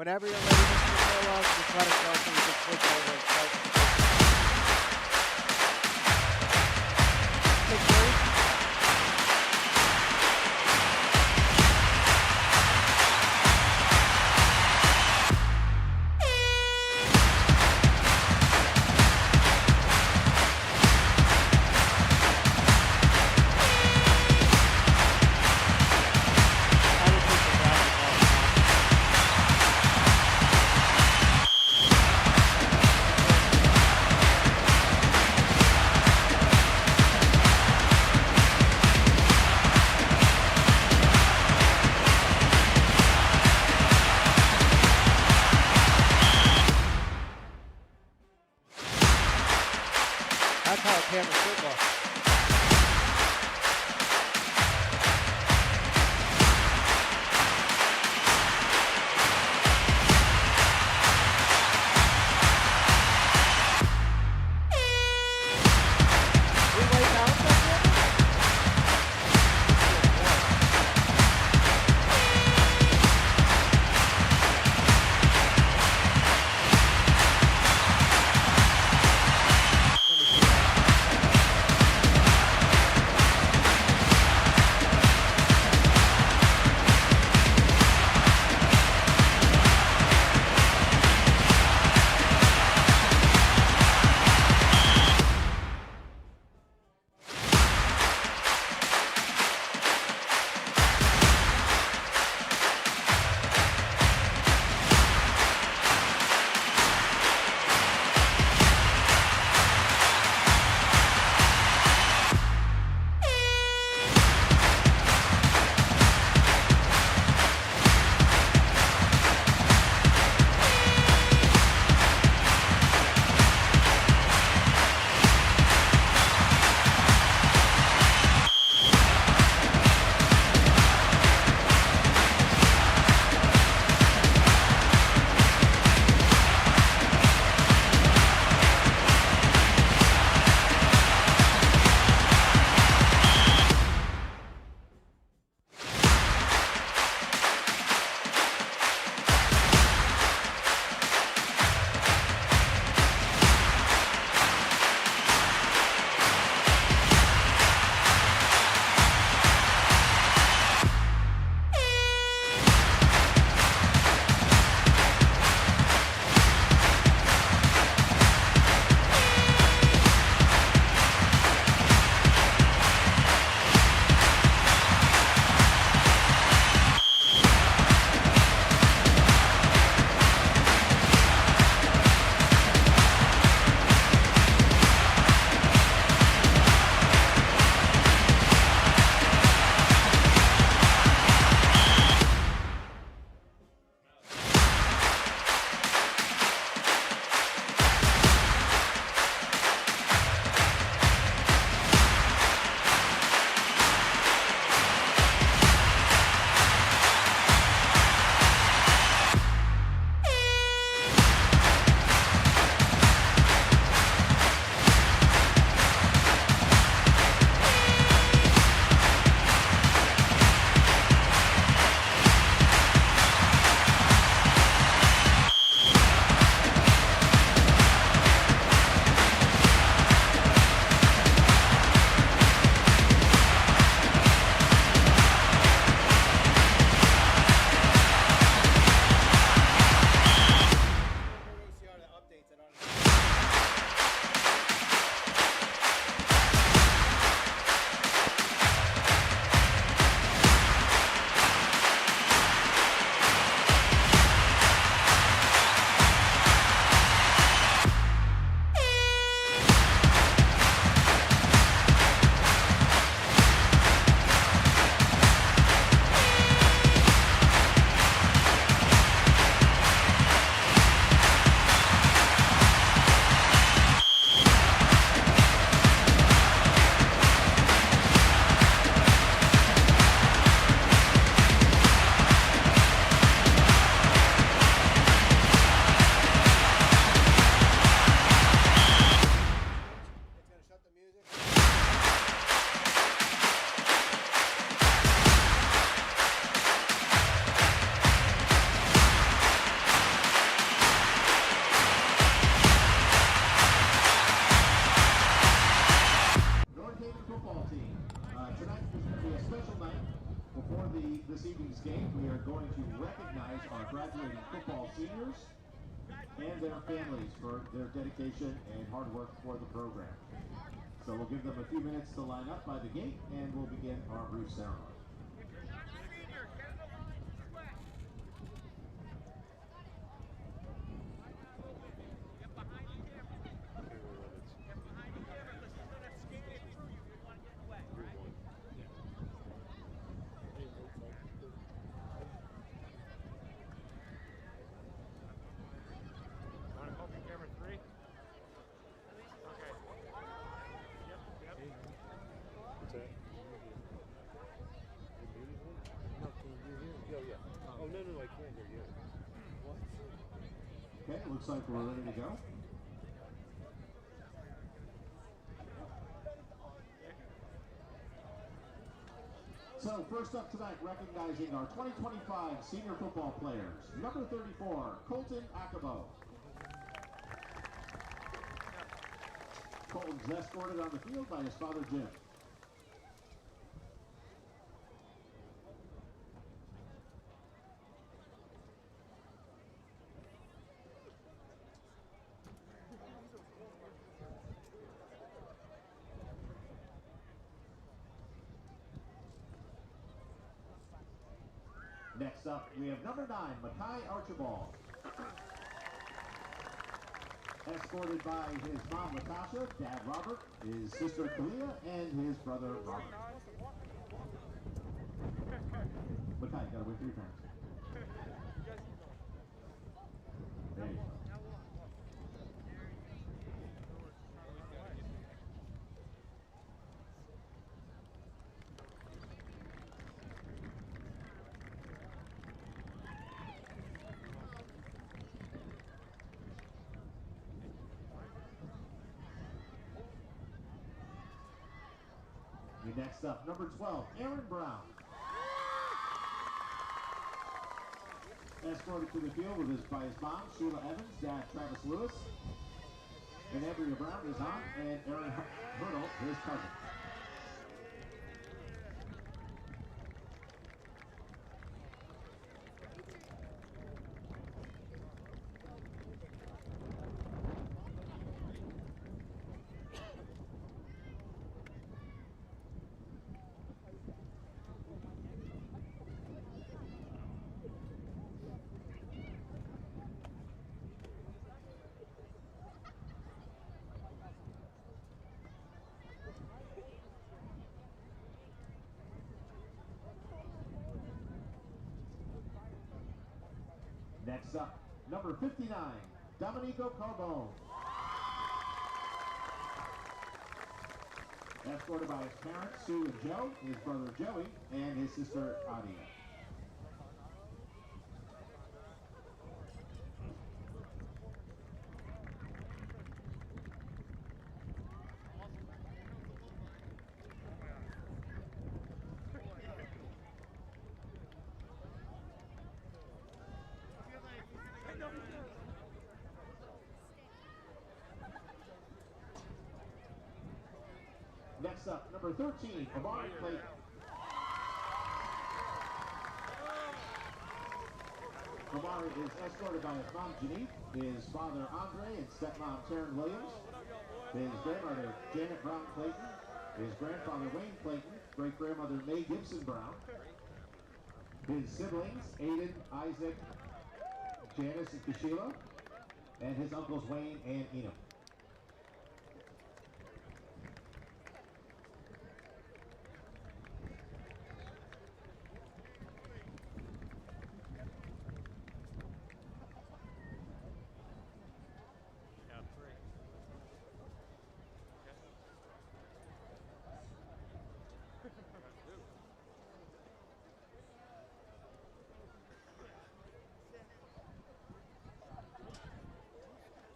Whenever you're ready, Mr. Miller, just let us know so we can switch over and start the Take break. tonight we are going to recognize our graduating football seniors and their families for their dedication and hard work for the program. So we'll give them a few minutes to line up by the gate and we'll begin our brief ceremony. If you're not a senior, get in the line this way. Get behind the camera. Get behind the camera because he's going to skate it through you. You want to get in the way, right? Want to open camera 3? Okay. Yep. What's that? No, can you hear me? Yeah. Oh, no, I can't hear you. What? Okay, looks like we're ready to go. So first up tonight, recognizing our 2025 senior football players. Number 34, Colton Akabo. Colton's escorted on the field by his father, Jim. Next up, we have number 9, Mackay Archibald. Escorted by his mom, Natasha, dad, Robert, his sister, Kalia, and his brother, Robert. Mackay, gotta wait for your parents. There you go. Next up, number 12, Aaron Brown. Escorted to the field by his mom, Sheila Evans, dad, Travis Lewis, and Andrea Brown is on, and Aaron Hurdle, his cousin. Next up, number 59, Domenico Carbone. Escorted by his parents, Sue and Joe, his brother Joey, and his sister Adia. Next up, number 13, Amari Clayton. Amari is escorted by his mom, Janine, his father, Andre, and stepmom, Taryn Williams, his grandmother, Janet Brown Clayton, his grandfather, Wayne Clayton, great-grandmother, Mae Gibson Brown, his siblings, Aiden, Isaac, Janice, and Kashila, and his uncles, Wayne and Enum.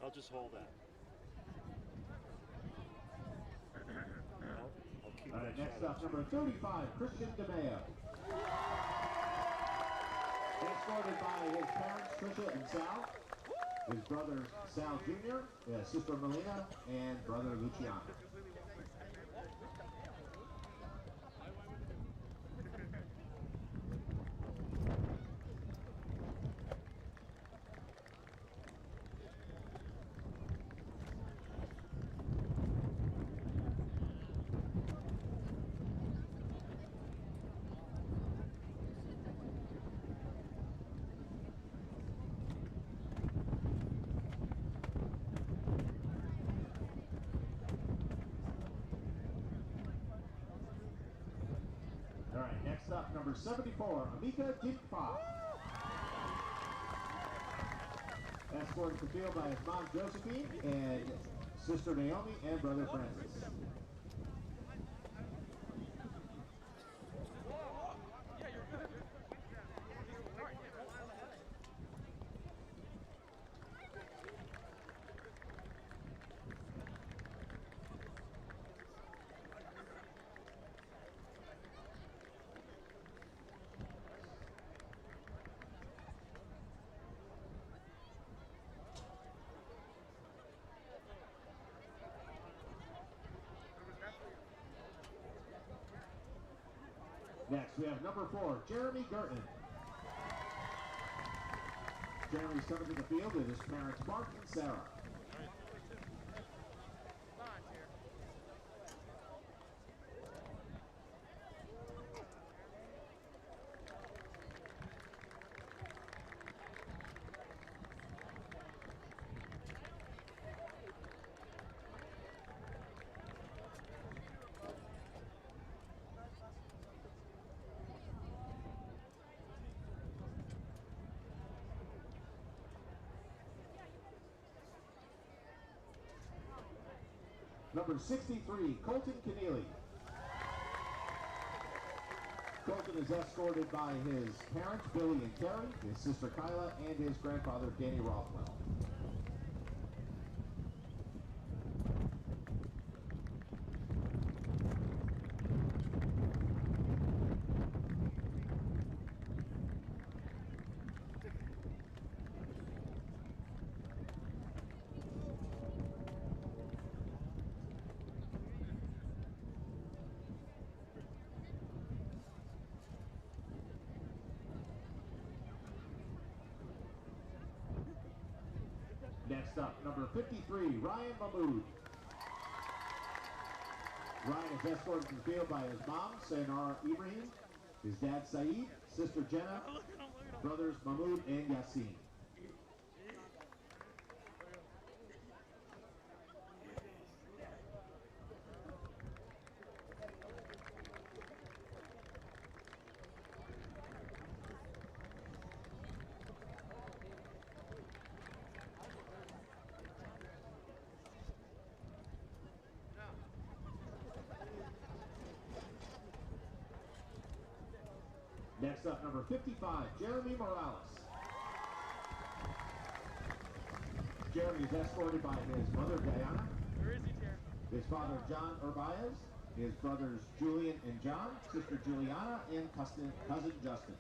I'll just hold that. I'll keep All right, that next shot. up, number 35, Christian DeMeo. Escorted by his parents, Trisha and Sal, his brother Sal Jr., sister Melina, and brother Luciano. Next up, number 74, Amika Dimpa. Escorted to the field by his mom, Josephine, and sister Naomi, and brother Francis. Next, we have number 4, Jeremy Gerton. Jeremy's coming to the field with his parents, Mark and Sarah. Number 63, Colton Keneally. Colton is escorted by his parents, Billy and Terry, his sister Kyla, and his grandfather, Danny Rothwell. Next up, number 53, Ryan Mahmood. Ryan is escorted to the field by his mom, Sayonara Ibrahim, his dad, Saeed, sister Jenna, brothers Mahmood and Yassin. Next up, number 55, Jeremy Morales. Jeremy is escorted by his mother, Diana. Where is he, Jeremy? His father, John Urbaez. His brothers, Julian and John. Sister Juliana and cousin Justin.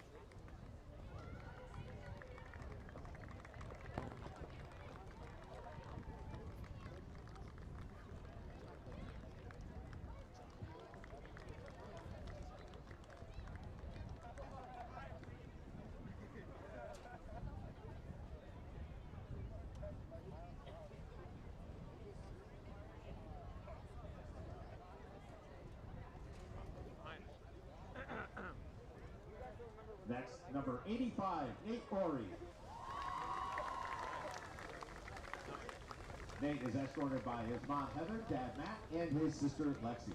Next, number 85, Nate Orey. Nate is escorted by his mom, Heather, dad, Matt, and his sister, Lexi.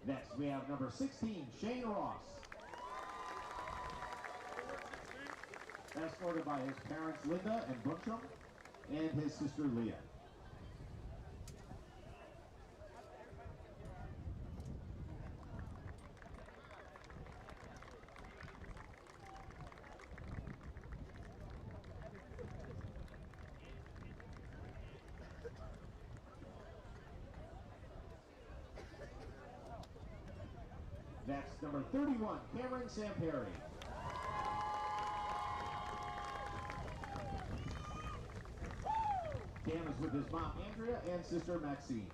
Next, we have number 16, Shane Ross. Escorted by his parents, Linda and Buncham, and his sister, Leah. Next, number 31, Cameron Samperi. Cam is with his mom, Andrea, and sister, Maxine.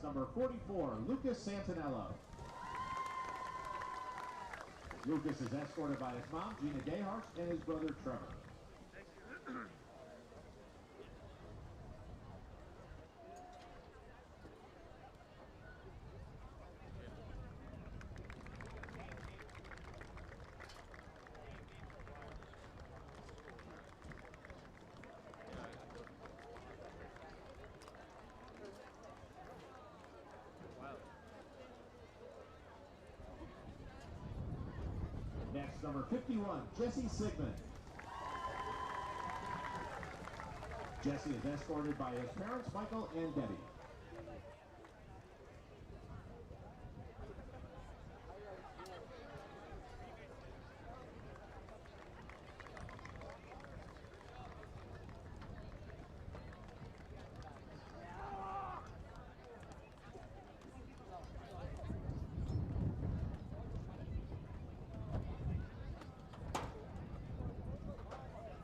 Next, number 44, Lucas Santinello. Lucas is escorted by his mom, Gina Gayhart, and his brother, Trevor. Next, number 51, Jesse Sigmund. Jesse is escorted by his parents, Michael and Debbie.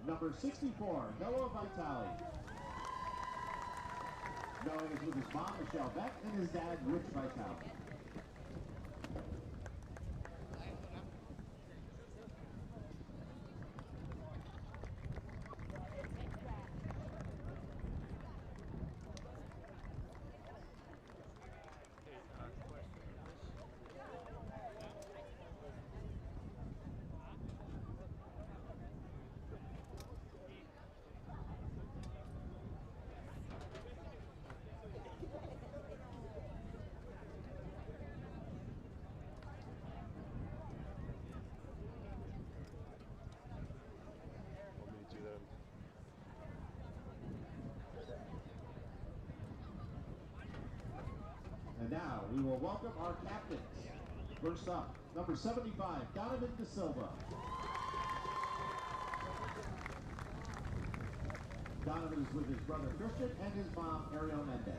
Number 64, Noah Vitale. Noah is with his mom, Michelle Beck, and his dad, Rich Vitale. And now we will welcome our captains. First up, number 75, Donovan De Silva. Donovan is with his brother Christian and his mom, Ariel Mendez.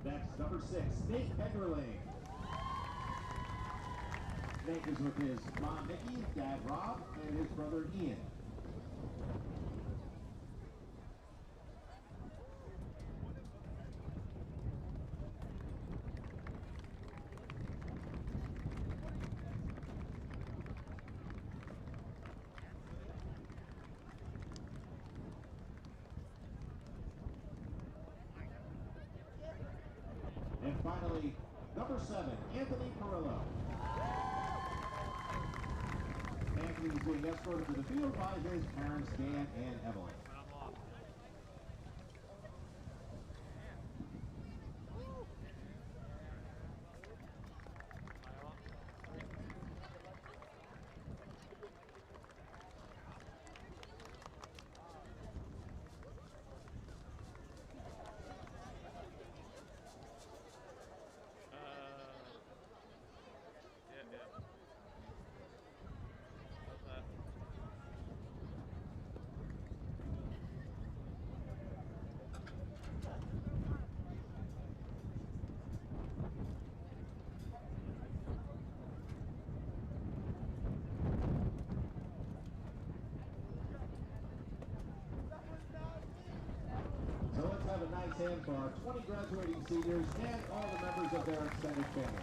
Next, number 6, Nate Hegerling. Nate is with his mom, Nikki, dad, Rob, and his brother, Ian. And finally, number 7, Anthony Perillo. Anthony is being escorted to the field by his parents, Dan and Evelyn. So let's have a nice hand for our 20 graduating seniors and all the members of their extended family.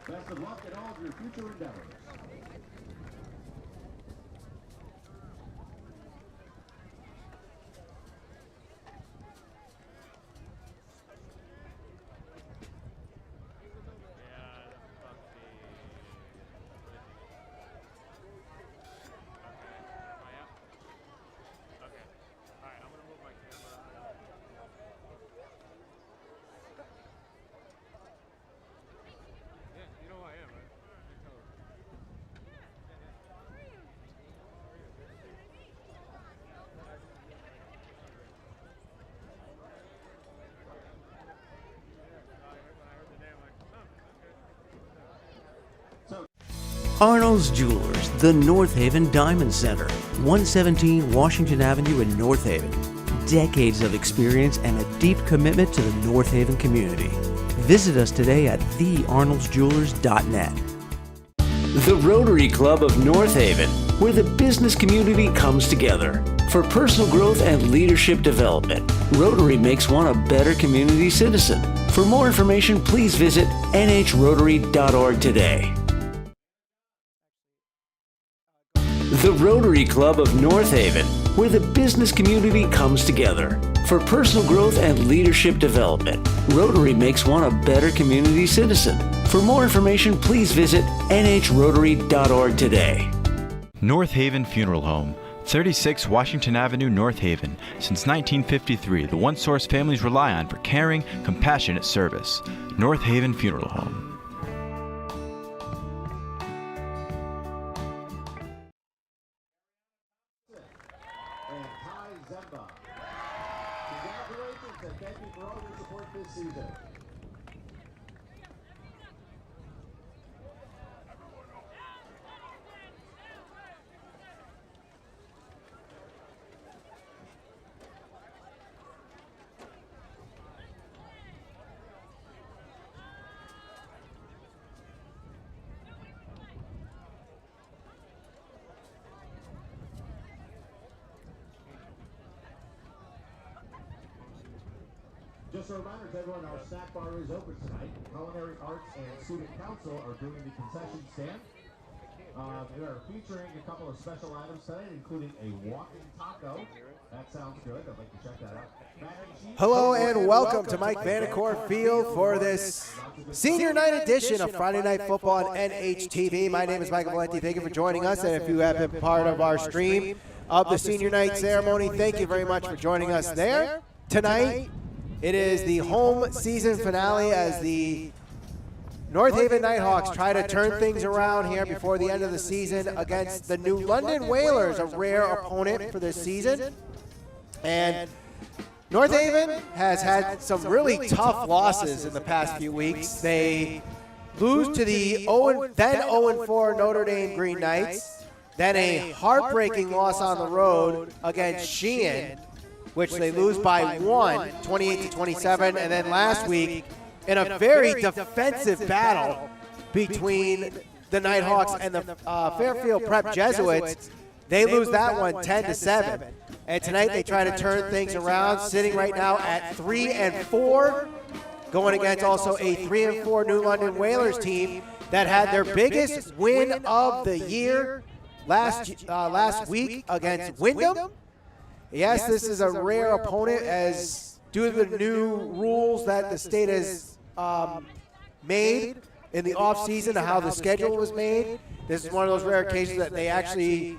Best of luck in all of your future endeavors. Arnold's Jewelers, the North Haven Diamond Center, 117 Washington Avenue in North Haven. Decades of experience and a deep commitment to the North Haven community. Visit us today at thearnoldsjewelers.net. The Rotary Club of North Haven, where the business community comes together. For personal growth and leadership development, Rotary makes one a better community citizen. For more information, please visit nhrotary.org today. The Rotary Club of North Haven, where the business community comes together. For personal growth and leadership development, Rotary makes one a better community citizen. For more information, please visit nhrotary.org today. North Haven Funeral Home, 36 Washington Avenue, North Haven. Since 1953, the one source families rely on for caring, compassionate service. North Haven Funeral Home. And Ty Zemba. Congratulations and thank you for all your support this season. Just a reminder to everyone, our snack bar is open tonight. Culinary Arts and Student Council are doing the concession stand. They are featuring a couple of special items tonight, including a walking taco. That sounds good. I'd like to check that out. Hello and welcome to Mike Vanacore Field for this Senior Night edition of Friday Night Football on NHTV. My name is Michael Valenti. Thank you for joining us. And if you have been part of our stream of the Senior Night ceremony, thank you very much for joining us there. Tonight, it is the home season finale as the North Haven Nighthawks try to turn things around here before the end of the season against the New London Whalers, a rare opponent for this season. And North Haven has had some really tough losses in the past few weeks. They lose to the then 0-4 Notre Dame Green Knights, then a heartbreaking loss on the road against Sheehan, which they lose by 1, 28-27, and then last week, in a very defensive battle between the Nighthawks and the Fairfield Prep Jesuits, they lose that one 10-7. And tonight they try to turn things around, sitting right now at 3-4, going against also a 3-4 New London Whalers team that had their biggest win of the year last week against Windham. Yes, this is a rare opponent as due to the new rules that the state has made in the offseason of how the schedule was made. This is one of those rare occasions that they actually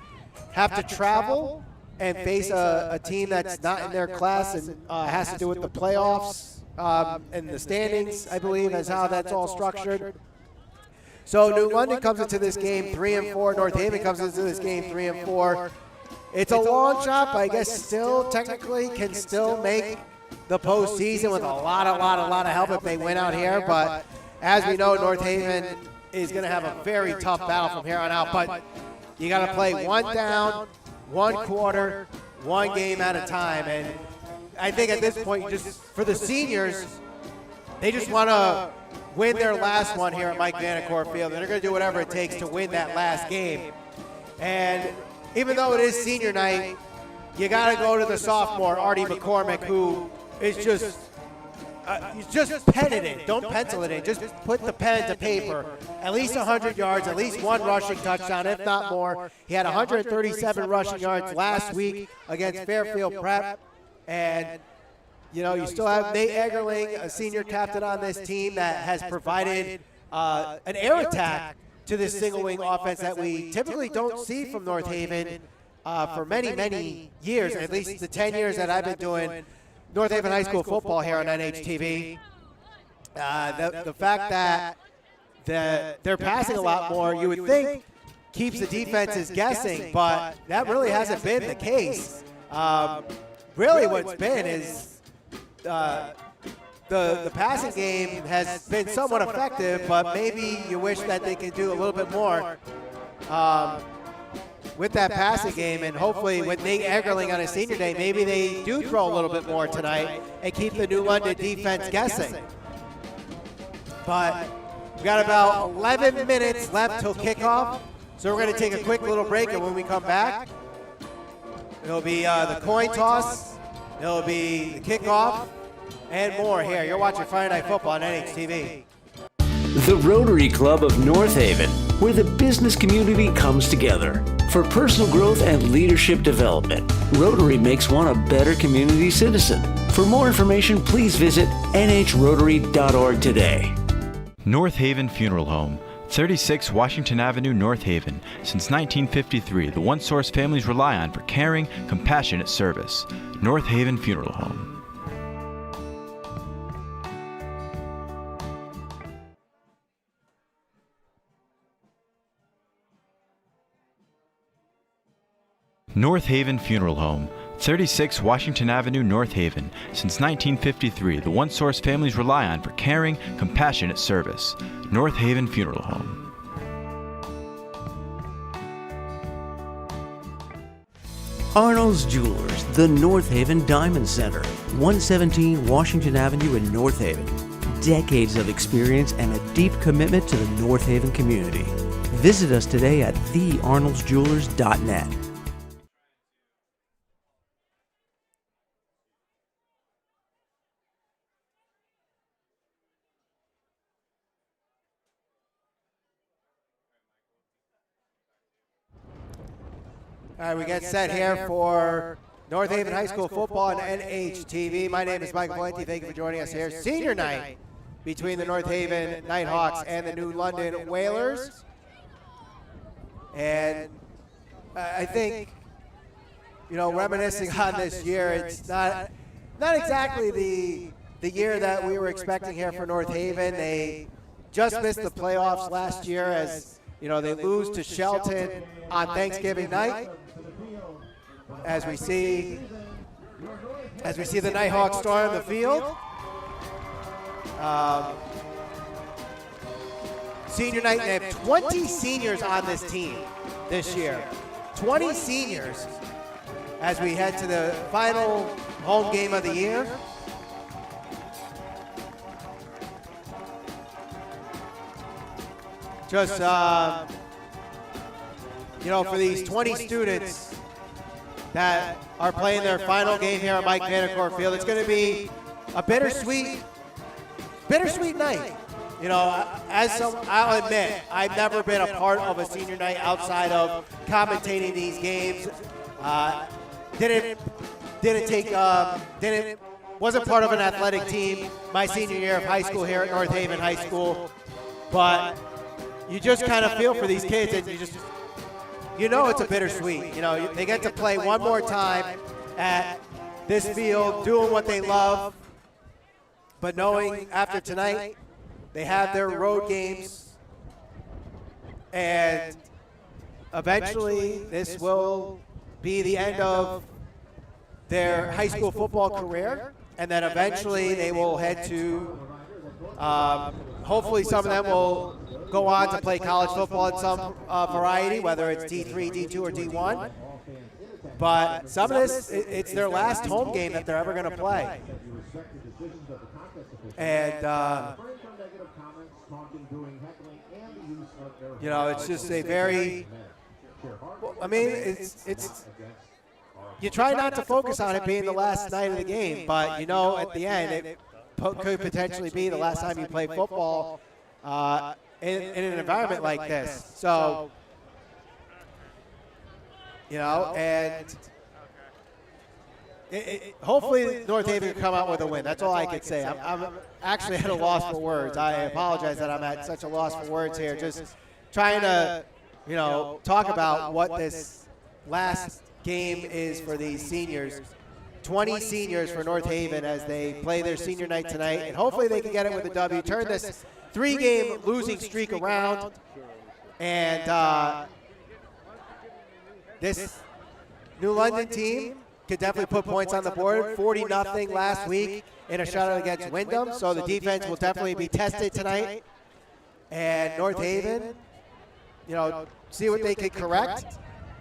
have to travel and face a team that's not in their class and has to do with the playoffs and the standings, I believe, is how that's all structured. So New London comes into this game 3-4. North Haven comes into this game 3-4. It's a long shot, but I guess still technically can still make the postseason with a lot of help if they win out here. But as we know, North Haven is going to have a very tough battle from here on out. But you got to play one down, one quarter, one game at a time. And I think at this point, just for the seniors, they just want to win their last one here at Mike Vanacore Field. And they're going to do whatever it takes to win that last game. And even though it is senior night, you got to go to the sophomore, Artie McCormack, who is just pen it in. Don't pencil it in. Just put the pen to paper. At least 100 yards, at least one rushing touchdown, if not more. He had 137 rushing yards last week against Fairfield Prep. And, you know, you still have Nate Eggerling, a senior captain on this team that has provided an air attack to this single wing offense that we typically don't see from North Haven for many years, at least the 10 years that I've been doing North Haven High School football here on NHTV. The fact that they're passing a lot more, you would think keeps the defenses guessing, but that really hasn't been the case. Really what's been is the passing game has been somewhat effective, but maybe you wish that they could do a little bit more with that passing game, and hopefully with Nate Eggerling on his senior day, maybe they do throw a little bit more tonight and keep the New London defense guessing. But we've got about 11 minutes left till kickoff, so we're going to take a quick little break, and when we come back, it'll be the coin toss, it'll be the kickoff, and more here. You're watching Friday Night Football on NHTV. The Rotary Club of North Haven, where the business community comes together. For personal growth and leadership development, Rotary makes one a better community citizen. For more information, please visit nhrotary.org today. North Haven Funeral Home, 36 Washington Avenue, North Haven. Since 1953, the one source families rely on for caring, compassionate service. North Haven Funeral Home. North Haven Funeral Home, 36 Washington Avenue, North Haven. Since 1953, the one source families rely on for caring, compassionate service. North Haven Funeral Home. Arnold's Jewelers, the North Haven Diamond Center, 117 Washington Avenue in North Haven. Decades of experience and a deep commitment to the North Haven community. Visit us today at thearnoldsjewelers.net. All right, we get set here for North Haven High School football on NHTV. My name is Michael Valenti. Thank you for joining us here. Senior night between the North Haven Nighthawks and the New London Whalers. And I think, you know, reminiscing on this year, it's not exactly the year that we were expecting here for North Haven. They just missed the playoffs last year, as you know, they lose to Shelton on Thanksgiving night. As we see the Nighthawks storm the field. Senior night, they have 20 seniors on this team this year. 20 seniors as we head to the final home game of the year. Just, you know, for these 20 students that are playing their final game here at Mike Vanacore Field, it's going to be a bittersweet night. You know, I'll admit, I've never been a part of a senior night outside of commentating these games. Wasn't part of an athletic team my senior year of high school here at North Haven High School, but you just kind of feel for these kids, and you know it's a bittersweet. You know, they get to play one more time at this field, doing what they love, but knowing after tonight they have their road games, and eventually this will be the end of their high school football career, and then eventually they will head to, hopefully some of them will go on to play college football in some variety, whether it's D3, D2, or D1. But some of this, it's their last home game that they're ever going to play. And, you know, it's just a very, I mean, it's you try not to focus on it being the last night of the game, but, you know, at the end, it could potentially be the last time you play football in an environment like this. So, you know, and hopefully North Haven can come out with a win. That's all I could say. I'm actually at a loss for words. I apologize that I'm at such a loss for words here. Just trying to, you know, talk about what this last game is for these seniors. 20 seniors for North Haven as they play their senior night tonight, and hopefully they can get it with a W. Turn this 3-game losing streak around, and this New London team could definitely put points on the board. 40-0 last week in a shutout against Windham, so the defense will definitely be tested tonight. And North Haven, see what they can correct.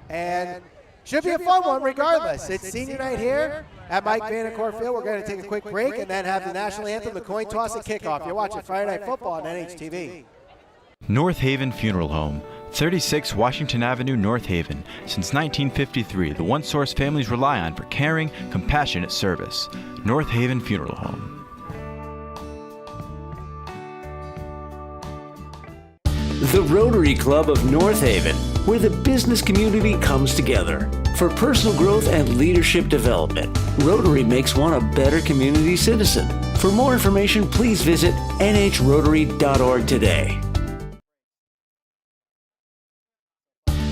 And should be a fun one regardless. It's senior night here at Mike Vanacore Field. We're going to take a quick break and then have the national anthem, the coin toss, and kickoff. You're watching Friday Night Football on NHTV. North Haven Funeral Home, 36 Washington Avenue, North Haven. Since 1953, the one source families rely on for caring, compassionate service. North Haven Funeral Home. The Rotary Club of North Haven, where the business community comes together. For personal growth and leadership development, Rotary makes one a better community citizen. For more information, please visit nhrotary.org today.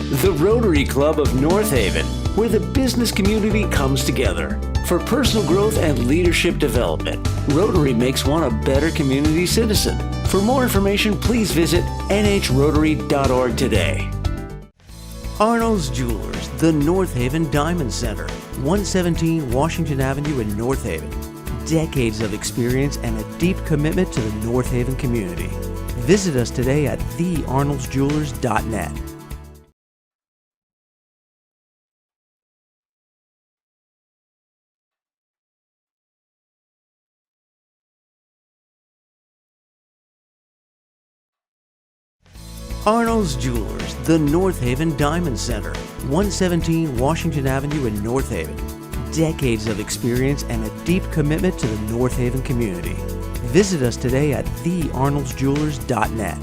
The Rotary Club of North Haven, where the business community comes together. For personal growth and leadership development, Rotary makes one a better community citizen. For more information, please visit nhrotary.org today. Arnold's Jewelers, the North Haven Diamond Center, 117 Washington Avenue in North Haven. Decades of experience and a deep commitment to the North Haven community. Visit us today at thearnoldsjewelers.net. Arnold's Jewelers, the North Haven Diamond Center, 117 Washington Avenue in North Haven. Decades of experience and a deep commitment to the North Haven community. Visit us today at thearnoldsjewelers.net.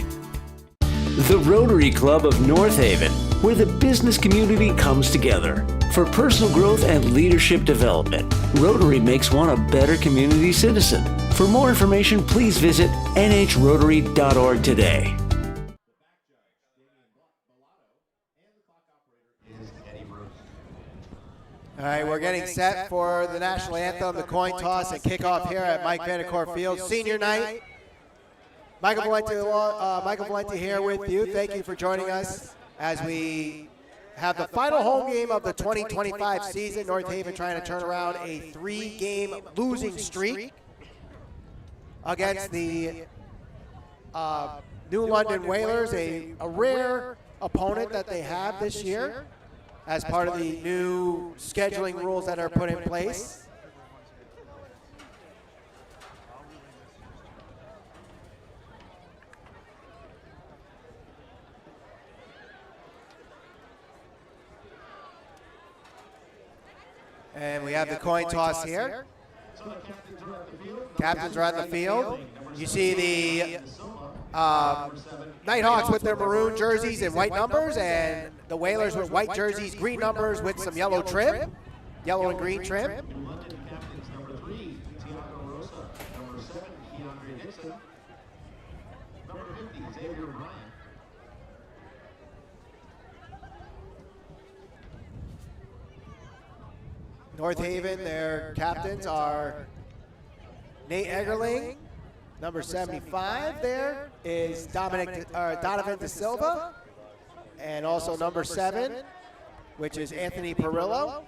The Rotary Club of North Haven, where the business community comes together. For personal growth and leadership development, Rotary makes one a better community citizen. For more information, please visit nhrotary.org today. All right, we're getting set for the national anthem, the coin toss, and kickoff here at Mike Vanacore Field. Senior night. Michael Valenti here with you. Thank you for joining us as we have the final home game of the 2025 season. North Haven trying to turn around a 3-game losing streak against the New London Whalers, a rare opponent that they have this year as part of the new scheduling rules that are put in place. And we have the coin toss here. Captains are on the field. You see the Nighthawks with their maroon jerseys and white numbers, and the Whalers with white jerseys, green numbers with some yellow trim, yellow and green trim. North Haven, their captains are Nate Eggerling. Number 75 there is Donovan De Silva. And also number 7, which is Anthony Perillo.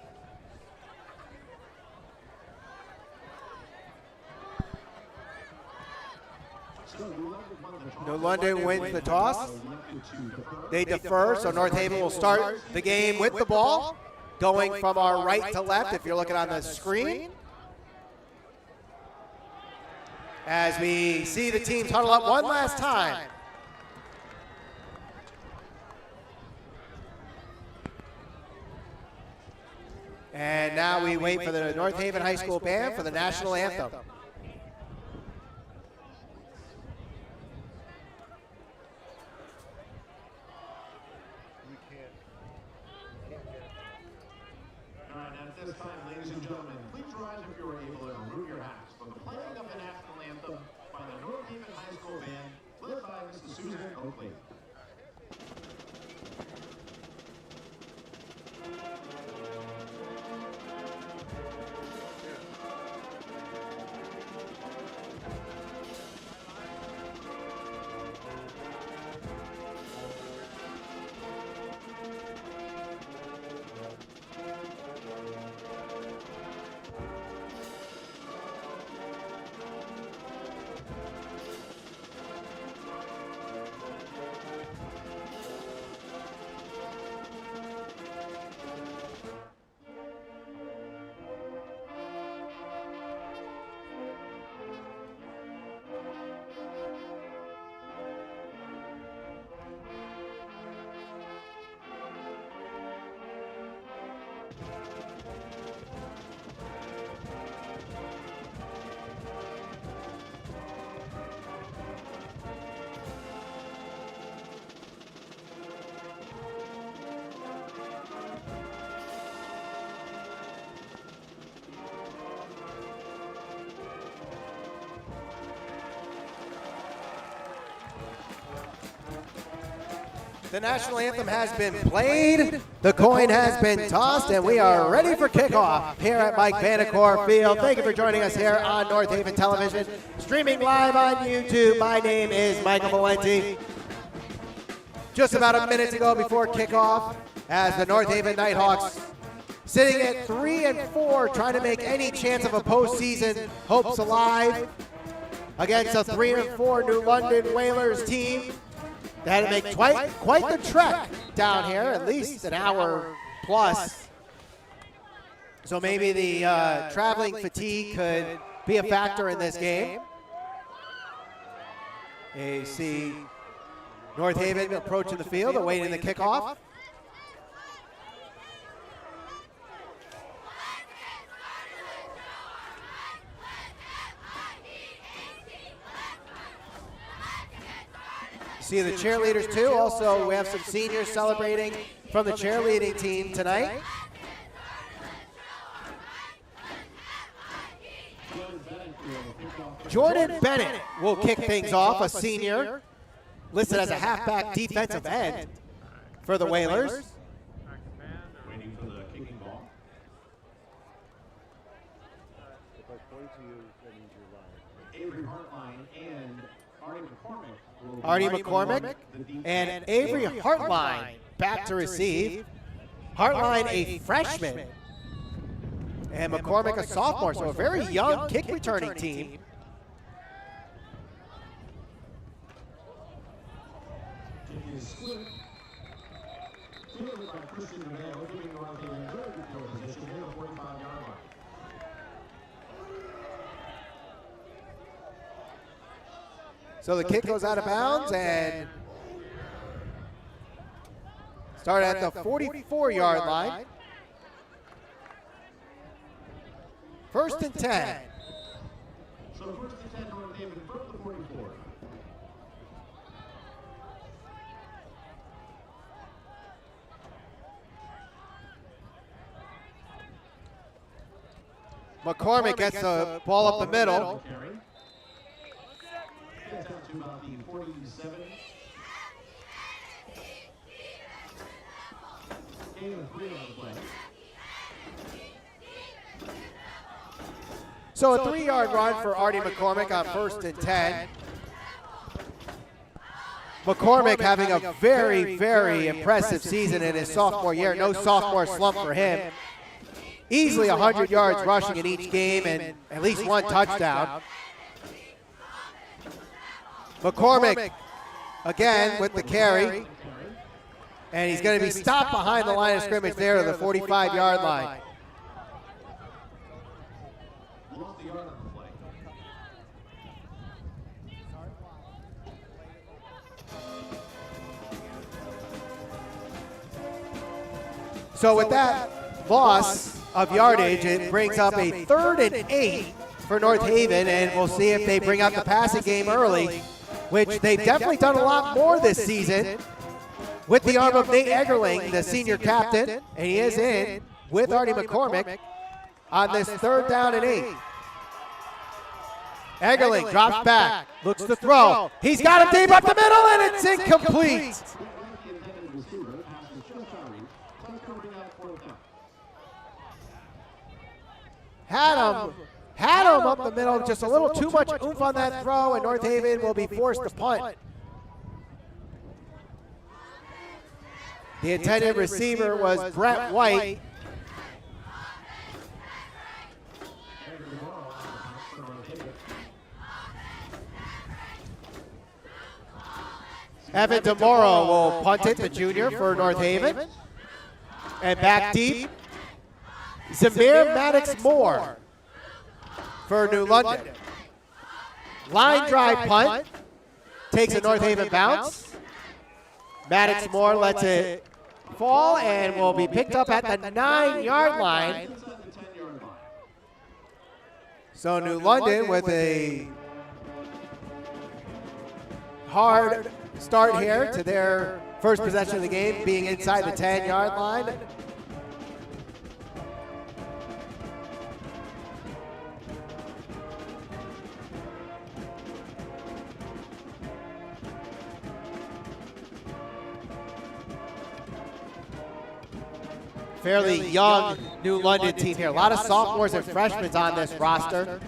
New London wins the toss. They defer, so North Haven will start the game with the ball, going from our right to left if you're looking on the screen. As we see the teams huddle up one last time. And now we wait for the North Haven High School band for the national anthem. All right, at this time, ladies and gentlemen, please rise if you are able and remove your hats for the playing of the national anthem by the North Haven High School band, led by Mrs. Susan Oakley. The national anthem has been played, the coin has been tossed, and we are ready for kickoff here at Mike Vanacore Field. Thank you for joining us here on North Haven Television, streaming live on YouTube. My name is Michael Valenti. Just about a minute to go before kickoff as the North Haven Nighthawks sitting at 3-4, trying to make any chance of a postseason hopes alive against a 3-4 New London Whalers team. They had to make quite the trek down here, at least an hour plus. So maybe the traveling fatigue could be a factor in this game. You see North Haven approaching the field, awaiting the kickoff. See the cheerleaders too. Also, we have some seniors celebrating from the cheerleading team tonight. Jordan Bennett will kick things off, a senior, listed as a halfback defensive end for the Whalers. Waiting for the kicking ball. If I point to you, that means you're live. Avery Hartline and Artie McCormack. Artie McCormack and Avery Hartline back to receive. Hartline a freshman and McCormack a sophomore, so a very young kick returning team. So the kick goes out of bounds and start at the 44-yard line. First and 10. So first and 10 North Haven from the 44. McCormack gets the ball up the middle. Gets down to about the 47. Gain of 3 on the play. So a 3-yard run for Artie McCormack on first and 10. McCormack having a very, very impressive season in his sophomore year. No sophomore slump for him. Easily 100 yards rushing in each game and at least one touchdown. McCormack again with the carry. And he's going to be stopped behind the line of scrimmage there at the 45-yard line. So with that loss of yardage, it brings up a 3rd and 8 for North Haven, and we'll see if they bring out the passing game early, which they've definitely done a lot more this season with the arm of Nate Eggerling, the senior captain, and he is in with Artie McCormack on this 3rd down and 8. Eggerling drops back, looks to throw. He's got him deep up the middle, and it's incomplete. Had him up the middle, just a little too much oomph on that throw, and North Haven will be forced to punt. The intended receiver was Brett White. Evan DeMoro will punt it, the junior for North Haven. And back deep, Zamir Maddox-Moore for New London. Line drive punt, takes a North Haven bounce. Maddox-Moore lets it fall and will be picked up at the 9-yard line. So New London with a hard start here to their first possession of the game, being inside the 10-yard line. fairly young New London team here. A lot of sophomores and freshmen on this roster.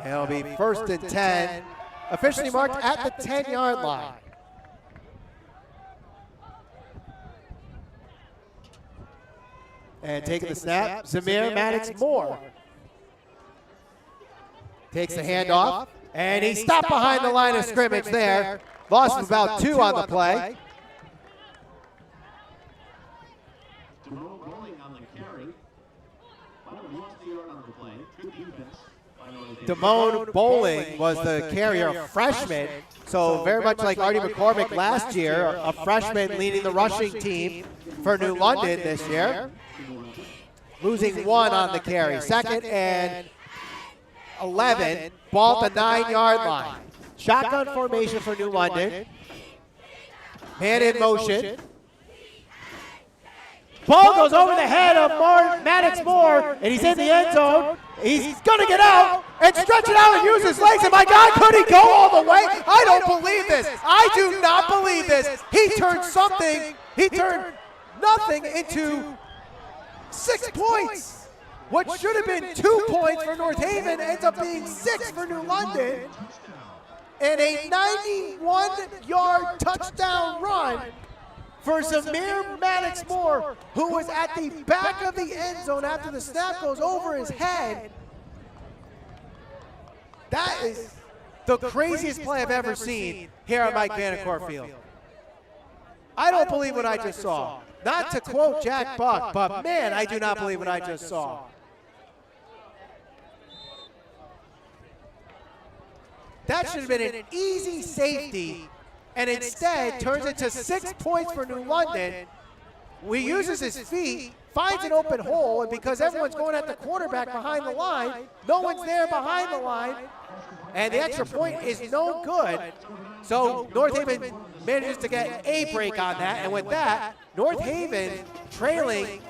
It'll be 1st and 10, officially marked at the 10-yard line. And taking the snap, Zamir Maddox Moore. Takes the handoff, and he stopped behind the line of scrimmage there. Loss of about 2 on the play. Damone Bowling was the carrier, freshman. So very much like Artie McCormack last year, a freshman leading the rushing team for New London this year. Losing 1 on the carry. 2nd and 11, ball at the 9-yard line. Shotgun formation for New London. Man in motion. Ball goes over the head of Maddox Moore, and he's in the end zone. He's going to get out and stretch it out and use his legs. And my God, could he go all the way? I don't believe this. I do not believe this. He turned nothing into 6 points. What should have been 2 points for North Haven ends up being 6 for New London. And a 91-yard touchdown run for Zamir Maddox Moore, who was at the back of the end zone after the snap goes over his head. That is the craziest play I've ever seen here at Mike Vanacore Field. I don't believe what I just saw. Not to quote Jack Buck, but man, I do not believe what I just saw. That should have been an easy safety, and instead turns into 6 points for New London. He uses his feet, finds an open hole, and because everyone's going at the quarterback behind the line, no one's there behind the line, and the extra point is no good. So North Haven manages to get a break on that, and with that, North Haven trailing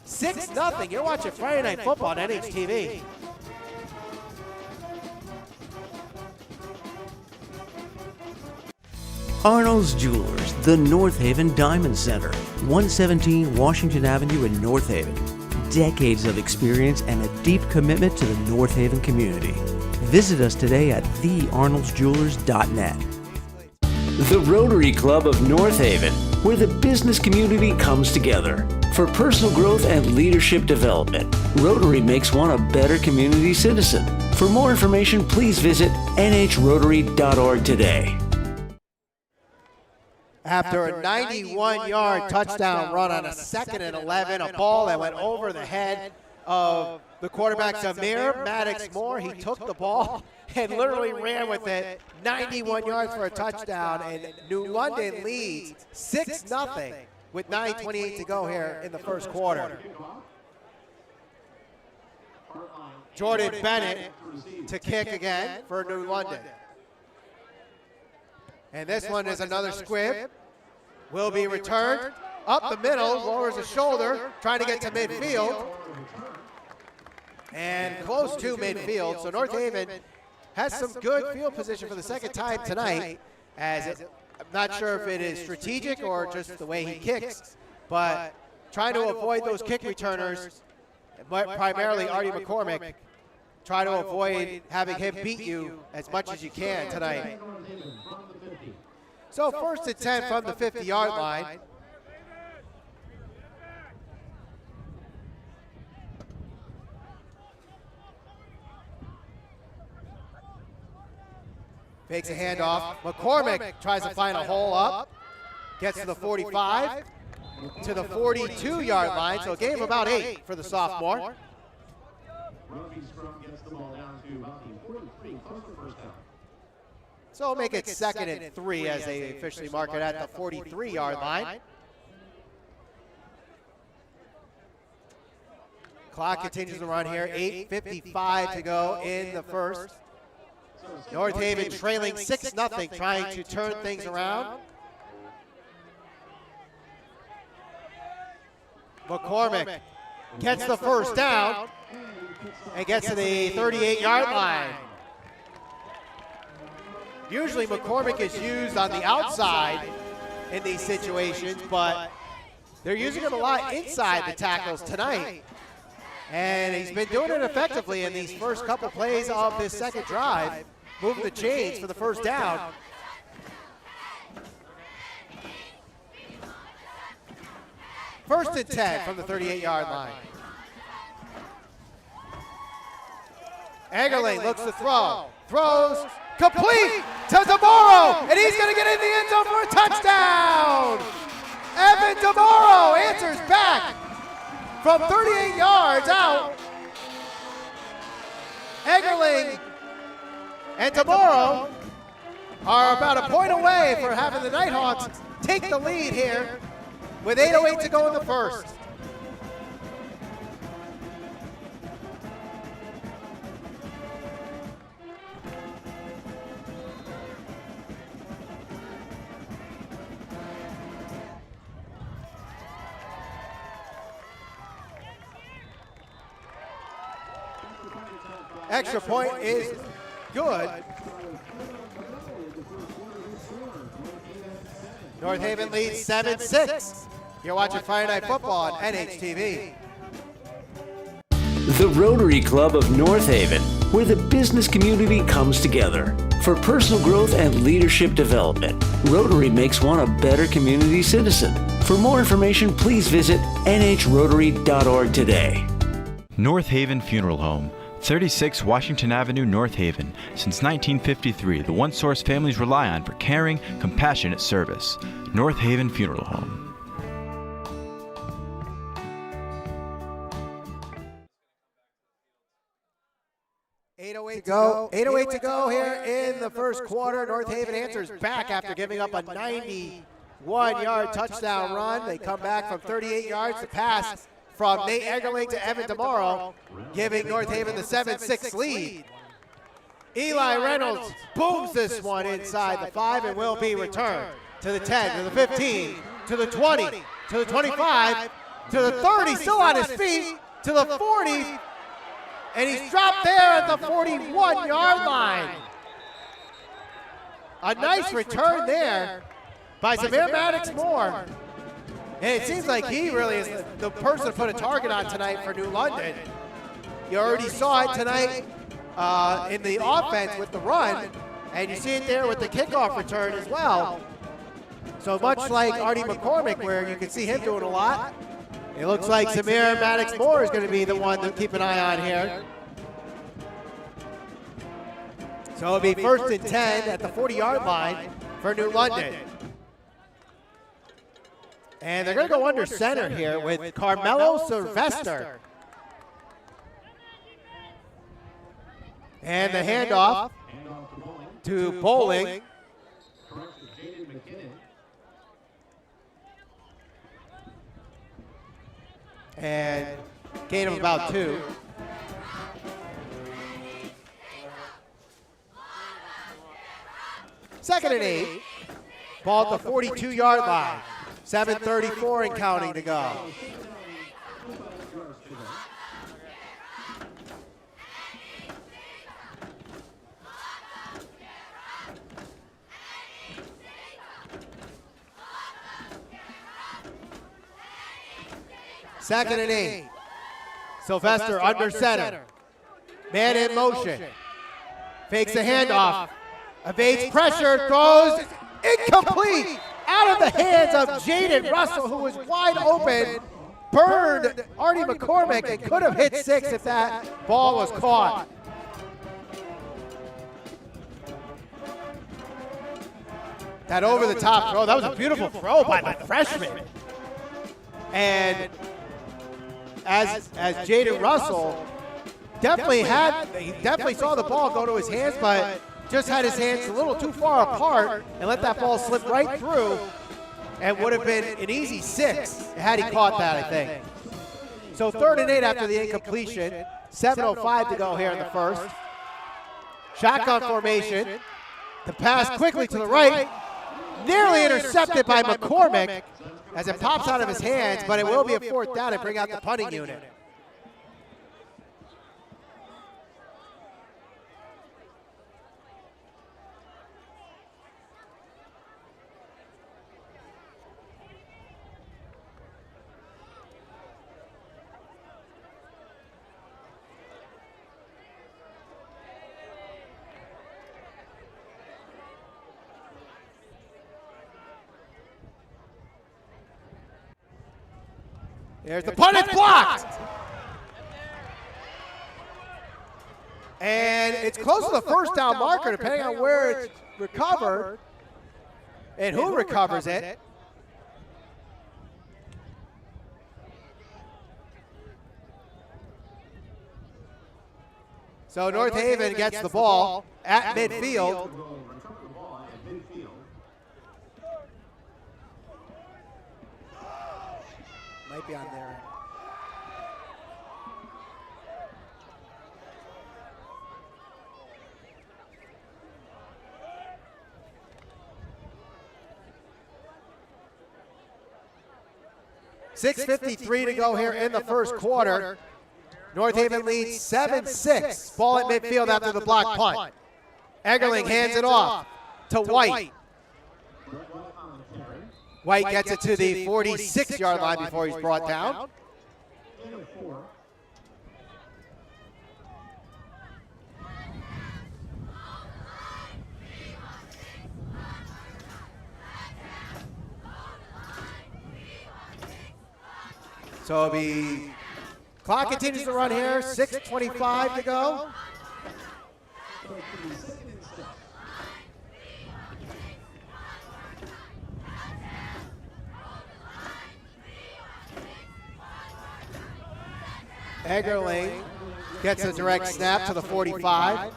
6-0. You're watching Friday Night Football on NHTV. Arnold's Jewelers, the North Haven Diamond Center, 117 Washington Avenue in North Haven. Decades of experience and a deep commitment to the North Haven community. Visit us today at thearnoldsjewelers.net. The Rotary Club of North Haven, where the business community comes together. For personal growth and leadership development, Rotary makes one a better community citizen. For more information, please visit nhrotary.org today. After a 91-yard touchdown run on a 2nd and 11, a ball that went over the head of the quarterback, Zamir Maddox Moore. He took the ball and literally ran with it, 91 yards for a touchdown, and New London leads 6-0 with 9:28 to go here in the first quarter. Jordan Bennett to kick again for New London. And this one is another squib. Will be returned up the middle, lowers his shoulder, trying to get to midfield. And close to midfield. So North Haven has some good field position for the second time tonight. I'm not sure if it is strategic or just the way he kicks, but trying to avoid those kick returners, primarily Artie McCormack. Try to avoid having him beat you as much as you can tonight. So 1st and 10 from the 50-yard line. Fakes a handoff. McCormack tries to find a hole up. Gets to the 45, to the 42-yard line. So a game of about 8 for the sophomore. So make it 2nd and 3 as they officially mark it at the 43-yard line. Clock continues to run here. 8:55 to go in the first. North Haven trailing 6-0, trying to turn things around. McCormack gets the first down and gets to the 38-yard line. Usually McCormack is used on the outside in these situations, but they're using him a lot inside the tackles tonight. And he's been doing it effectively in these first couple plays of this second drive, moving the chains for the first down. First and 10 from the 38-yard line. Eggerling looks to throw, throws, complete to DeMoro, and he's going to get in the end zone for a touchdown. Evan DeMoro answers back from 38 yards out. Eggerling and DeMoro are about a point away for having the Nighthawks take the lead here with 8:08 to go in the first. Extra point is good. North Haven leads 7-6. You're watching Friday Night Football on NHTV. The Rotary Club of North Haven, where the business community comes together. For personal growth and leadership development, Rotary makes one a better community citizen. For more information, please visit nhrotary.org today. North Haven Funeral Home, 36 Washington Avenue, North Haven. Since 1953, the one source families rely on for caring, compassionate service. North Haven Funeral Home. Go. 8:08 to go here in the first quarter. North Haven answers back after giving up a 91-yard touchdown run. They come back from 38 yards to pass from Nate Eggerling to Evan DeMoro, giving North Haven the 7-6 lead. Eli Reynolds booms this one inside the 5 and will be returned to the 10, to the 15, to the 20, to the 25, to the 30, still on his feet, to the 40, and he's dropped there at the 41-yard line. A nice return there by Zamir Maddox-Moore. And it seems like he really is the person to put a target on tonight for New London. You already saw it tonight in the offense with the run, and you see it there with the kickoff return as well. So much like Artie McCormack, where you can see him doing a lot, it looks like Zamir Maddox-Moore is going to be the one to keep an eye on here. So it'll be first and 10 at the 40-yard line for New London. And they're going to go under center here with Carmelo Sylvester. And the handoff to Bowling. And gain of about 2. Second and 8. Ball at the 42-yard line. 7:34 and counting to go. Second and 8. Sylvester under center. Man in motion. Fakes the handoff. Evades pressure. Throws incomplete. Out of the hands of Jaden Russell, who was wide open. Burned Artie McCormack and could have hit 6 if that ball was caught. That over-the-top throw. That was a beautiful throw by the freshman. And as Jaden Russell definitely saw the ball go to his hands, but just had his hands a little too far apart and let that ball slip right through, and would have been an easy 6 had he caught that, I think. So 3rd and 8 after the incompletion. 7:05 to go here in the first. Shotgun formation. The pass quickly to the right. Nearly intercepted by McCormack as it pops out of his hands, but it will be a 4th down and bring out the punting unit. There's the punt, it's blocked! And it's close to the first down marker, depending on where it's recovered and who recovers it. So North Haven gets the ball at midfield. Might be on there. .6:53 to go here in the first quarter. North Haven leads 7-6. Ball at midfield after the block punt. Eggerling hands it off to White. White gets it to the 46-yard line before he's brought down. So the clock continues to run here, 6:25 to go. Eggerling gets a direct snap to the 45.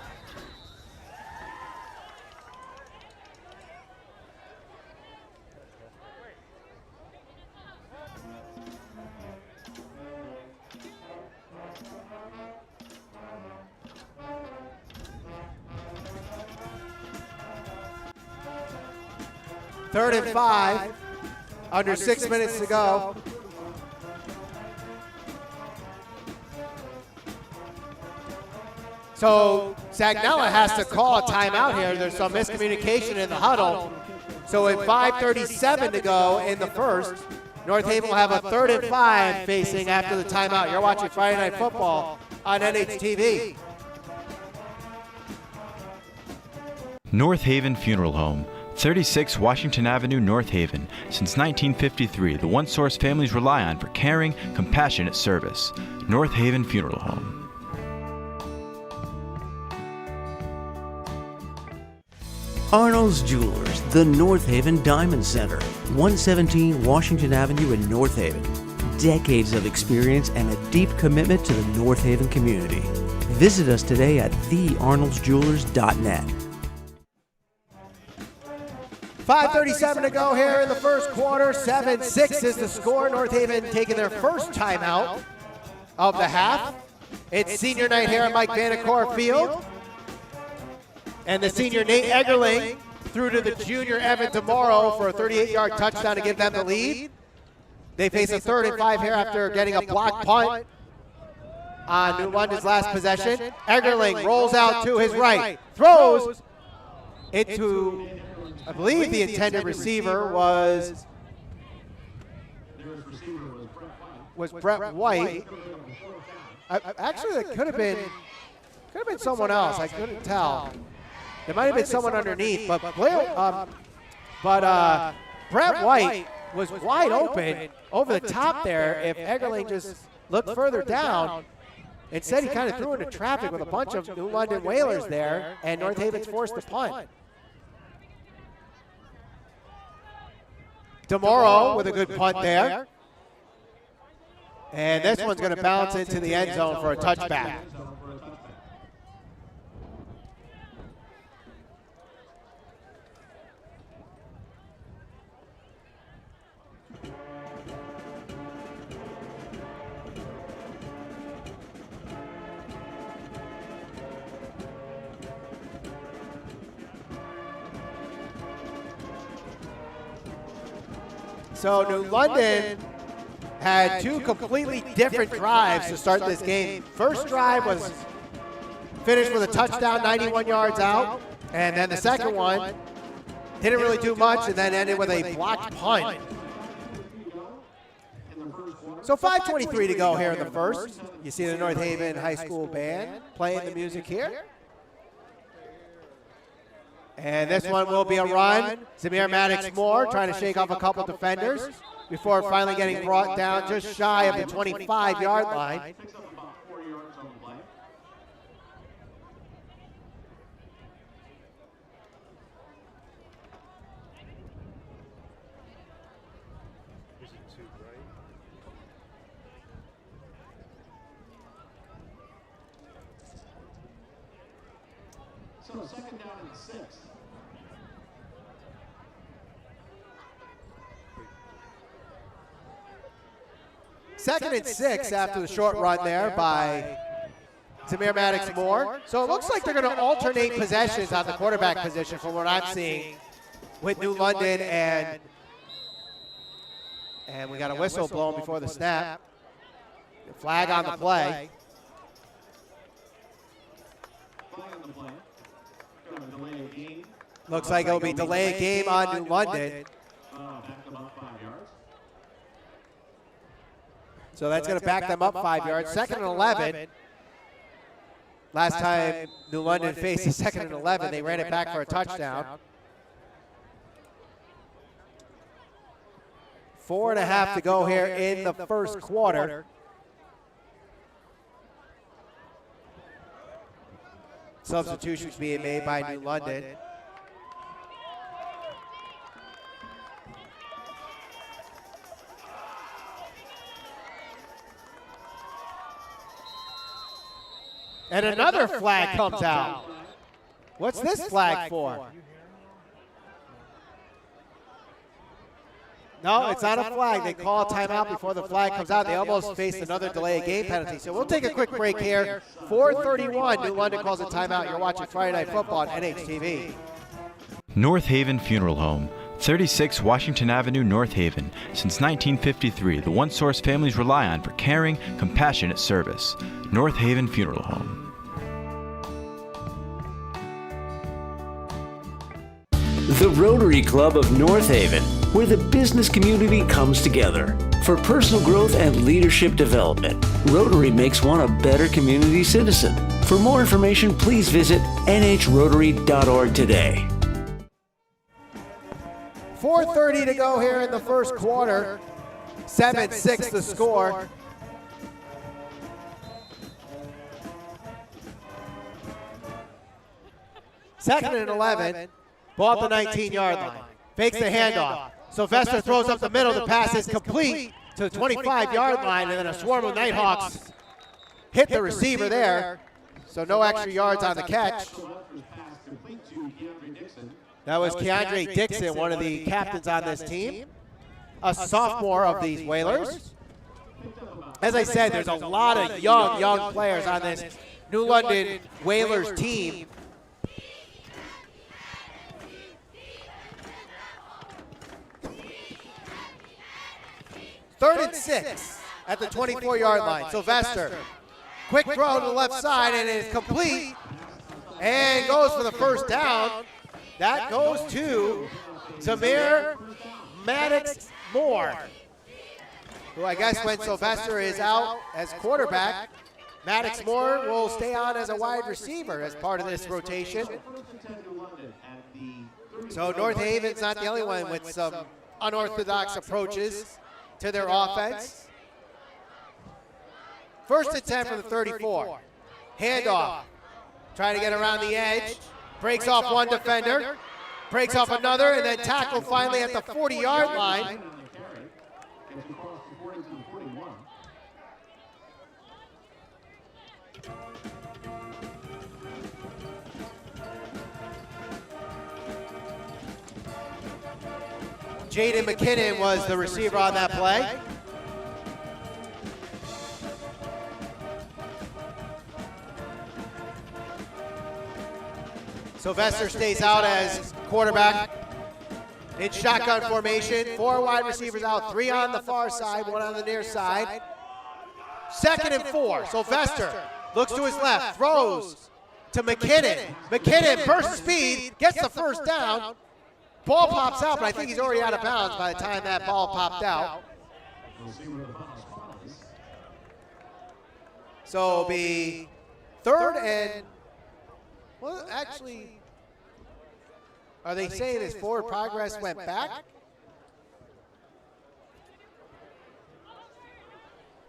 Third and 5, under 6 minutes to go. So Sagnella has to call a timeout here. There's some miscommunication in the huddle. So with 5:37 to go in the first, North Haven will have a 3rd and 5 facing after the timeout. You're watching Friday Night Football on NHTV. North Haven Funeral Home, 36 Washington Avenue, North Haven. Since 1953, the one source families rely on for caring, compassionate service. North Haven Funeral Home. Arnold's Jewelers, the North Haven Diamond Center, 117 Washington Avenue in North Haven. Decades of experience and a deep commitment to the North Haven community. Visit us today at thearnoldsjewelers.net. 5:37 to go here in the first quarter. 7-6 is the score. North Haven taking their first timeout of the half. It's senior night here at Mike Vanacore Field. And the senior Nate Eggerling threw to the junior Evan Tomorrow for a 38-yard touchdown to give them the lead. They face a 3rd and 5 here after getting a blocked punt on New London's last possession. Eggerling rolls out to his right, throws it to, I believe the intended receiver was Brett White. Actually, it could have been someone else. I couldn't tell. There might have been someone underneath, but Brett White was wide open over the top there. If Eggerling just looked further down, instead he kind of threw into traffic with a bunch of New London Whalers there, and North Haven's forced the punt. Tomorrow with a good punt there. And this one's going to bounce into the end zone for a touchback. So New London had two completely different drives to start this game. First drive was finished with a touchdown, 91 yards out. And then the second one didn't really do much and then ended with a blocked punt. So 5:23 to go here in the first. You see the North Haven High School band playing the music here. And this one will be a run. Zamir Maddox Moore trying to shake off a couple defenders. before finally getting brought down just shy of the 25-yard line. Picks up about 4 yards on the play. Here's a 2, right? So second down and 6. Second and 6 after the short run there by Tamir Maddox-Moore. So it looks like they're going to alternate possessions on the quarterback position from what I'm seeing with New London, and we got a whistle blown before the snap. Flag on the play. Flag on the play. Going to delay a game. Looks like it'll be delaying game on New London. Back them up 5 yards. So that's going to back them up 5 yards. Second and 11. Last time New London faced a second and 11, they ran it back for a touchdown. 4.5 to go here in the first quarter. Substitutions being made by New London. And another flag comes out. What's this flag for? No, it's not a flag. They call a timeout before the flag comes out. They almost faced another delay of game penalty. So we'll take a quick break here. 4:31, New London calls a timeout. You're watching Friday Night Football on NHTV. North Haven Funeral Home, 36 Washington Avenue, North Haven. Since 1953, the one source families rely on for caring, compassionate service. North Haven Funeral Home. The Rotary Club of North Haven, where the business community comes together. For personal growth and leadership development, Rotary makes one a better community citizen. For more information, please visit nhrotary.org today. 4:30 to go here in the first quarter. 7-6 the score. Second and 11. Ball at the 19-yard line. Fakes the handoff. Sylvester throws up the middle. The pass is complete to the 25-yard line, and then a swarm of Nighthawks hit the receiver there. So no extra yards on the catch. That was Keandre Dixon, one of the captains on this team, a sophomore of these Whalers. As I said, there's a lot of young players on this New London Whalers team. Third and 6 at the 24-yard line. Sylvester, quick throw to the left side, and it is complete, and goes for the first down. That goes to Tamir Maddox-Moore, who I guess when Sylvester is out as quarterback, Maddox-Moore will stay on as a wide receiver as part of this rotation. So North Haven's not the only one with some unorthodox approaches to their offense. First and 10 from the 34. Handoff. Trying to get around the edge. Breaks off one defender. Breaks off another, and then tackled finally at the 40-yard line. Jaden McKinnon was the receiver on that play. Sylvester stays out as quarterback in shotgun formation. 4 wide receivers out, 3 on the far side, 1 on the near side. Second and 4. Sylvester looks to his left, throws to McKinnon. McKinnon bursts speed, gets the first down. Ball pops out, but I think he's already out of bounds by the time that ball popped out. So it'll be third and, well, actually, are they saying his forward progress went back?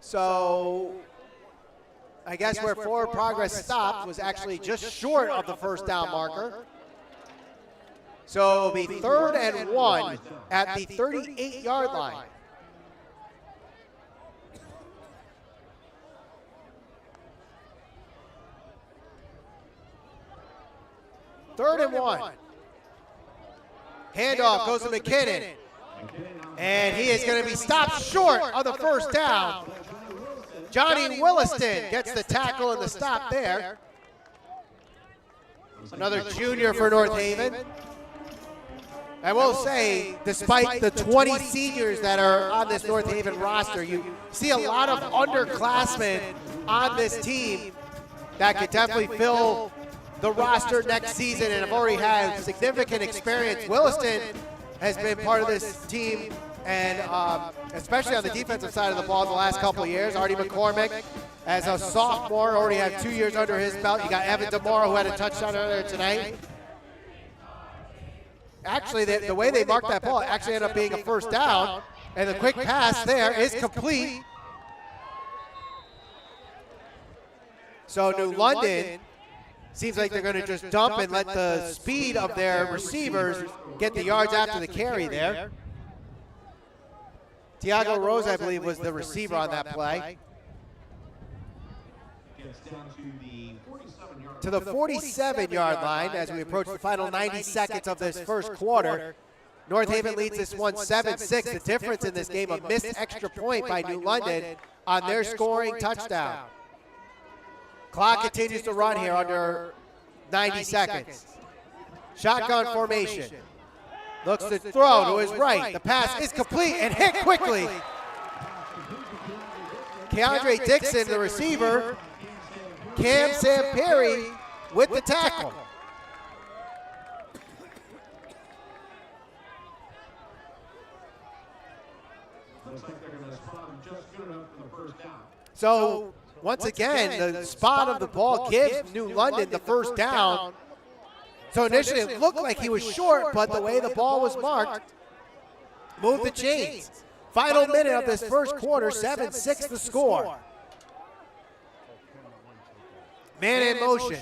So I guess where forward progress stopped was actually just short of the first down marker. So it'll be 3rd and 1 at the 38-yard line. Third and 1. Handoff goes to McKinnon. And he is going to be stopped short of the first down. Johnny Williston gets the tackle and the stop there. Another junior for North Haven. I will say, despite the 20 seniors that are on this North Haven roster, you see a lot of underclassmen on this team that could definitely fill the roster next season and have already had significant experience. Williston has been part of this team, and especially on the defensive side of the ball the last couple of years. Artie McCormack, as a sophomore, already had 2 years under his belt. You got Evan DeMora, who had a touchdown earlier tonight. Actually, the way they marked that ball actually ended up being a first down, and the quick pass there is complete. So New London seems like they're going to just dump and let the speed of their receivers get the yards after the carry there. Tiago Rose, I believe, was the receiver on that play. To the 47-yard line as we approach the final 90 seconds of this first quarter. North Haven leads this one 7-6. The difference in this game, a missed extra point by New London on their scoring touchdown. Clock continues to run here under 90 seconds. Shotgun formation. Looks to throw to his right. The pass is complete and hit quickly. Keandre Dixon, the receiver. Cam Samperi with the tackle. So once again, the spot of the ball gives New London the first down. So initially it looked like he was short, but the way the ball was marked moved the chains. Final minute of this first quarter, 7-6 the score. Man in motion.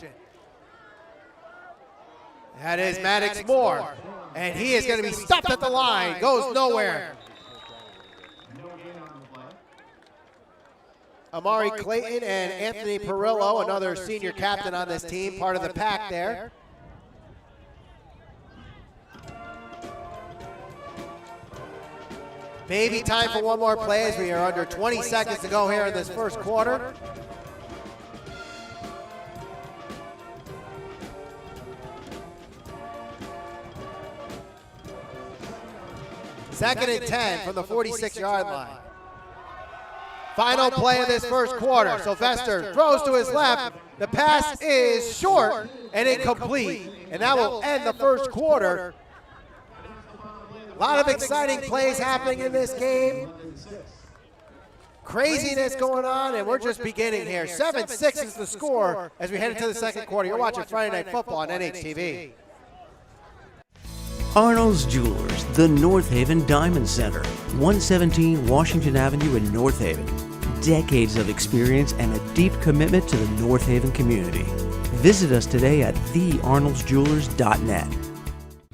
That is Maddox Moore. And he is going to be stopped at the line. Goes nowhere. Amari Clayton and Anthony Perillo, another senior captain on this team, part of the pack there. Maybe time for one more play as we are under 20 seconds to go here in this first quarter. Second and 10 from the 46-yard line. Final play of this first quarter. Sylvester throws to his left. The pass is short and incomplete. And that will end the first quarter. A lot of exciting plays happening in this game. Craziness going on, and we're just beginning here. 7-6 is the score as we head into the second quarter. You're watching Friday Night Football on NHTV. Arnold's Jewelers, the North Haven Diamond Center, 117 Washington Avenue in North Haven. Decades of experience and a deep commitment to the North Haven community. Visit us today at thearnoldsjewelers.net.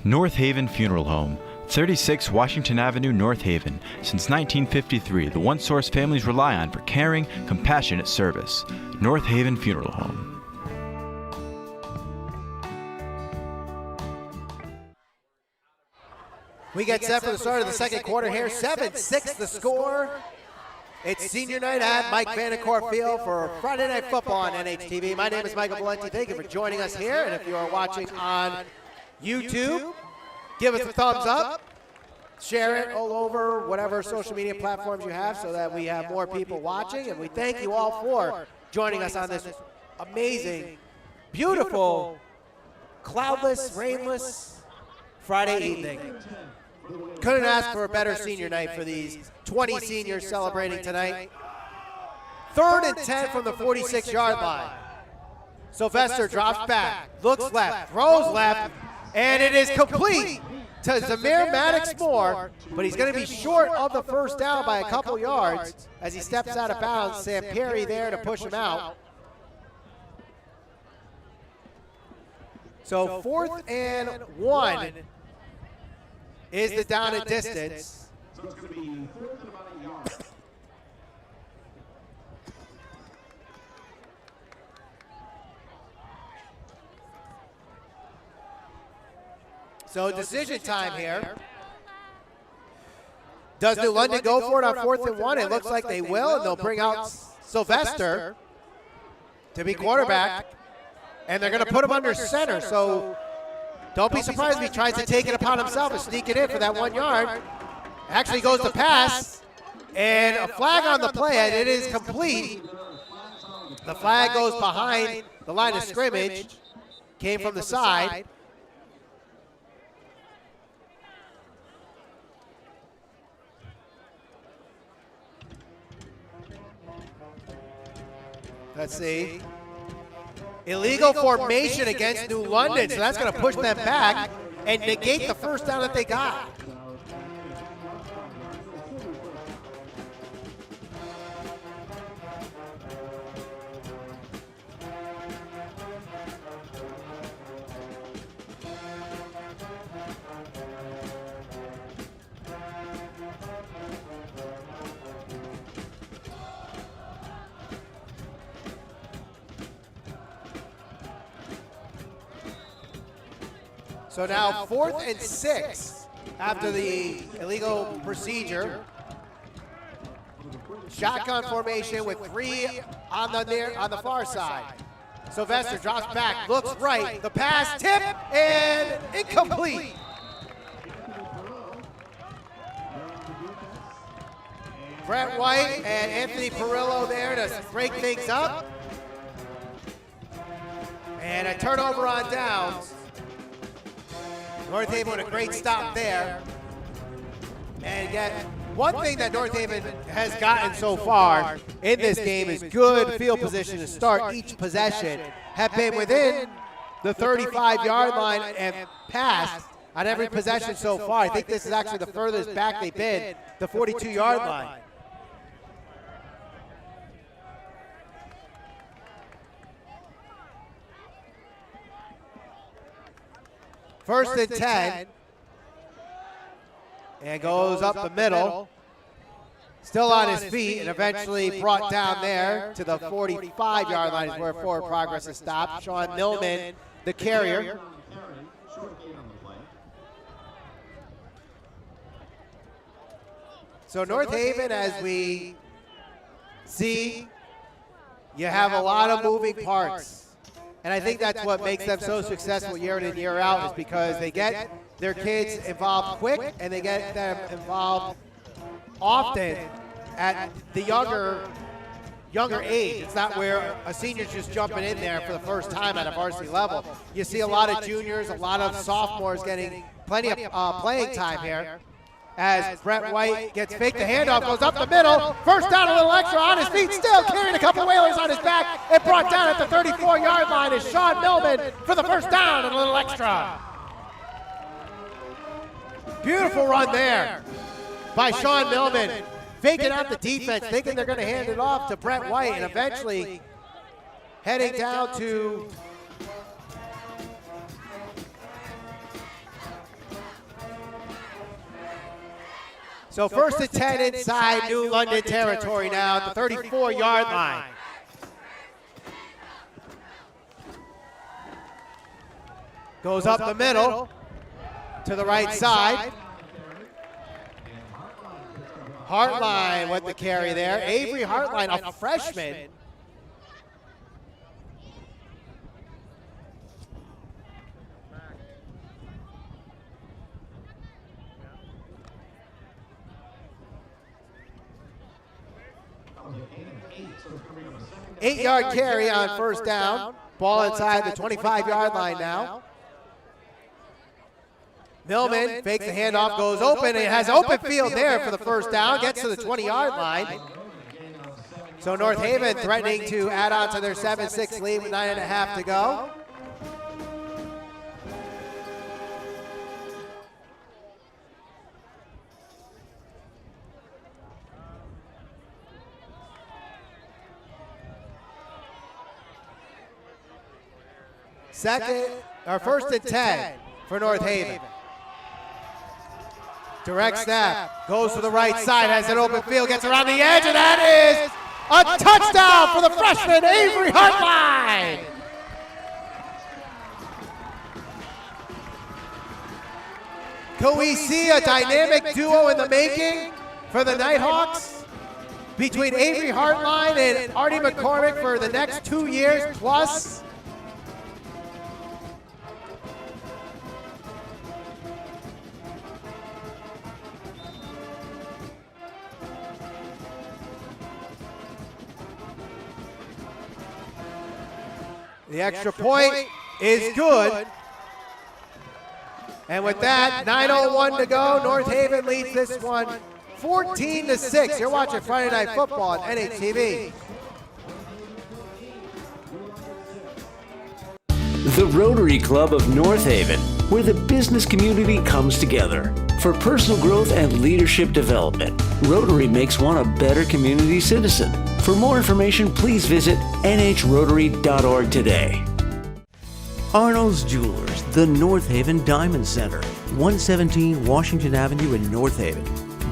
North Haven Funeral Home, 36 Washington Avenue, North Haven. Since 1953, the one source families rely on for caring, compassionate service. North Haven Funeral Home. We get set for the start of the second quarter here. 7-6 the score. It's senior night at Mike Vanacore Field for Friday Night Football on NHTV. My name is Michael Valenti. Thank you for joining us here. And if you are watching on YouTube, give us a thumbs up. Share it all over whatever social media platforms you have so that we have more people watching. And we thank you all for joining us on this amazing, beautiful, cloudless, rainless Friday evening. Couldn't ask for a better senior night for these 20 seniors celebrating tonight. 3rd and 10 from the 46-yard line. Sylvester drops back, looks left, throws left, and it is complete to Zamir Maddox-Moore, but he's going to be short of the first down by a couple yards as he steps out of bounds. Sampieri there to push him out. So 4th and 1 is the down and distance. So it's going to be 4th and about a yard. So decision time here. Does New London go for it on 4th and 1? It looks like they will, and they'll bring out Sylvester to be quarterback, and they're going to put him under center. So don't be surprised if he tries to take it upon himself and sneak it in for that 1 yard. Actually goes to pass, and a flag on the play, and it is complete. The flag goes behind the line of scrimmage, came from the side. Let's see. Illegal formation against New London, so that's going to push them back and negate the first down that they got. So now 4th and 6 after the illegal procedure. Shotgun formation with 3 on the far side. Sylvester drops back, looks right, the pass tip and incomplete. Brett White and Anthony Perillo there to break things up. And a turnover on downs. North Haven with a great stop there. And yet, one thing that North Haven has gotten so far in this game is good field position to start each possession. Have been within the 35-yard line and passed on every possession so far. I think this is actually the furthest back they've been, the 42-yard line. First and 10, and goes up the middle, still on his feet, and eventually brought down there to the 45-yard line is where forward progress is stopped. Sean Millman, the carrier. So North Haven, as we see, you have a lot of moving parts. And I think that's what makes them so successful year in and year out, is because they get their kids involved quick and they get them involved often at the younger age. It's not where a senior's just jumping in there for the first time at a varsity level. You see a lot of juniors, a lot of sophomores getting plenty of playing time here. As Brett White gets faked, the handoff goes up the middle. First down, a little extra on his feet, still carrying a couple whalers on his back, and brought down at the 34-yard line is Sean Millman for the first down and a little extra. Beautiful run there by Sean Millman, faking out the defense, thinking they're going to hand it off to Brett White, and eventually heading down to so first and 10 inside New London territory now at the 34-yard line. Goes up the middle to the right side. Hartline with the carry there. Avery Hartline, a freshman. Eight-yard carry on first down. Ball inside the 25-yard line now. Millman fakes the handoff, goes open, and has open field there for the first down. Gets to the 20-yard line. So North Haven threatening to add on to their 7-6 lead with 9.5 to go. First and 10 for North Haven. Direct snap, goes to the right side, has an open field, gets around the edge, and that is a touchdown for the freshman, Avery Hartline. Could we see a dynamic duo in the making for the Nighthawks between Avery Hartline and Artie McCormack for the next 2 years plus? The extra point is good. And with that, 9:01 to go, North Haven leads this one 14-6. You're watching Friday Night Football on NHTV. The Rotary Club of North Haven, where the business community comes together. For personal growth and leadership development, Rotary makes one a better community citizen. For more information, please visit nhrotary.org today. Arnold's Jewelers, the North Haven Diamond Center, 117 Washington Avenue in North Haven.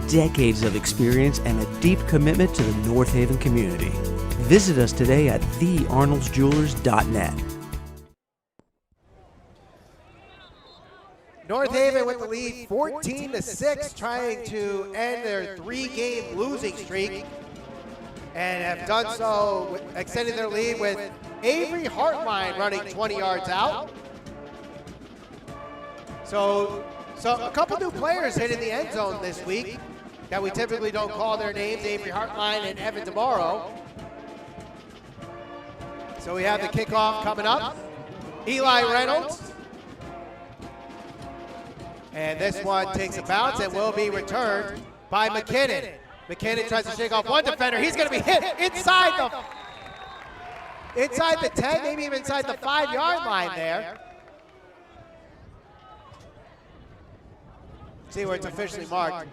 Decades of experience and a deep commitment to the North Haven community. Visit us today at thearnoldsjewelers.net. North Haven with the lead 14-6, trying to end their 3-game losing streak, and have done so, extending their lead with Avery Hartline running 20 yards out. So a couple new players hit in the end zone this week that we typically don't call their names, Avery Hartline and Evan DeMauro. So we have the kickoff coming up. Eli Reynolds. And this one takes a bounce and will be returned by McKinnon. McKinnon tries to shake off one defender. He's going to be hit inside the 10, maybe even inside the 5-yard line there. See where it's officially marked.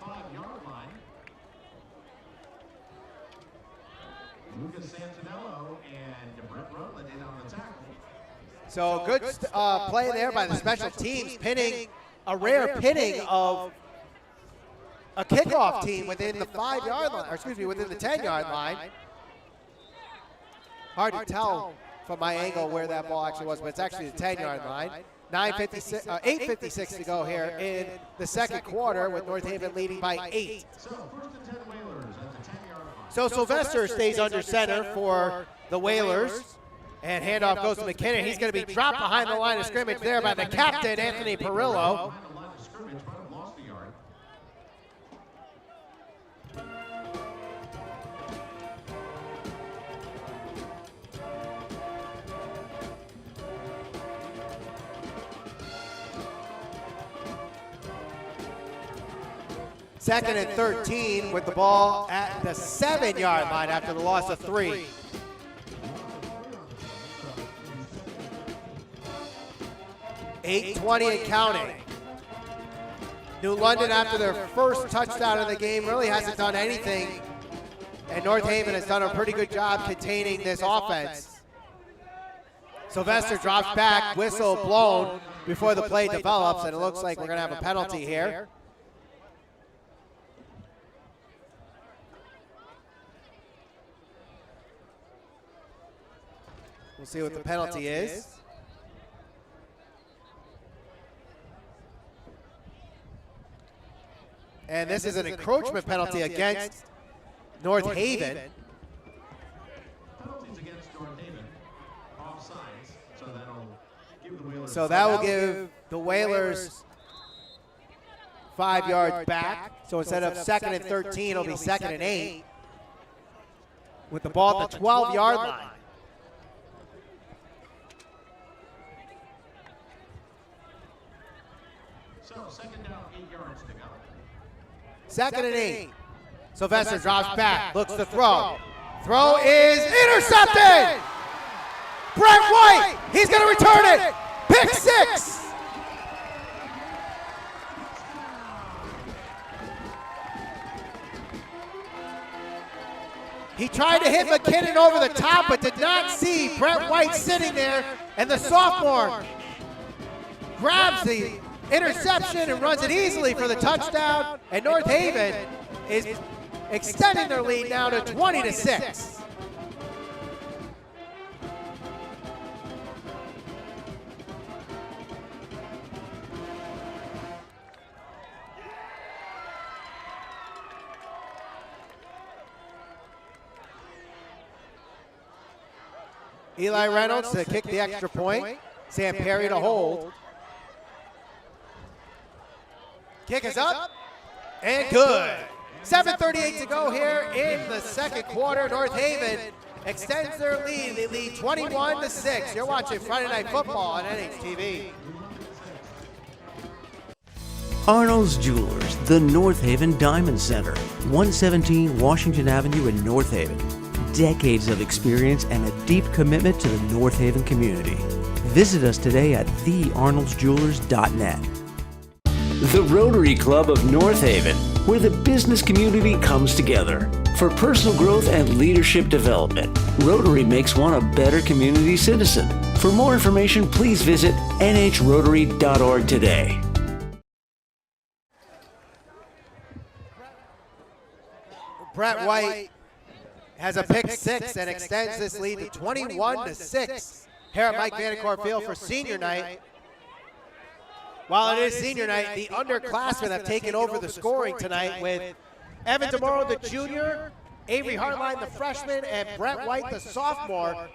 So good play there by the special teams, pinning a rare pinning of a kickoff team within the 5-yard line, or excuse me, within the 10-yard line. Hard to tell from my angle where that ball actually was, but it's actually the 10-yard line. 8:56 to go here in the second quarter, with North Haven leading by 8. So Sylvester stays under center for the Whalers, and handoff goes to McKinnon. He's going to be dropped behind the line of scrimmage there by the captain, Anthony Perillo. Second and 13 with the ball at the 7-yard line after the loss of 3. .8:20 and counting. New London, after their first touchdown of the game, really hasn't done anything, and North Haven has done a pretty good job containing this offense. Sylvester drops back, whistle blown before the play develops, and it looks like we're going to have a penalty here. We'll see what the penalty is. And this is an encroachment penalty against North Haven. So that will give the Whalers 5 yards back. So instead of 2nd and 13, it'll be 2nd and 8. With the ball at the 12-yard line. So second down, 8 yards to go. 2nd and 8. Sylvester drops back, looks to throw. Throw is intercepted! Brett White, he's going to return it. Pick 6. He tried to hit McKinnon over the top, but did not see Brett White sitting there, and the sophomore grabs the interception and runs it easily for the touchdown, and North Haven is extending their lead now to 20-6. Eli Reynolds to kick the extra point. Sam Perry to hold. Kick is up and good. 7:38 to go here in the second quarter. North Haven extends their lead. They lead 21-6. You're watching Friday Night Football on NHTV. Arnold's Jewelers, the North Haven Diamond Center, 117 Washington Avenue in North Haven. Decades of experience and a deep commitment to the North Haven community. Visit us today at thearnoldsjewelers.net. The Rotary Club of North Haven, where the business community comes together. For personal growth and leadership development, Rotary makes one a better community citizen. For more information, please visit nhrotary.org today. Brett White has a pick six and extends this lead to 21-6 here at Mike Vanacore Field for senior night. While it is senior night, the underclassmen have taken over the scoring tonight with Evan DeMoro, the junior, Avery Hartline, the freshman, and Brett White, the sophomore.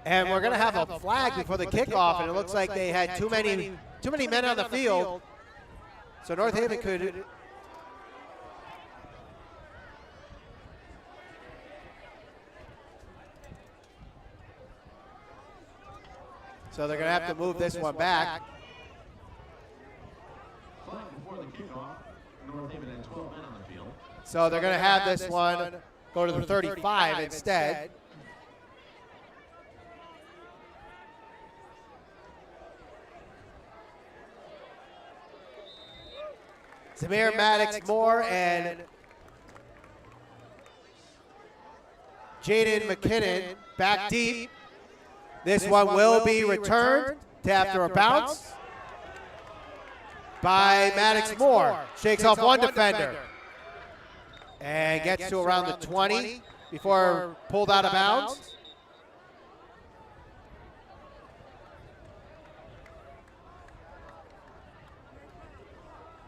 And we're going to have a flag before the kickoff, and it looks like they had too many men on the field. So North Haven could... So they're going to have to move this one back. So they're going to have this one go to the 35 instead. Samir Maddox-Moore and Jaden McKinnon back deep. This one will be returned to after a bounce by Maddox-Moore. Shakes off one defender and gets to around the 20 before pulled out of bounds.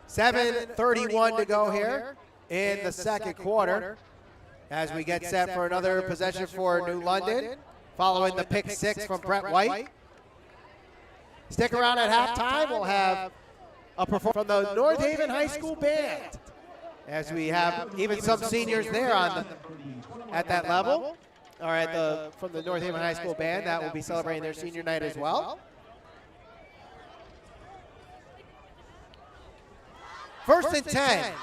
.7:31 to go here in the second quarter as we get set for another possession for New London following the pick six from Brett White. Stick around at halftime. We'll have a performance from the North Haven High School Band as we have even some seniors there at that level. All right, from the North Haven High School Band that will be celebrating their senior night as well. First and 10.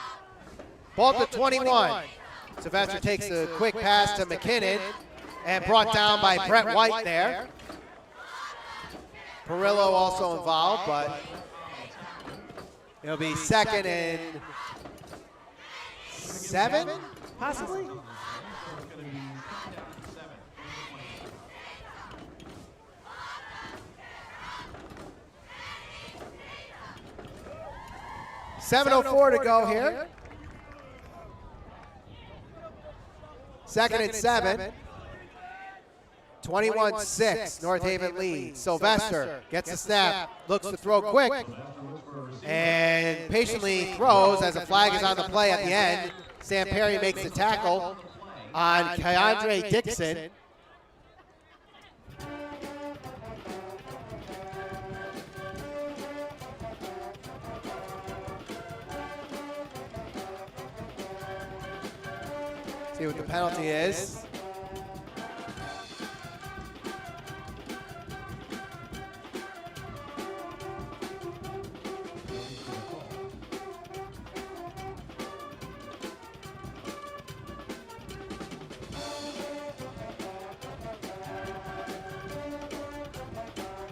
Ball to 21. Sylvester takes a quick pass to McKinnon and brought down by Brett White there. Perillo also involved, but it'll be 2nd and 7, possibly? .7:04 to go here. 2nd and 7. 21-6, North Haven leads. Sylvester gets the snap, looks to throw quick, and patiently throws as a flag is on the play at the end. Sam Perry makes the tackle on Keandre Dixon. See what the penalty is.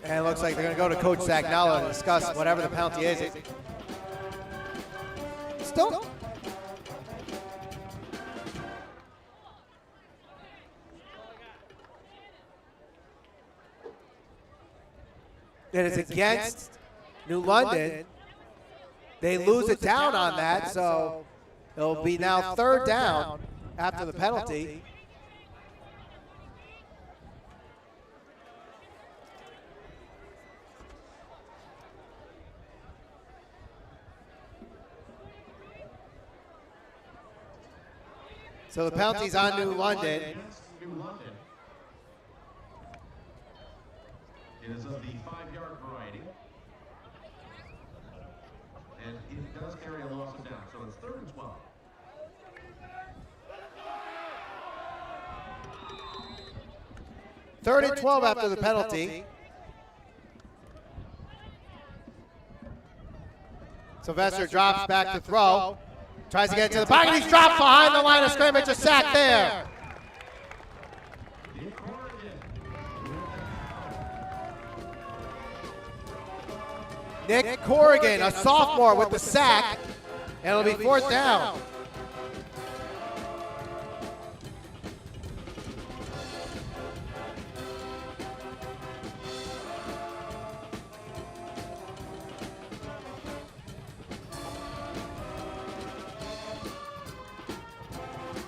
And it looks like they're going to go to Coach Zagnello to discuss whatever the penalty is. Still. that is against New London. They lose it down on that, so it'll be now 3rd down after the penalty. So the penalty's on New London. It is of the 5-yard variety. And it does carry a loss of down, so it's 3rd and 12. Third and 12 after the penalty. Sylvester drops back to throw. Tries to get into the pocket. He's dropped behind the line of scrimmage. A sack there. Nick Corrigan, a sophomore, with the sack, and it'll be 4th down.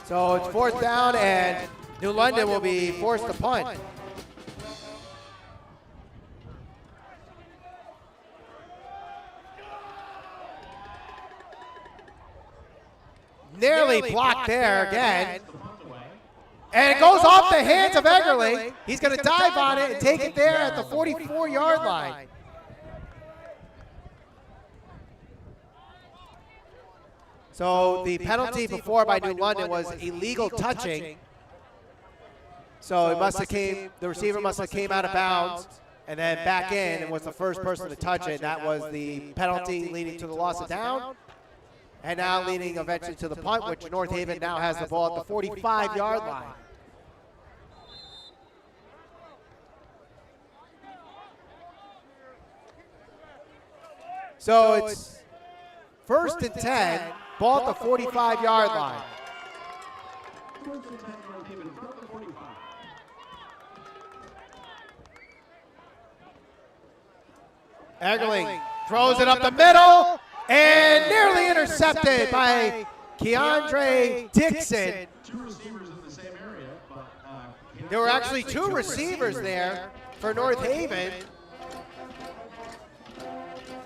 So it's 4th down, and New London will be forced to punt. Nearly blocked there again. And it goes off the hands of Eggerly. He's going to dive on it and take it there at the 44-yard line. So the penalty before by New London was illegal touching. So it must have the receiver must have came out of bounds and then back in and was the first person to touch it. That was the penalty leading to the loss of down. And now leading eventually to the punt, which North Haven now has the ball at the 45-yard line. So it's 1st and 10, ball at the 45-yard line. Eggerling throws it up the middle. And nearly intercepted by Keandre Dixon. There were actually 2 receivers there for North Haven.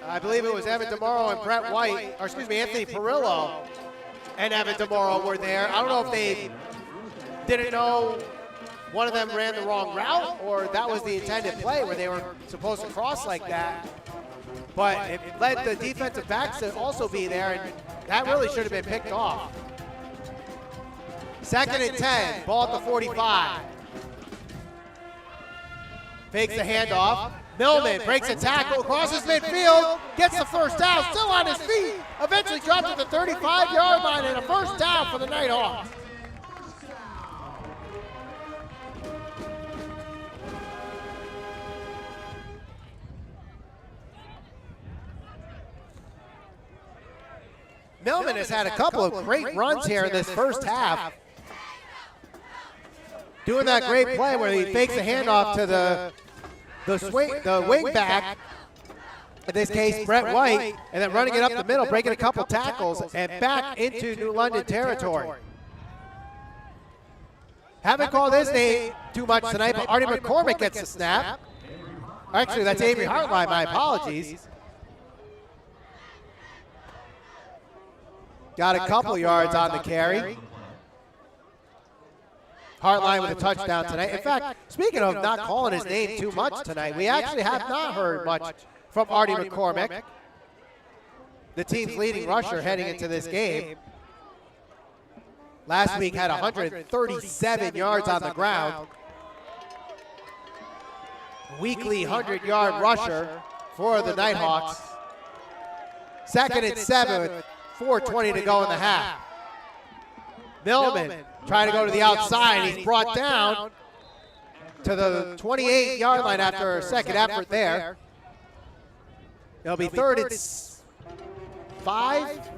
I believe it was Evan DeMauro and Brett White, or excuse me, Anthony Perillo and Evan DeMauro were there. I don't know if they didn't know one of them ran the wrong route or that was the intended play where they were supposed to cross like that. But it led the defensive backs to also be there, and that really should have been picked off. 2nd and 10, ball at the 45. Fakes the handoff. Millman breaks a tackle, crosses midfield, gets the 1st down, still on his feet. Eventually dropped at the 35-yard line, and a 1st down for the Nighthawks. Millman has had a couple of great runs here in this first half. Doing that great play where he fakes a handoff to the wing back, in this case Brett White, and then running it up the middle, breaking a couple tackles, and back into New London territory. Haven't called his name too much tonight, but Artie McCormack gets the snap. Actually, that's Avery Hartline, my apologies. Got a couple yards on the carry. Hartline with a touchdown tonight. In fact, speaking of not calling his name too much tonight, we actually have not heard much from Artie McCormack, the team's leading rusher heading into this game. Last week had 137 yards on the ground. Weekly 100-yard rusher for the Nighthawks. 2nd and 7 with 4:20 to go in the half. Millman trying to go to the outside. He's brought down to the 28-yard line after a second effort there. It'll be 3rd and 5.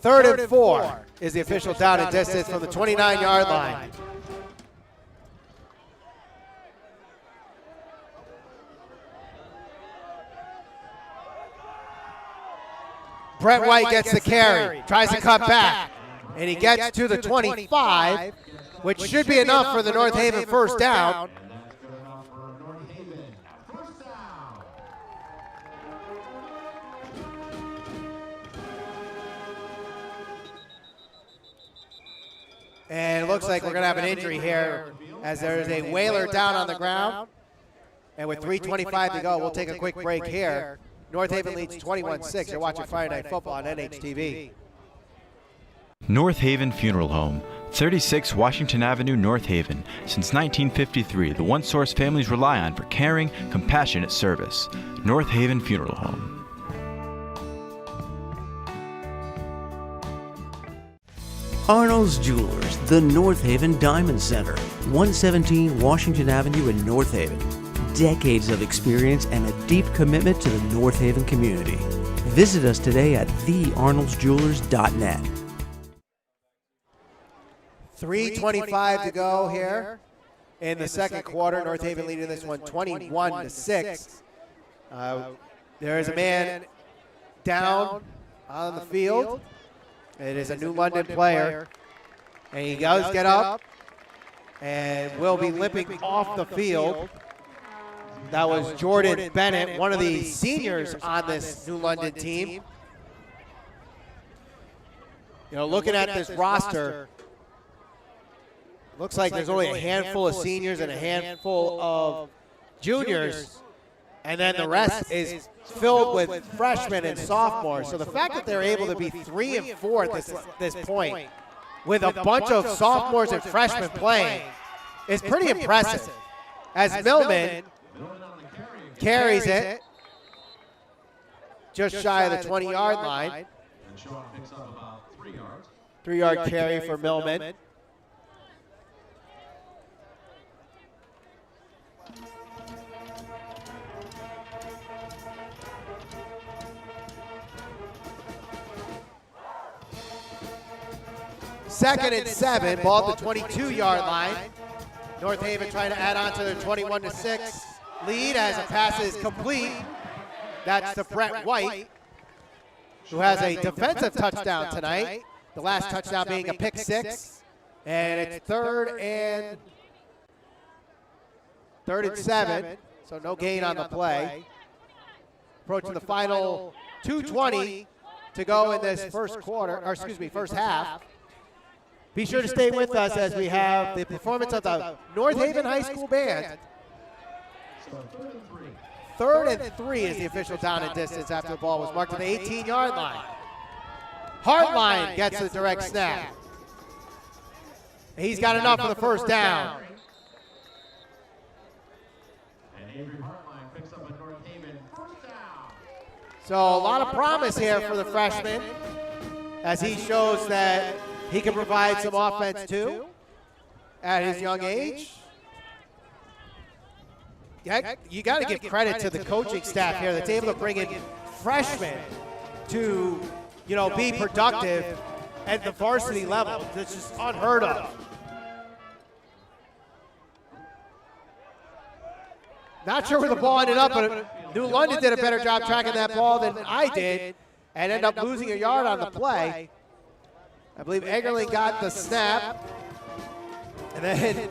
3rd and 4 is the official down and distance from the 29-yard line. Brett White gets the carry, tries to cut back, and he gets to the 25, which should be enough for the North Haven first down. And it looks like we're going to have an injury here as there is a Whaler down on the ground. And with 3:25 to go, we'll take a quick break here. North Haven leads 21-6. You're watching Friday Night Football on NHTV. North Haven Funeral Home, 36 Washington Avenue, North Haven. Since 1953, the one source families rely on for caring, compassionate service. North Haven Funeral Home. Arnold's Jewelers, the North Haven Diamond Center, 117 Washington Avenue in North Haven. Decades of experience and a deep commitment to the North Haven community. Visit us today at thearnoldsjewelers.net. 3:25 to go here in the second quarter. North Haven leading this one 21-6. There is a man down on the field. It is a New London player, and he does get up and will be limping off the field. That was Jordan Bennett, one of the seniors on this New London team. You know, looking at this roster, looks like there's only a handful of seniors and a handful of juniors, and then the rest is filled with freshmen and sophomores. So the fact that they're able to be 3 and 4 at this point with a bunch of sophomores and freshmen playing is pretty impressive. As Millman carries it just shy of the 20-yard line. 3-yard carry for Millman. Second and 7, ball at the 22-yard line. North Haven trying to add on to their 21-6 lead as a pass is complete. That's to Brett White, who has a defensive touchdown tonight. The last touchdown being a pick six. And it's third and 7, so no gain on the play. Approaching the final 2:20 to go in this first half. Be sure to stay with us as we have the performance of the North Haven High School Band. 3rd and 3 is the official down and distance after the ball was marked to the 18-yard line. Hartline gets the direct snap. He's got enough for the first down. So a lot of promise here for the freshman as he shows that he can provide some offense too at his young age. You got to give credit to the coaching staff here that's able to bring in freshmen to, be productive at the varsity level. That's just unheard of. Not sure where the ball ended up, but New London did a better job tracking that ball than I did and ended up losing a yard on the play. I believe Eggerling got the snap and then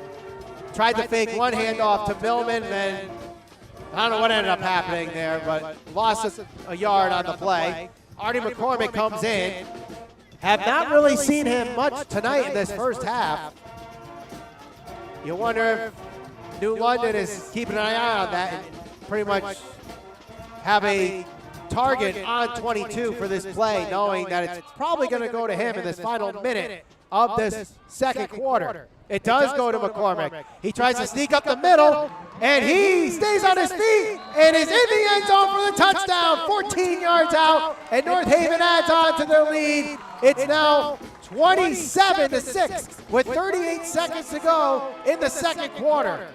tried to fake one handoff to Millman, and then I don't know what ended up happening there, but lost a yard on the play. Artie McCormack comes in. Have not really seen him much tonight in this first half. You wonder if New London is keeping an eye out on that and pretty much have a target on 22 for this play, knowing that it's probably going to go to him in this final minute of this second quarter. It does go to McCormack. He tries to sneak up the middle, and he stays on his feet and is in the end zone for the touchdown. 14 yards out, and North Haven adds on to their lead. It's now 27-6 with 38 seconds to go in the second quarter.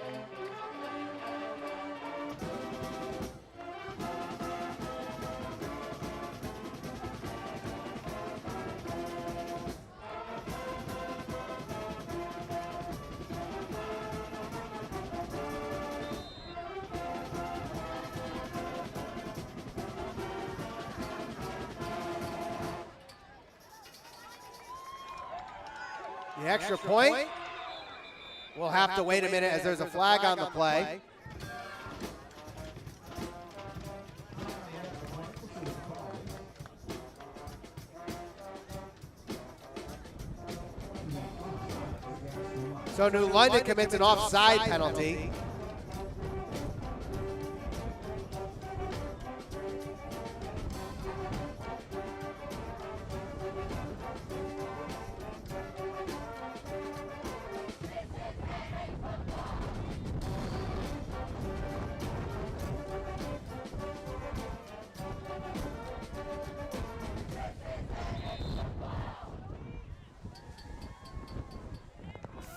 The extra point. We'll have to wait a minute as there's a flag on the play. So New London commits an offside penalty.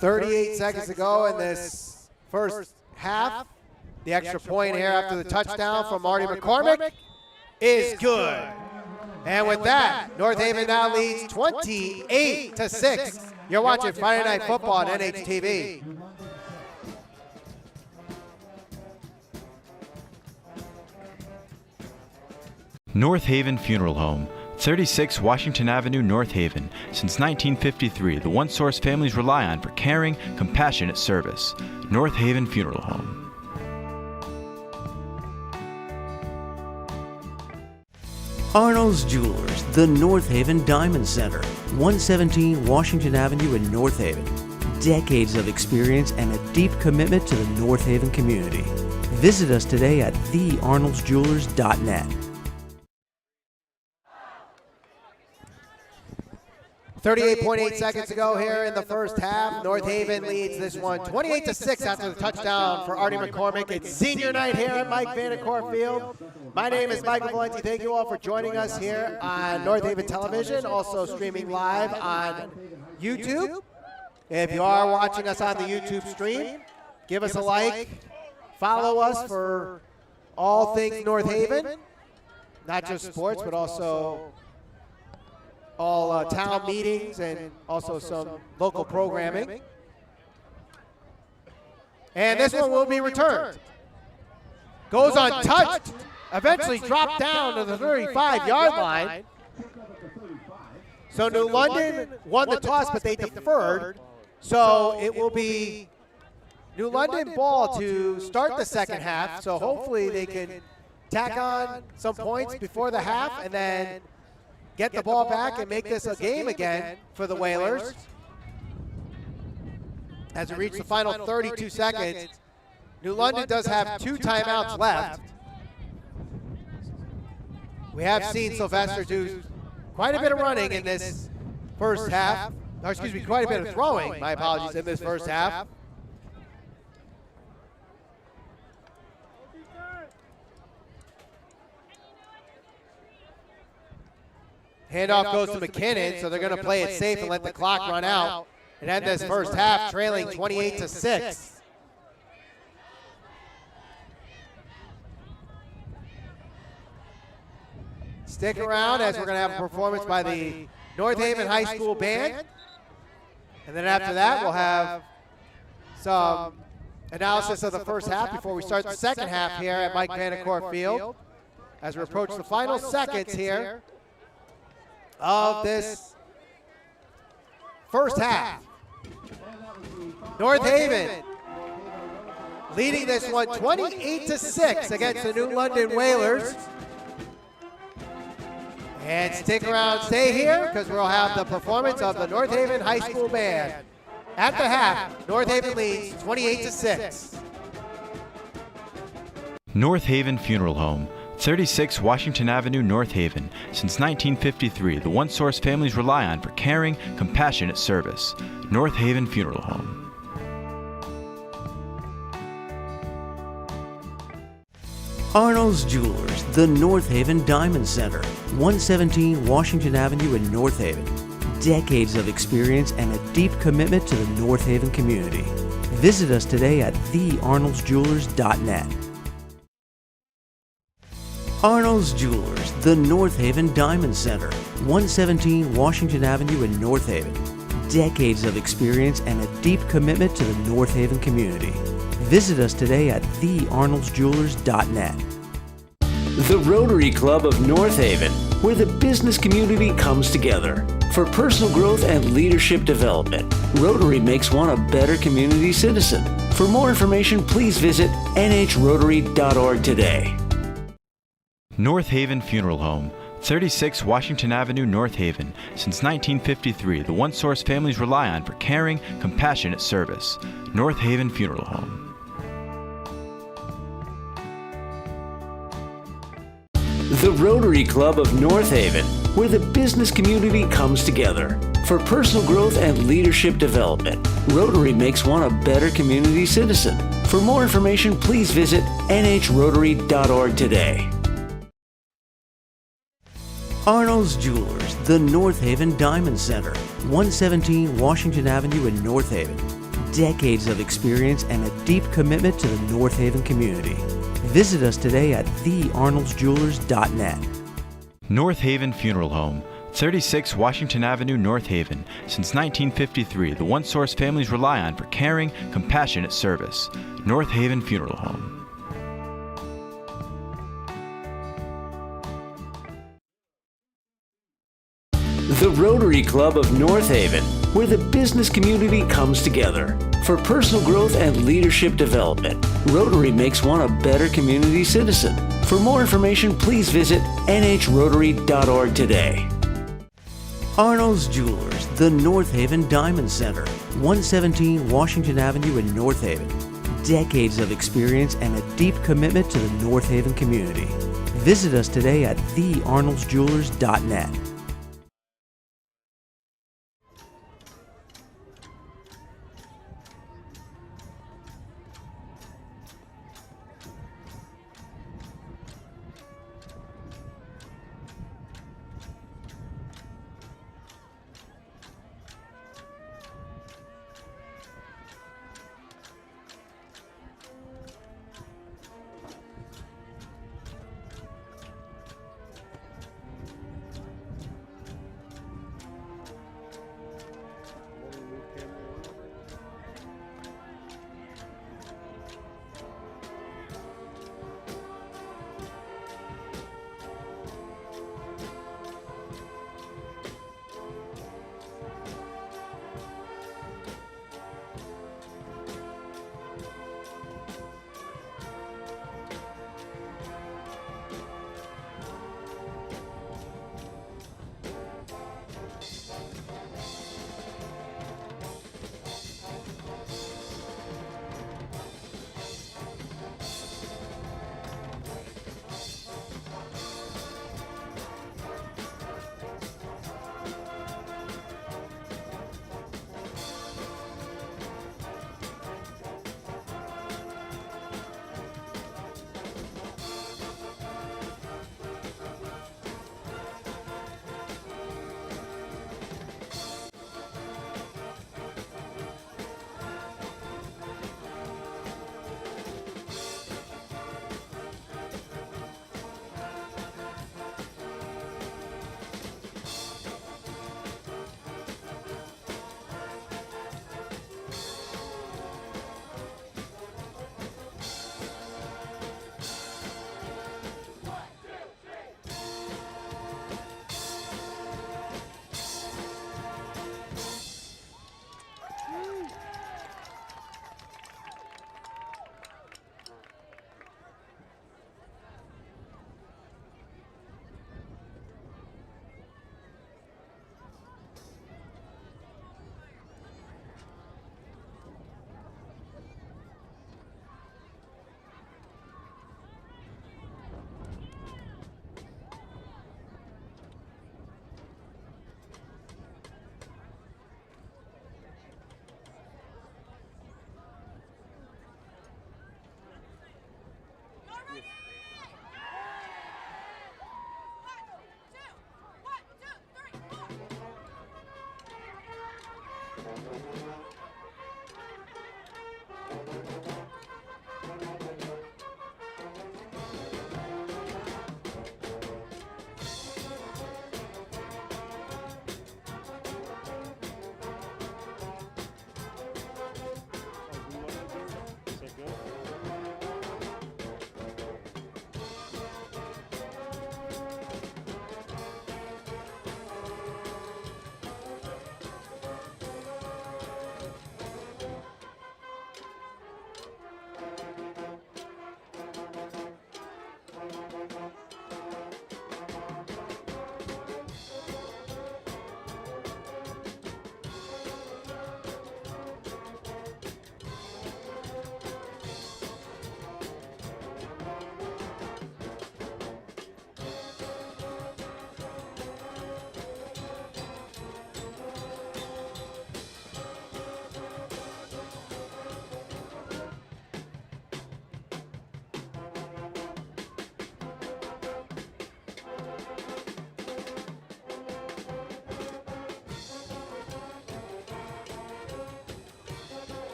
.38 seconds to go in this first half. The extra point here after the touchdown from Artie McCormack is good. And with that, North Haven now leads 28-6. You're watching Friday Night Football on NHTV. North Haven Funeral Home, 36 Washington Avenue, North Haven. Since 1953, the one source families rely on for caring, compassionate service. North Haven Funeral Home. Arnold's Jewelers, the North Haven Diamond Center, 117 Washington Avenue in North Haven. Decades of experience and a deep commitment to the North Haven community. Visit us today at thearnoldsjewelers.net. 38.8 seconds to go here in the first half. North Haven leads this one 28-6 after the touchdown for Artie McCormack. It's senior night here at Mike Vanacore Field. My name is Michael Valenti. Thank you all for joining us here on North Haven Television, also streaming live on YouTube. If you are watching us on the YouTube stream, give us a like, follow us for all things North Haven, not just sports, but also all town meetings and also some local programming. And this one will be returned. Goes untouched. Eventually dropped down to the 35-yard line. So New London won the toss, but they deferred. So it will be New London ball to start the second half. So hopefully they can tack on some points before the half and then get the ball back and make this a game again for the Whalers. As we reach the final 32 seconds, New London does have 2 timeouts left. We have seen Sylvester do quite a bit of running in this first half. Or excuse me, quite a bit of throwing, my apologies, in this first half. Handoff goes to McKinnon, so they're going to play it safe and let the clock run out and end this first half trailing 28-6. Stick around as we're going to have a performance by the North Haven High School Band. And then after that, we'll have some analysis of the first half before we start the second half here at Mike Vanacore Field as we approach the final seconds here of this first half. North Haven leading this one 28-6 against the New London Whalers. And stick around, stay here, because we'll have the performance of the North Haven High School Band. At the half, North Haven leads 28-6. North Haven Funeral Home, 36 Washington Avenue, North Haven. Since 1953, the one source families rely on for caring, compassionate service. North Haven Funeral Home. Arnold's Jewelers, the North Haven Diamond Center, 117 Washington Avenue in North Haven. Decades of experience and a deep commitment to the North Haven community. Visit us today at thearnoldsjewelers.net. Arnold's Jewelers, the North Haven Diamond Center, 117 Washington Avenue in North Haven. Decades of experience and a deep commitment to the North Haven community. Visit us today at thearnoldsjewelers.net. The Rotary Club of North Haven, where the business community comes together. For personal growth and leadership development, Rotary makes one a better community citizen. For more information, please visit nhrotary.org today. North Haven Funeral Home, 36 Washington Avenue, North Haven. Since 1953, the one source families rely on for caring, compassionate service. North Haven Funeral Home. The Rotary Club of North Haven, where the business community comes together. For personal growth and leadership development, Rotary makes one a better community citizen. For more information, please visit nhrotary.org today. Arnold's Jewelers, the North Haven Diamond Center, 117 Washington Avenue in North Haven. Decades of experience and a deep commitment to the North Haven community. Visit us today at thearnoldsjewelers.net. North Haven Funeral Home, 36 Washington Avenue, North Haven. Since 1953, the one source families rely on for caring, compassionate service. North Haven Funeral Home. The Rotary Club of North Haven, where the business community comes together. For personal growth and leadership development, Rotary makes one a better community citizen. For more information, please visit nhrotary.org today. Arnold's Jewelers, the North Haven Diamond Center, 117 Washington Avenue in North Haven. Decades of experience and a deep commitment to the North Haven community. Visit us today at thearnoldsjewelers.net.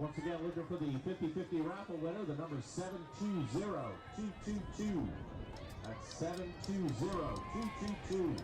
Once again, looking for the 50-50 raffle winner, the number 720-222. That's 720-222.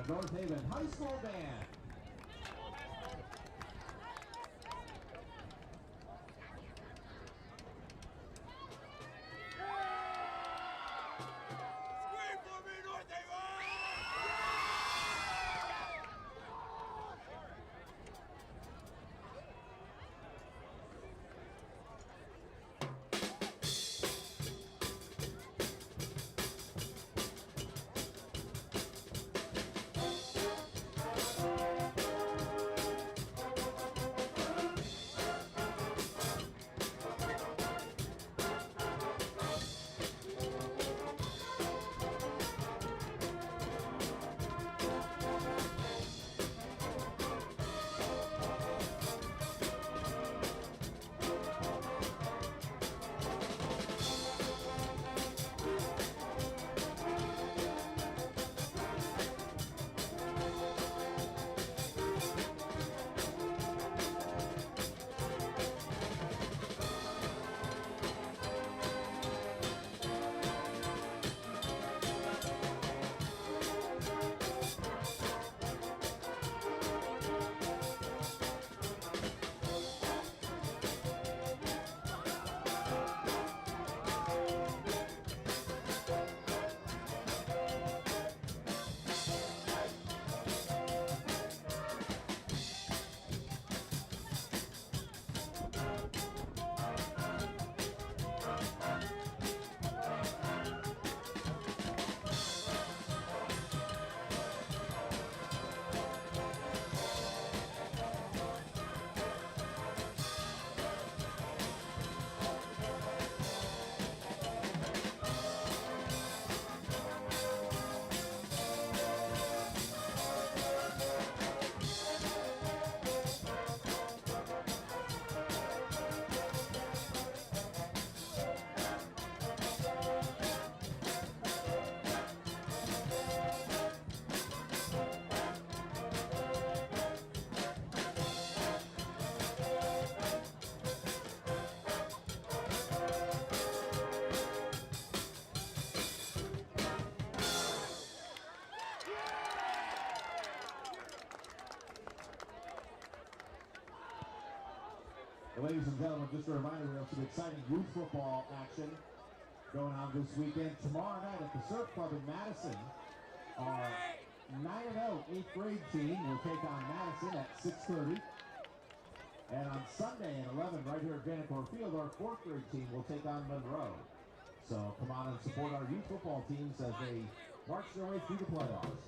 North Haven High School Band. Well, ladies and gentlemen, just a reminder, we have some exciting youth football action going on this weekend. Tomorrow night at the Surf Club in Madison, our 9-0 8th grade team will take on Madison at 6:30. And on Sunday at 11, right here at Vanacore Field, our 4th grade team will take on Monroe. So come on and support our youth football teams as they march their way through the playoffs.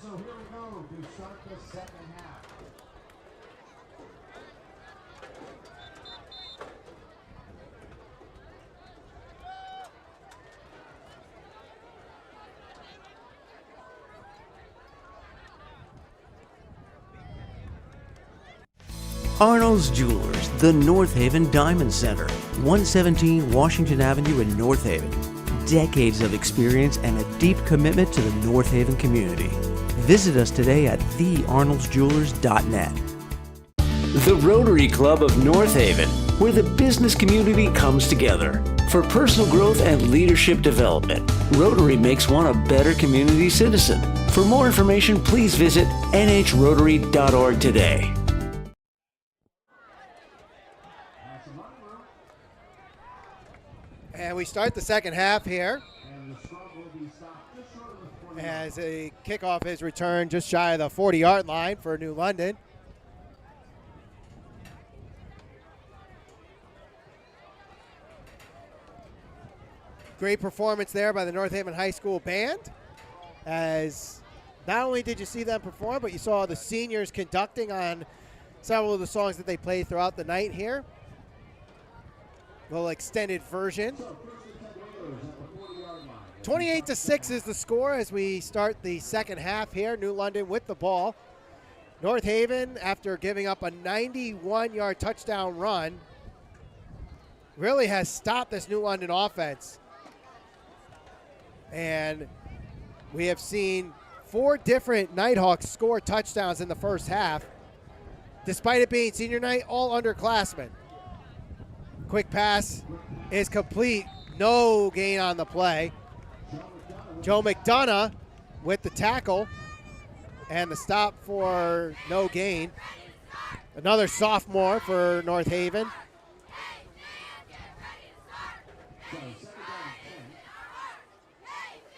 So here we go to start the second half. Arnold's Jewelers, the North Haven Diamond Center, 117 Washington Avenue in North Haven. Decades of experience and a deep commitment to the North Haven community. Visit us today at thearnoldsjewelers.net. The Rotary Club of North Haven, where the business community comes together. For personal growth and leadership development, Rotary makes one a better community citizen. For more information, please visit nhrotary.org today. And we start the second half here as a kickoff is returned just shy of the 40-yard line for New London. Great performance there by the North Haven High School band, as not only did you see them perform, but you saw the seniors conducting on several of the songs that they played throughout the night here. A little extended version. 28-6 is the score as we start the second half here. New London with the ball. North Haven, after giving up a 91-yard touchdown run, really has stopped this New London offense. And we have seen 4 different Nighthawks score touchdowns in the first half, despite it being senior night, all underclassmen. Quick pass is complete. No gain on the play. Joe McDonough with the tackle and the stop for no gain. Another sophomore for North Haven.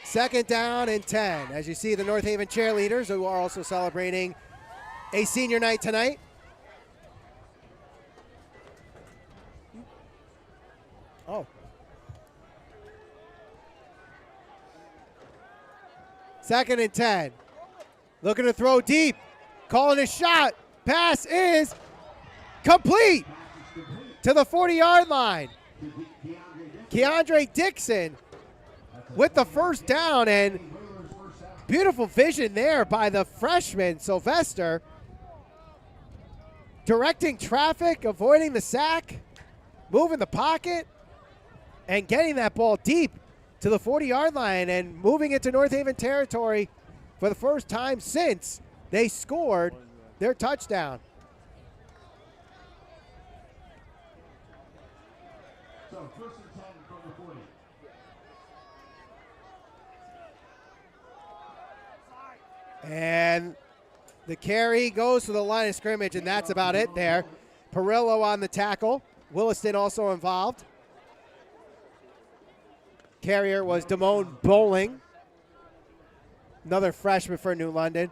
Second down and 10. As you see, the North Haven cheerleaders who are also celebrating a senior night tonight. Oh. Second and 10. Looking to throw deep. Calling a shot. Pass is complete to the 40-yard line. Keandre Dixon with the first down, and beautiful vision there by the freshman, Sylvester. Directing traffic, avoiding the sack, moving the pocket, and getting that ball deep to the 40-yard line and moving into North Haven territory for the first time since they scored their touchdown. So first and 10 from the 40. And the carry goes to the line of scrimmage, and that's about it there. Perillo on the tackle. Williston also involved. Carrier was Damone Bowling, another freshman for New London.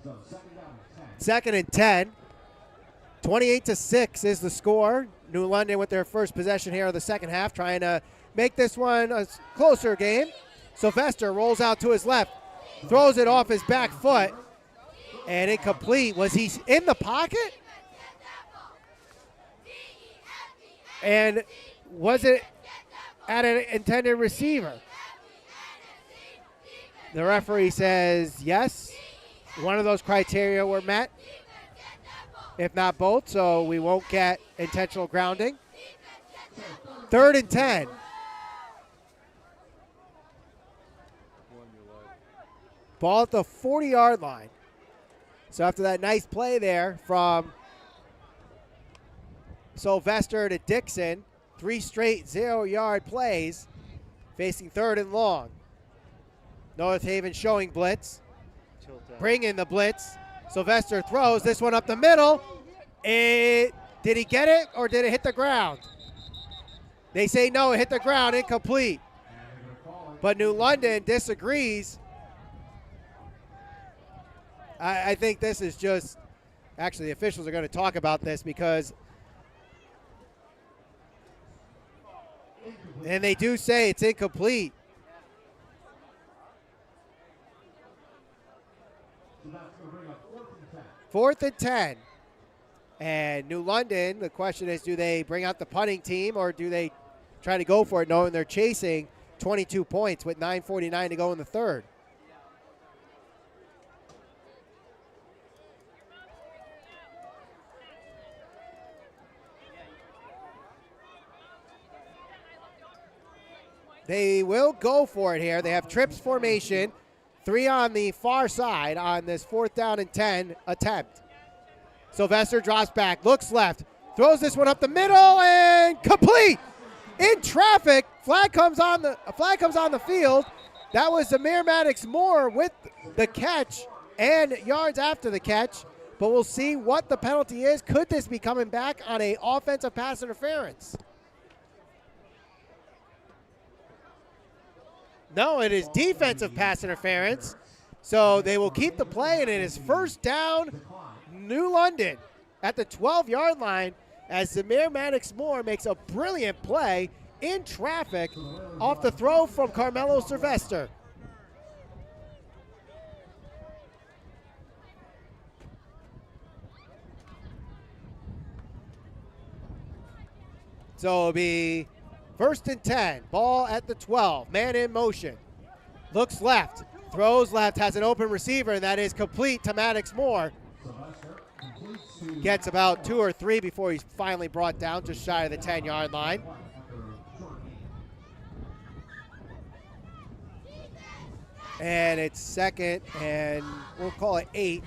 So Second and 10. 28-6 is the score. New London with their first possession here of the second half, trying to make this one a closer game. Sylvester rolls out to his left, throws it off his back foot, and incomplete. Was he in the pocket? And was it at an intended receiver? The referee says yes. One of those criteria were met, if not both, so we won't get intentional grounding. Third and 10. Ball at the 40-yard line. So after that nice play there from Sylvester to Dixon, 3 straight 0-yard plays, facing third and long. North Haven showing blitz, bringing the blitz. Sylvester throws this one up the middle. Did he get it or did it hit the ground? They say no, it hit the ground, incomplete. But New London disagrees. I think this is just, actually the officials are going to talk about this because, and they do say it's incomplete. Fourth and 10. And New London, the question is, do they bring out the punting team or do they try to go for it knowing they're chasing 22 points with 9:49 to go in the third? They will go for it here. They have trips formation, 3 on the far side on this 4th down and 10 attempt. Sylvester drops back, looks left, throws this one up the middle, and complete. In traffic, flag comes on the field. That was Zamir Maddox-Moore with the catch and yards after the catch. But we'll see what the penalty is. Could this be coming back on an offensive pass interference? No, it is defensive pass interference. So they will keep the play, and it is first down, New London at the 12-yard line as Zamir Maddox-Moore makes a brilliant play in traffic off the throw from Carmelo Sylvester. So it'll be first and 10, ball at the 12, man in motion. Looks left, throws left, has an open receiver, and that is complete to Maddox-Moore. Gets about 2 or 3 before he's finally brought down just shy of the 10-yard line. And it's second, and we'll call it 8.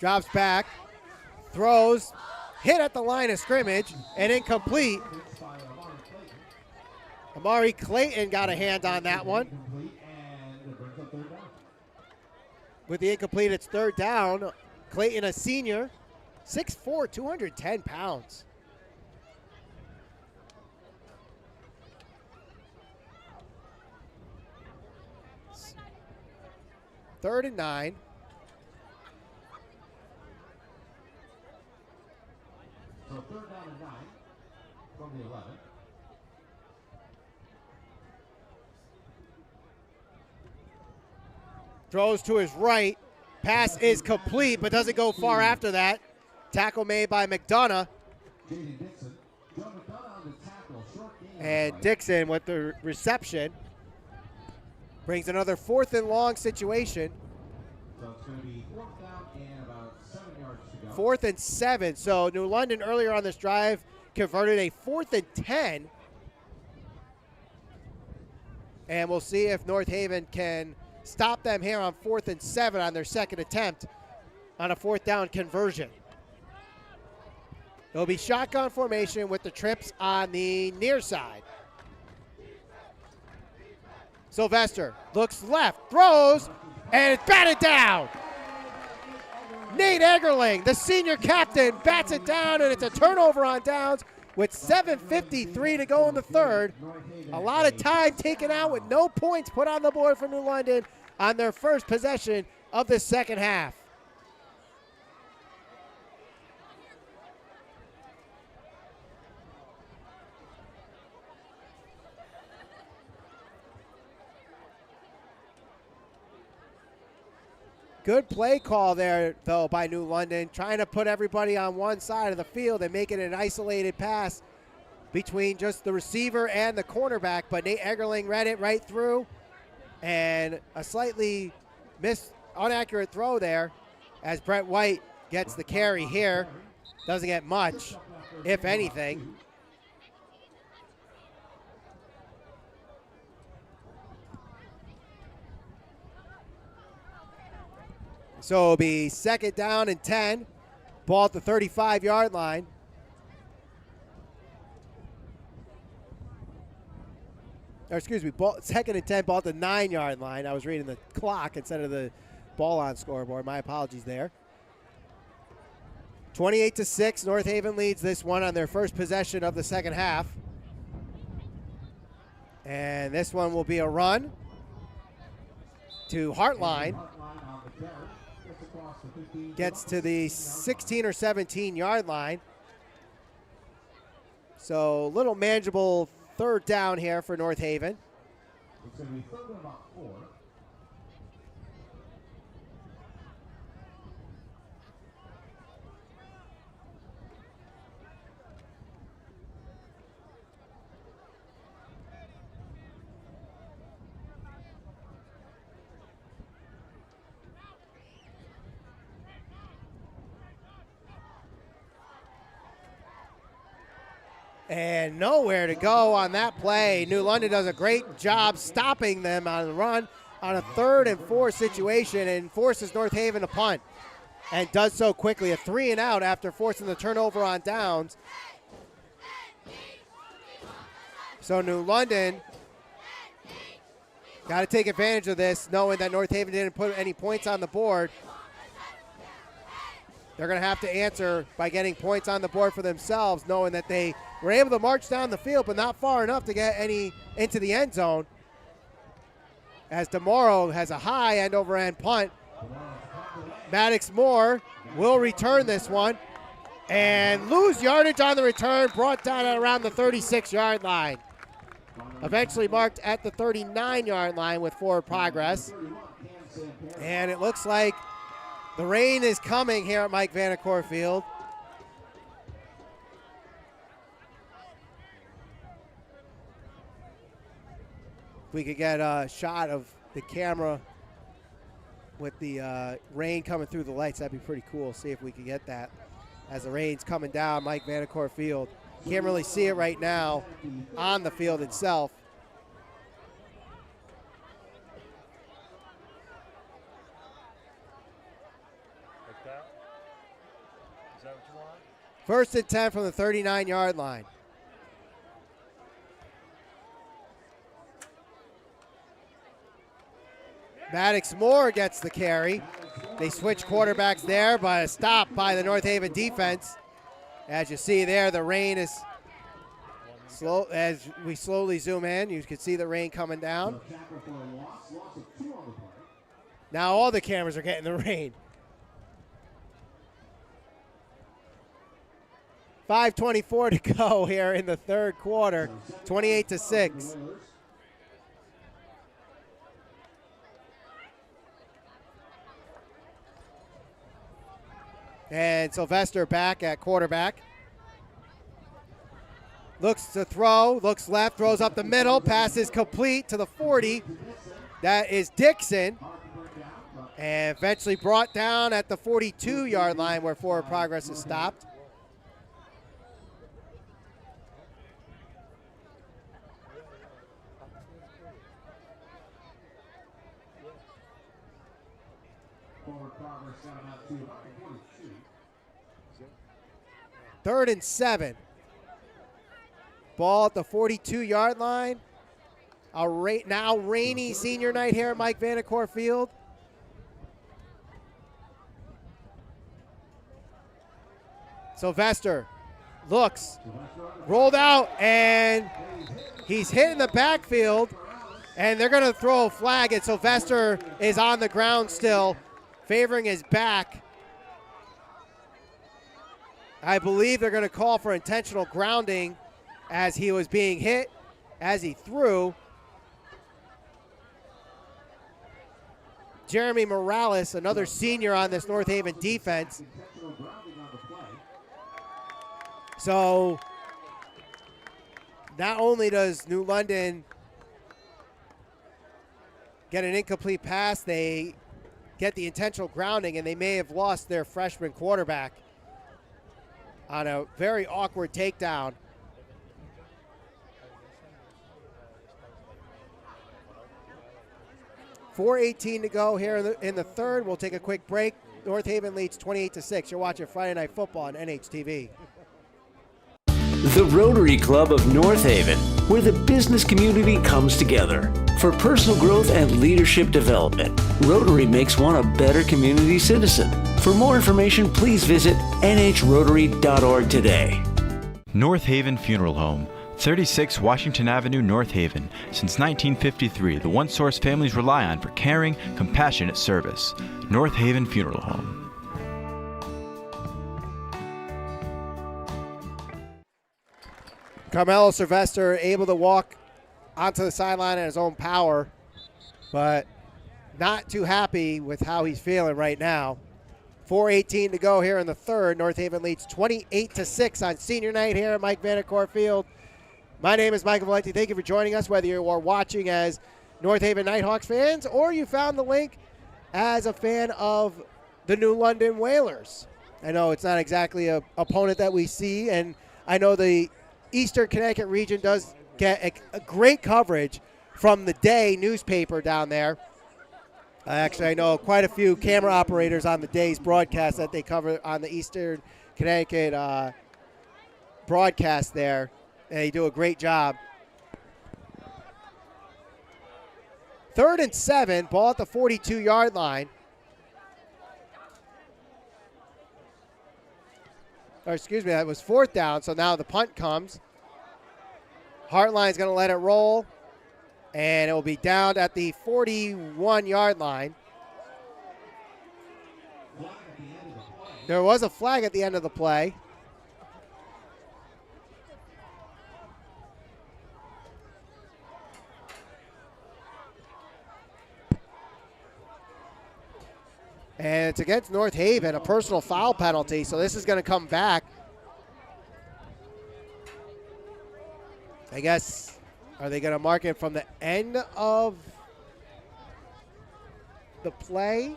Drops back, throws, hit at the line of scrimmage, and incomplete. Amari Clayton got a hand on that one. With the incomplete, it's third down. Clayton, a senior, 6'4", 210 pounds. Third and 9. So third down and 9 from the 11. Throws to his right. Pass is complete, but doesn't go far after that. Tackle made by McDonough. And Dixon with the reception. Brings another 4th and long situation. So it's going to be 4th down and about 7 yards to go. 4th and 7. So New London earlier on this drive converted a 4th and 10. And we'll see if North Haven can stop them here on 4th and 7 on their second attempt on a 4th down conversion. It'll be shotgun formation with the trips on the near side. Sylvester looks left, throws, and it's batted down. Nate Eggerling, the senior captain, bats it down, and it's a turnover on downs with 7:53 to go in the third. A lot of time taken out with no points put on the board for New London on their first possession of the second half. Good play call there, though, by New London, trying to put everybody on one side of the field and making an isolated pass between just the receiver and the cornerback, but Nate Eggerling read it right through, and a slightly inaccurate throw there as Brett White gets the carry here. Doesn't get much, if anything. So it'll be second down and 10. Ball at the 35-yard line. Or excuse me, second and 10, ball at the 9-yard line. I was reading the clock instead of the ball on scoreboard. My apologies there. 28-6, North Haven leads this one on their first possession of the second half. And this one will be a run to Hartline. Gets to the 16 or 17-yard line. So a little manageable third down here for North Haven. It's going to be third and about 4. And nowhere to go on that play. New London does a great job stopping them on the run on a 3rd and 4 situation and forces North Haven to punt, and does so quickly. A 3 and out after forcing the turnover on downs. So New London got to take advantage of this, knowing that North Haven didn't put any points on the board. They're going to have to answer by getting points on the board for themselves, knowing that they were able to march down the field, but not far enough to get any into the end zone. As DeMauro has a high end-over-end punt. Maddox Moore will return this one and lose yardage on the return, brought down at around the 36-yard line. Eventually marked at the 39-yard line with forward progress. And it looks like the rain is coming here at Mike Vanacore Field. If we could get a shot of the camera with the rain coming through the lights, that'd be pretty cool. See if we can get that as the rain's coming down Mike Vanacore Field. Can't really see it right now on the field itself. First and 10 from the 39-yard line. Maddox Moore gets the carry. They switch quarterbacks there, but a stop by the North Haven defense. As you see there, the rain is slow. As we slowly zoom in, you can see the rain coming down. Now all the cameras are getting the rain. 5:24 to go here in the third quarter, 28-6. And Sylvester back at quarterback. Looks to throw, looks left, throws up the middle, pass is complete to the 40. That is Dixon. And eventually brought down at the 42-yard line where forward progress is stopped. Third and 7. Ball at the 42-yard line. Now rainy senior night here at Mike Vanacore Field. Sylvester looks, rolled out, and he's hit in the backfield, and they're going to throw a flag, and Sylvester is on the ground still, favoring his back. I believe they're going to call for intentional grounding as he was being hit, as he threw. Jeremy Morales, another senior on this North Haven defense. So not only does New London get an incomplete pass, they get the intentional grounding, and they may have lost their freshman quarterback on a very awkward takedown. .4:18 to go here in the third. We'll take a quick break. North Haven leads 28-6. You're watching Friday Night Football on NHTV. The Rotary Club of North Haven, where the business community comes together. For personal growth and leadership development, Rotary makes one a better community citizen. For more information, please visit nhrotary.org today. North Haven Funeral Home, 36 Washington Avenue, North Haven. Since 1953, the one source families rely on for caring, compassionate service. North Haven Funeral Home. Carmelo Sylvester able to walk onto the sideline at his own power, but not too happy with how he's feeling right now. 4:18 to go here in the third. North Haven leads 28-6 on senior night here at Mike Vanacore Field. My name is Michael Valenti. Thank you for joining us, whether you are watching as North Haven Nighthawks fans or you found the link as a fan of the New London Whalers. I know it's not exactly an opponent that we see, and I know the Eastern Connecticut region does get a great coverage from the Day newspaper down there. Actually, I know quite a few camera operators on the Day's broadcast that they cover on the Eastern Connecticut broadcast there, and they do a great job. 3rd and 7, ball at the 42-yard line. Or excuse me, that was 4th down, so now the punt comes. Hartline's going to let it roll, and it will be down at the 41-yard line. There was a flag at the end of the play. And it's against North Haven, a personal foul penalty, so this is going to come back. I guess, are they going to mark it from the end of the play?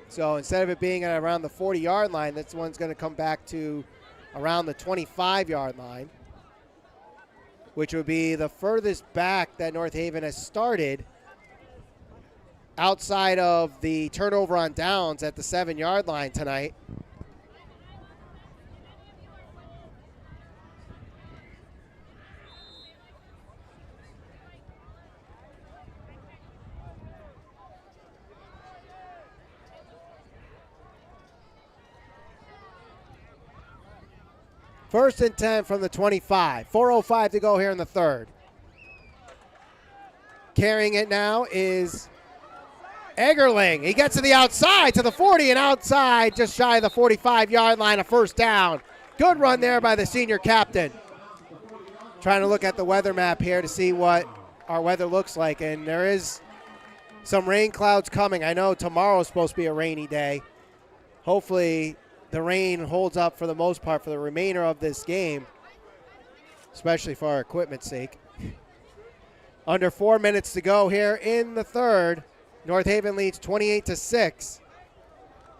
So instead of it being at around the 40-yard line, this one's going to come back to around the 25-yard line, which would be the furthest back that North Haven has started outside of the turnover on downs at the 7-yard line tonight. First and 10 from the 25. 4:05 to go here in the third. Carrying it now is Eggerling. He gets to the outside, to the 40, and outside, just shy of the 45-yard line, a first down. Good run there by the senior captain. Trying to look at the weather map here to see what our weather looks like, and there is some rain clouds coming. I know tomorrow's supposed to be a rainy day. Hopefully the rain holds up for the most part for the remainder of this game, especially for our equipment's sake. Under 4 minutes to go here in the third. North Haven leads 28-6.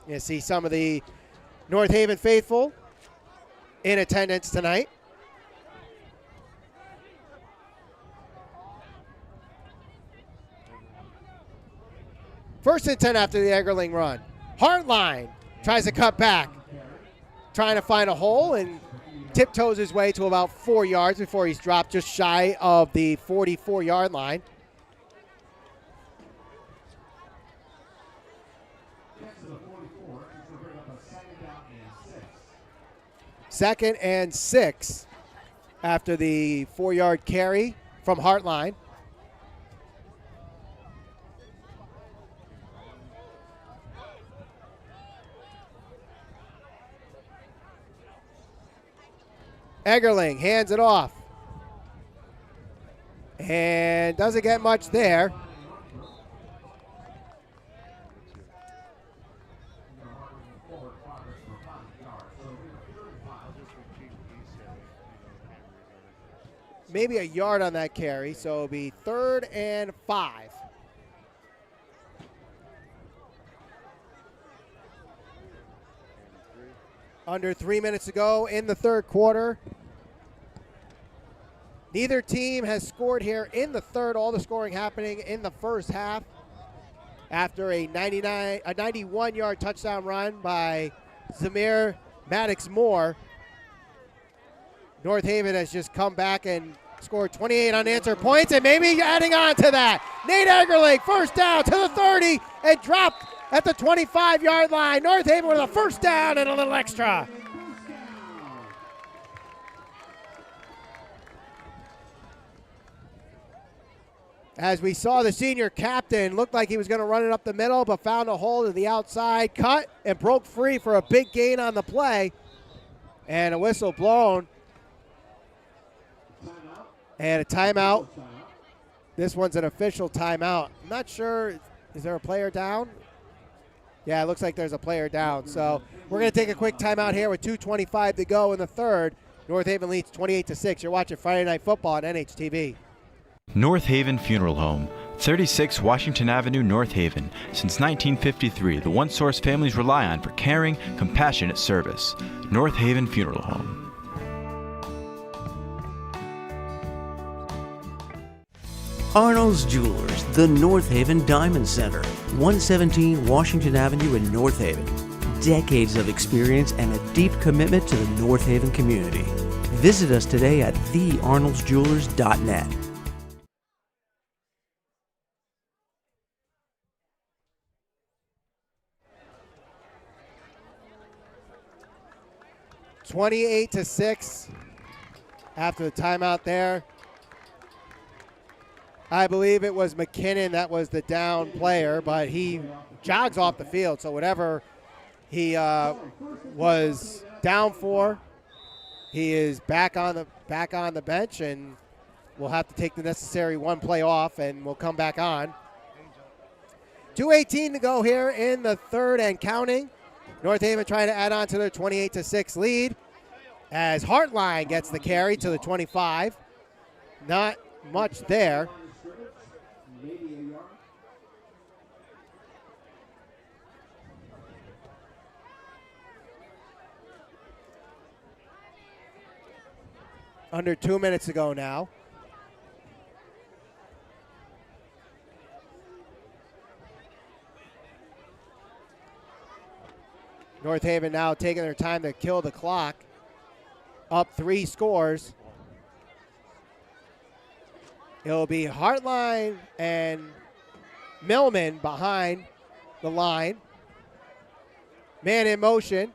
You see some of the North Haven faithful in attendance tonight. First and 10 after the Eggerling run. Hartline tries to cut back, trying to find a hole and tiptoes his way to about 4 yards before he's dropped just shy of the 44-yard line. Second and 6 after the 4-yard carry from Hartline. Eggerling hands it off. And doesn't get much there. Maybe a yard on that carry, so it'll be 3rd and 5. Under 3 minutes to go in the third quarter. Neither team has scored here in the third. All the scoring happening in the first half after a 91-yard touchdown run by Zamir Maddox-Moore. North Haven has just come back and scored 28 unanswered points, and maybe adding on to that. Nate Eggerling, first down to the 30 and dropped at the 25-yard line. North Haven with a first down and a little extra. As we saw, the senior captain looked like he was going to run it up the middle, but found a hole to the outside, cut, and broke free for a big gain on the play. And a whistle blown. And a timeout. This one's an official timeout. I'm not sure, is there a player down? Yeah, it looks like there's a player down. So we're going to take a quick timeout here with 2:25 to go in the third. North Haven leads 28-6. You're watching Friday Night Football on NHTV. North Haven Funeral Home, 36 Washington Avenue, North Haven. Since 1953, the one source families rely on for caring, compassionate service. North Haven Funeral Home. Arnold's Jewelers, the North Haven Diamond Center, 117 Washington Avenue in North Haven. Decades of experience and a deep commitment to the North Haven community. Visit us today at thearnoldsjewelers.net. (28-6) after the timeout there. I believe it was McKinnon that was the down player, but he jogs off the field. So whatever he was down for, he is back on the bench, and we'll have to take the necessary one play off, and we'll come back on. 2:18 to go here in the third and counting. North Haven trying to add on to their 28-6 lead as Hartline gets the carry to the 25. Not much there. Under 2 minutes to go now. North Haven now taking their time to kill the clock. Up 3 scores. It'll be Hartline and Millman behind the line. Man in motion.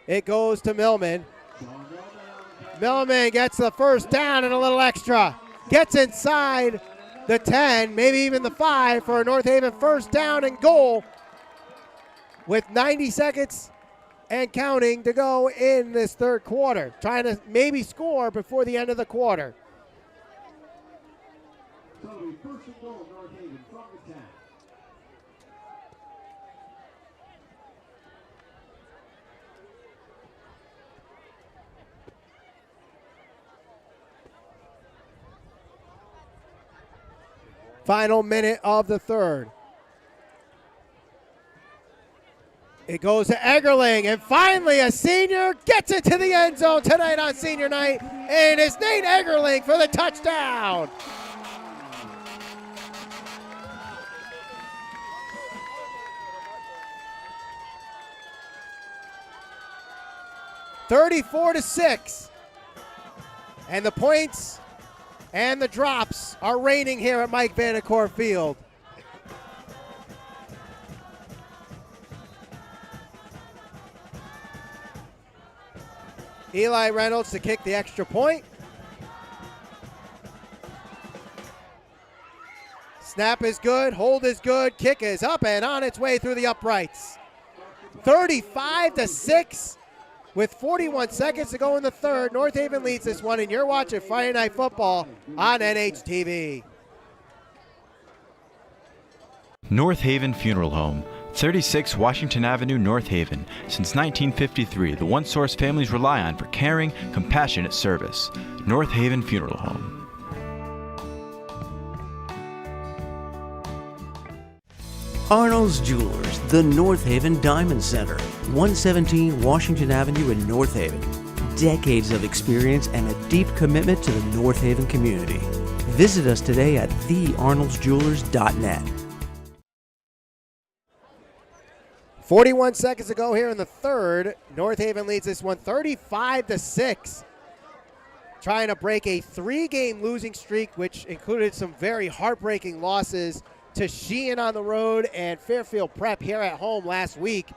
It goes to Millman. Millman gets the first down and a little extra. Gets inside the 10, maybe even the 5 for a North Haven first down and goal with 90 seconds and counting to go in this third quarter. Trying to maybe score before the end of the quarter. So the first and goal, North Haven from the 10. Final minute of the third. It goes to Eggerling, and finally a senior gets it to the end zone tonight on senior night, and it's Nate Eggerling for the touchdown. (34-6), and the points and the drops are raining here at Mike Vanacore Field. Eli Reynolds to kick the extra point. Snap is good, hold is good, kick is up and on its way through the uprights. 35-6 with 41 seconds to go in the third. North Haven leads this one, and you're watching Friday Night Football on NHTV. North Haven Funeral Home, 36 Washington Avenue, North Haven. Since 1953, the one source families rely on for caring, compassionate service. North Haven Funeral Home. Arnold's Jewelers, the North Haven Diamond Center, 117 Washington Avenue in North Haven. Decades of experience and a deep commitment to the North Haven community. Visit us today at thearnoldsjewelers.net. 41 seconds to go here in the third. North Haven leads this one 35-6. Trying to break a 3-game losing streak, which included some very heartbreaking losses to Sheehan on the road and Fairfield Prep here at home last week,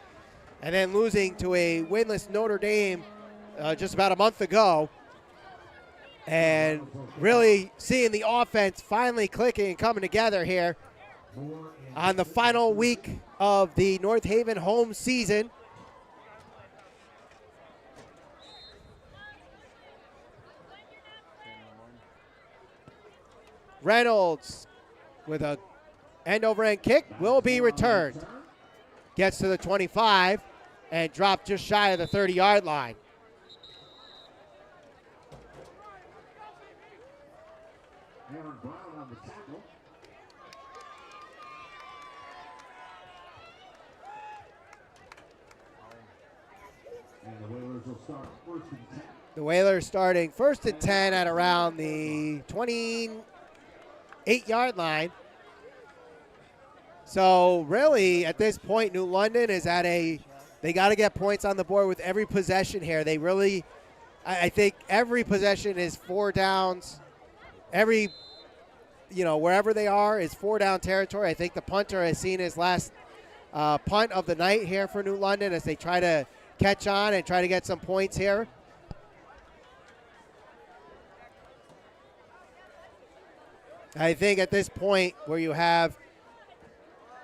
and then losing to a winless Notre Dame just about a month ago. And really seeing the offense finally clicking and coming together here on the final week of the North Haven home season. Reynolds with a end-over-end kick will be returned. Gets to the 25 and dropped just shy of the 30-yard line. Aaron Brown on the tackle. And the Whalers will start first and 10. The Whalers starting first and 10 at around the 28-yard line. So really, at this point, New London is at they got to get points on the board with every possession here. They really, I think every possession is 4 downs. Every, wherever they are is 4-down territory. I think the punter has seen his last punt of the night here for New London as they try to catch on and try to get some points here. I think at this point where you have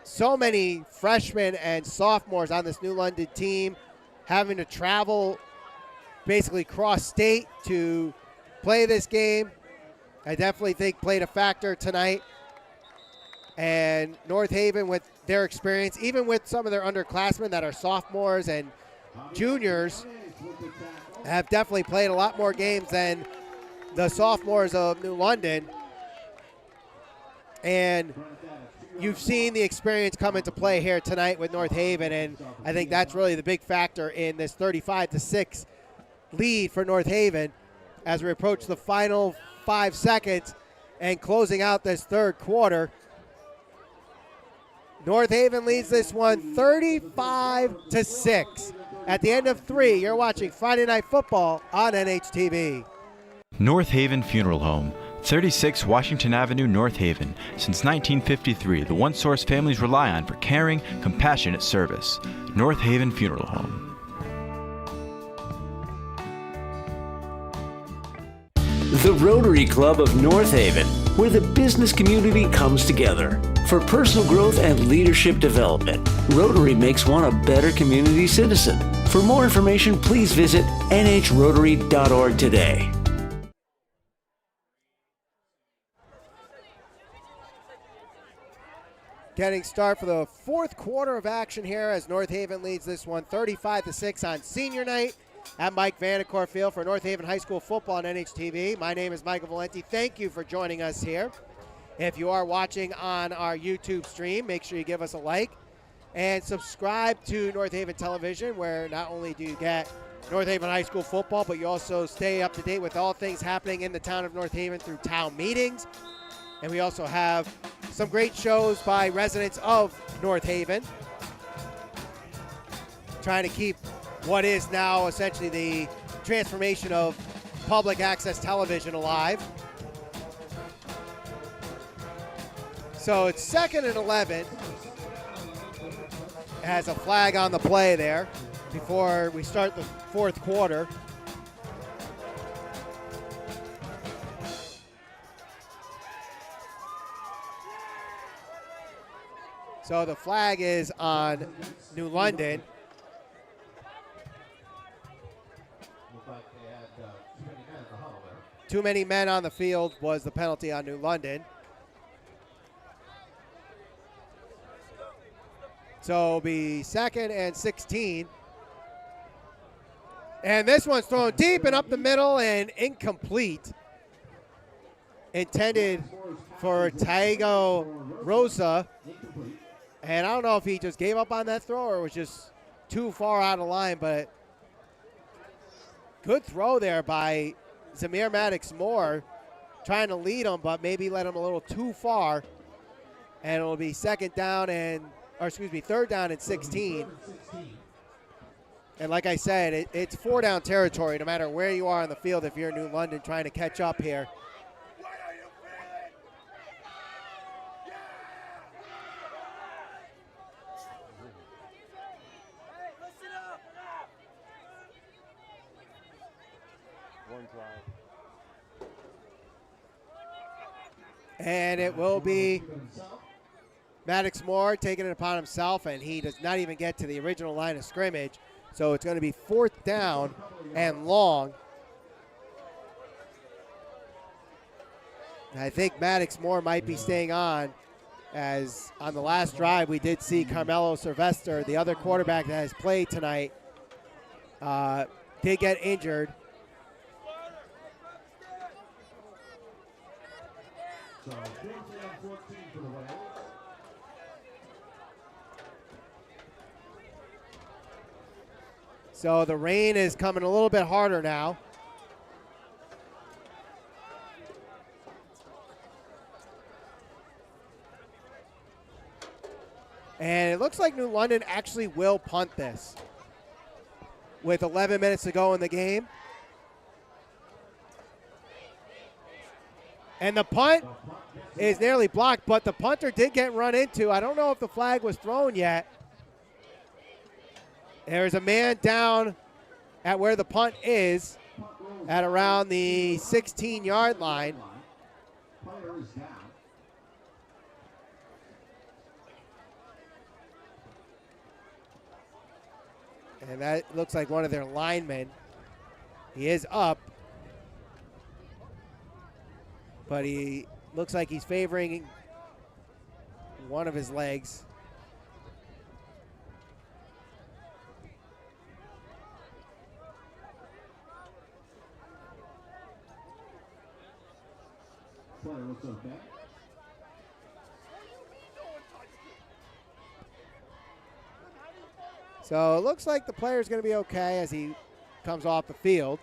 so many freshmen and sophomores on this New London team having to travel basically cross-state to play this game, I definitely think played a factor tonight. And North Haven, with their experience, even with some of their underclassmen that are sophomores and juniors, have definitely played a lot more games than the sophomores of New London. And you've seen the experience come into play here tonight with North Haven, and I think that's really the big factor in this 35-6 lead for North Haven as we approach the final 5 seconds and closing out this third quarter. North Haven leads this one 35-6. At the end of 3, you're watching Friday Night Football on NHTV. North Haven Funeral Home, 36 Washington Avenue, North Haven. Since 1953, the one source families rely on for caring, compassionate service. North Haven Funeral Home. The Rotary Club of North Haven, where the business community comes together. For personal growth and leadership development, Rotary makes one a better community citizen. For more information, please visit nhrotary.org today. Getting start for the fourth quarter of action here as North Haven leads this one 35-6 on senior night at Mike Vanacore Field for North Haven High School football on NHTV. My name is Michael Valenti. Thank you for joining us here. If you are watching on our YouTube stream, make sure you give us a like and subscribe to North Haven Television, where not only do you get North Haven High School football, but you also stay up to date with all things happening in the town of North Haven through town meetings. And we also have some great shows by residents of North Haven, trying to keep what is now essentially the transformation of public access television alive. So it's 2nd and 11. Has a flag on the play there before we start the fourth quarter. So the flag is on New London. Looked like they had too many men in the huddle there. Too many men on the field was the penalty on New London. So it'll be 2nd and 16. And this one's thrown deep and up the middle and incomplete. Intended for Taigo Rosa. And I don't know if he just gave up on that throw or was just too far out of line, but good throw there by Zamir Maddox-Moore, trying to lead him, but maybe let him a little too far. And it'll be 3rd down and 16. And like I said, it's 4-down territory no matter where you are on the field if you're in New London trying to catch up here. And it will be Maddox-Moore taking it upon himself, and he does not even get to the original line of scrimmage. So it's going to be 4th down and long. And I think Maddox-Moore might be staying on, as on the last drive we did see Carmelo Sylvester, the other quarterback that has played tonight, did get injured. So 14 for the Wales. So the rain is coming a little bit harder now. And it looks like New London actually will punt this with 11 minutes to go in the game. And the punt is nearly blocked, but the punter did get run into. I don't know if the flag was thrown yet. There's a man down at where the punt is at around the 16-yard line. Player is down. And that looks like one of their linemen. He is up, but he looks like he's favoring one of his legs. Player looks okay. So it looks like the player's going to be okay as he comes off the field.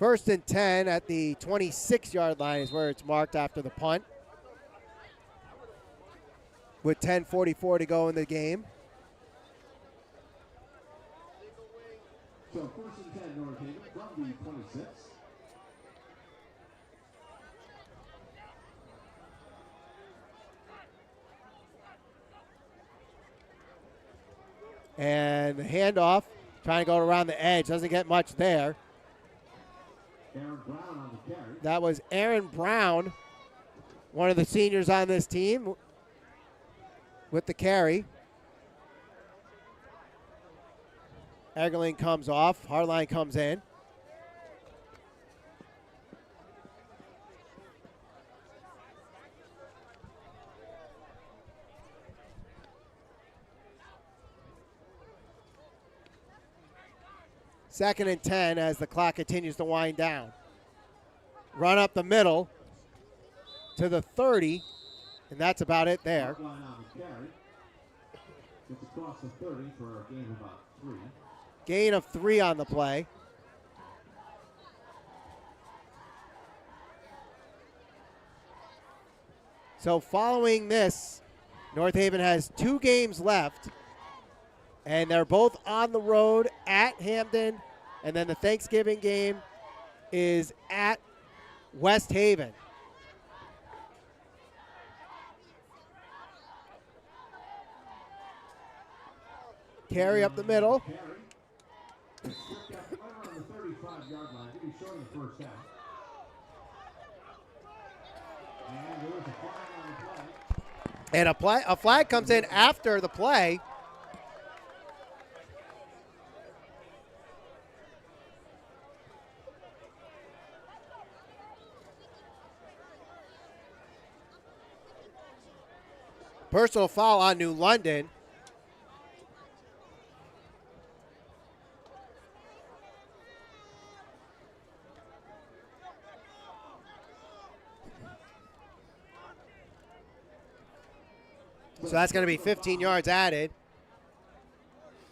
1st and 10 at the 26-yard line is where it's marked after the punt, with 10:44 to go in the game. So 1st and 10 North Haven from the 26. And the handoff, trying to go around the edge, doesn't get much there. Aaron Brown on the carry. That was Aaron Brown, one of the seniors on this team, with the carry. Egerling comes off. Hartline comes in. Second and 10 as the clock continues to wind down. Run up the middle to the 30, and that's about it there. Hartline on the carry. Gets across the 30 for a gain of about 3. Gain of 3 on the play. So following this, North Haven has 2 games left, and they're both on the road at Hamden, and then the Thanksgiving game is at West Haven. Carry up the middle. Carry. It's stripped out right around the 35-yard line. He'll be short in the first down. And there was a flag on the play. And a flag comes in after the play. Personal foul on New London. So that's going to be 15 yards added.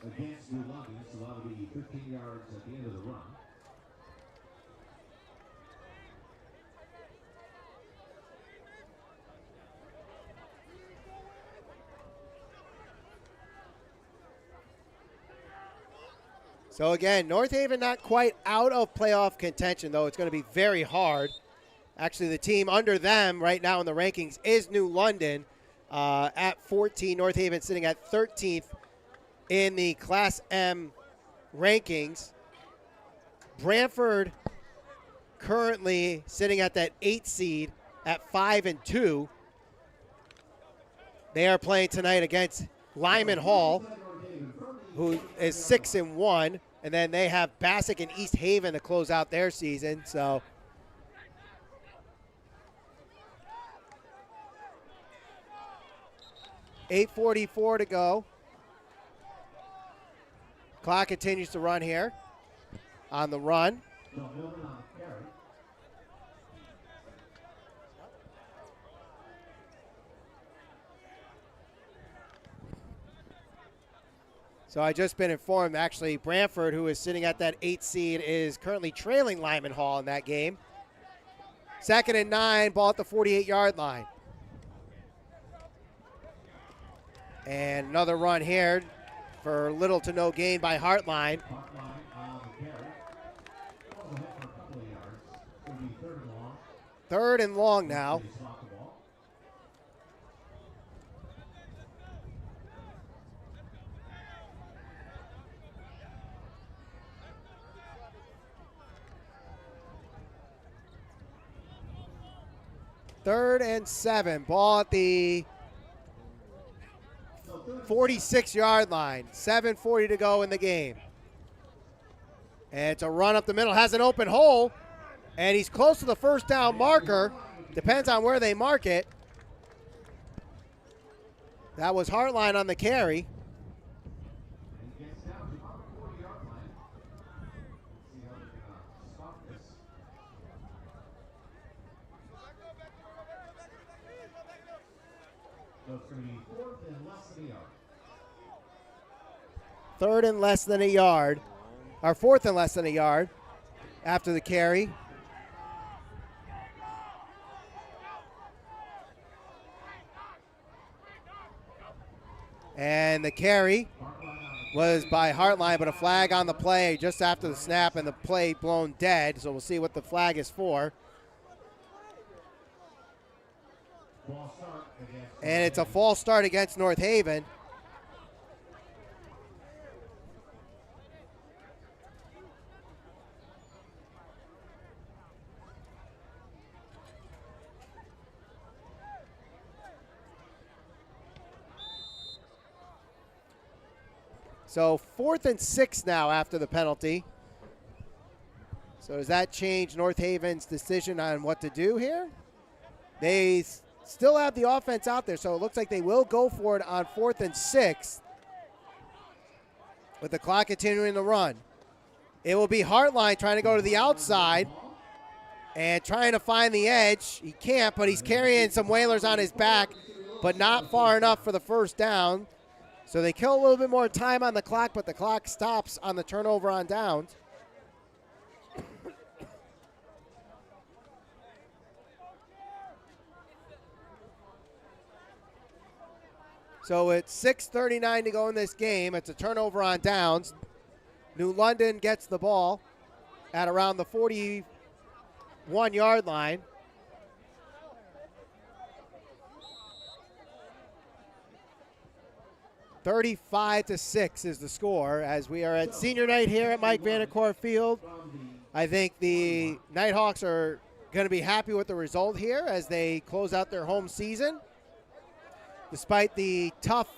Against New London, so that'll be 15 yards at the end of the run. So again, North Haven not quite out of playoff contention, though. It's going to be very hard. Actually, the team under them right now in the rankings is New London at 14. North Haven sitting at 13th in the Class M rankings. Brantford currently sitting at that 8 seed at 5-2. They are playing tonight against Lyman Hall, who is 6-1, and then they have Bassick and East Haven to close out their season. So $8:44 to go. Clock continues to run here on the run. So I just been informed, actually, Brantford, who is sitting at that 8 seed, is currently trailing Lyman Hall in that game. 2nd and 9, ball at the 48-yard line. And another run here for little to no gain by Hartline. Third and long now. Third and 7. Ball at the 46-yard line. 7:40 to go in the game. And it's a run up the middle. Has an open hole. And he's close to the first down marker. Depends on where they mark it. That was Hartline on the carry. Third and less than a yard, or 4th and less than a yard after the carry. And the carry was by Hartline, but a flag on the play just after the snap and the play blown dead. So we'll see what the flag is for. And it's a false start against North Haven. So 4th and 6 now after the penalty. So does that change North Haven's decision on what to do here? They still have the offense out there, so it looks like they will go for it on 4th and 6 with the clock continuing to run. It will be Hartline trying to go to the outside and trying to find the edge. He can't, but he's carrying some Whalers on his back, but not far enough for the first down. So they kill a little bit more time on the clock, but the clock stops on the turnover on downs. So it's 6:39 to go in this game. It's a turnover on downs. New London gets the ball at around the 41-yard line. (35-6) is the score as we are at senior night here at Mike Vanacore Field. I think the Nighthawks are going to be happy with the result here as they close out their home season. Despite the tough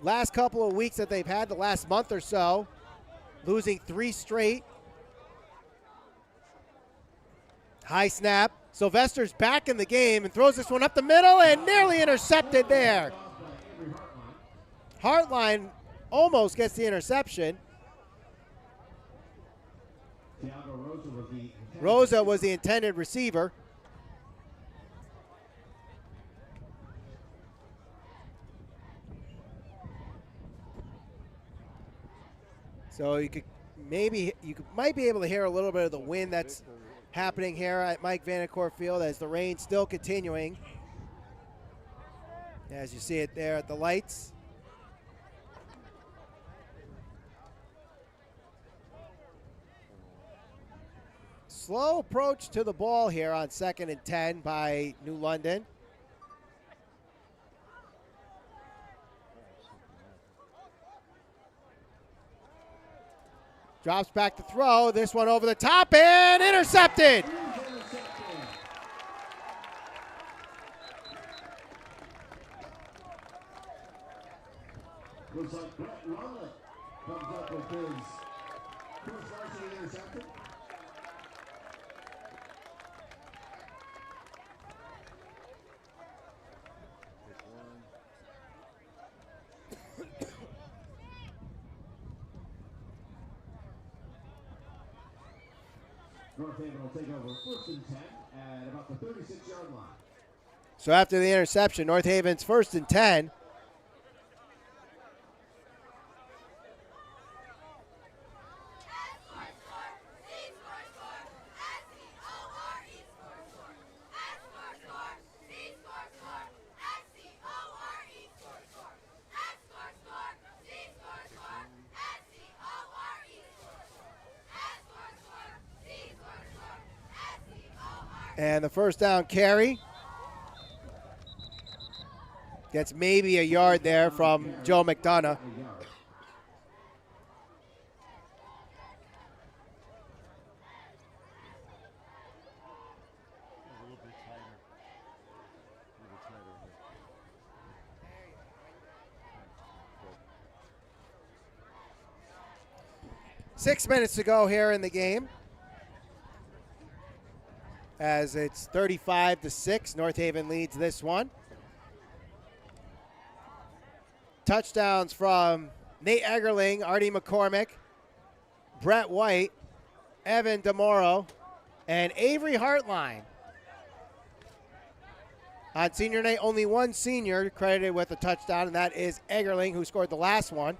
last couple of weeks that they've had, the last month or so, losing 3 straight. High snap. Sylvester's back in the game and throws this one up the middle and nearly intercepted there. Hartline almost gets the interception. Rosa was the intended receiver. So might be able to hear a little bit of the wind that's happening here at Mike Vanacore Field as the rain's still continuing. As you see it there at the lights. Slow approach to the ball here on 2nd and 10 by New London. Drops back to throw. This one over the top and intercepted. Looks like Brett Rumlett comes up with his first varsity interception. North Haven will take over 1st and 10 at about the 36-yard line. So after the interception, North Haven's 1st and 10. And the first down carry gets maybe a yard there from Joe McDonough. Six minutes to go here in the game. As it's 35-6, North Haven leads this one. Touchdowns from Nate Eggerling, Artie McCormack, Brett White, Evan DeMoro, and Avery Hartline. On senior night, only one senior credited with a touchdown, and that is Eggerling, who scored the last one.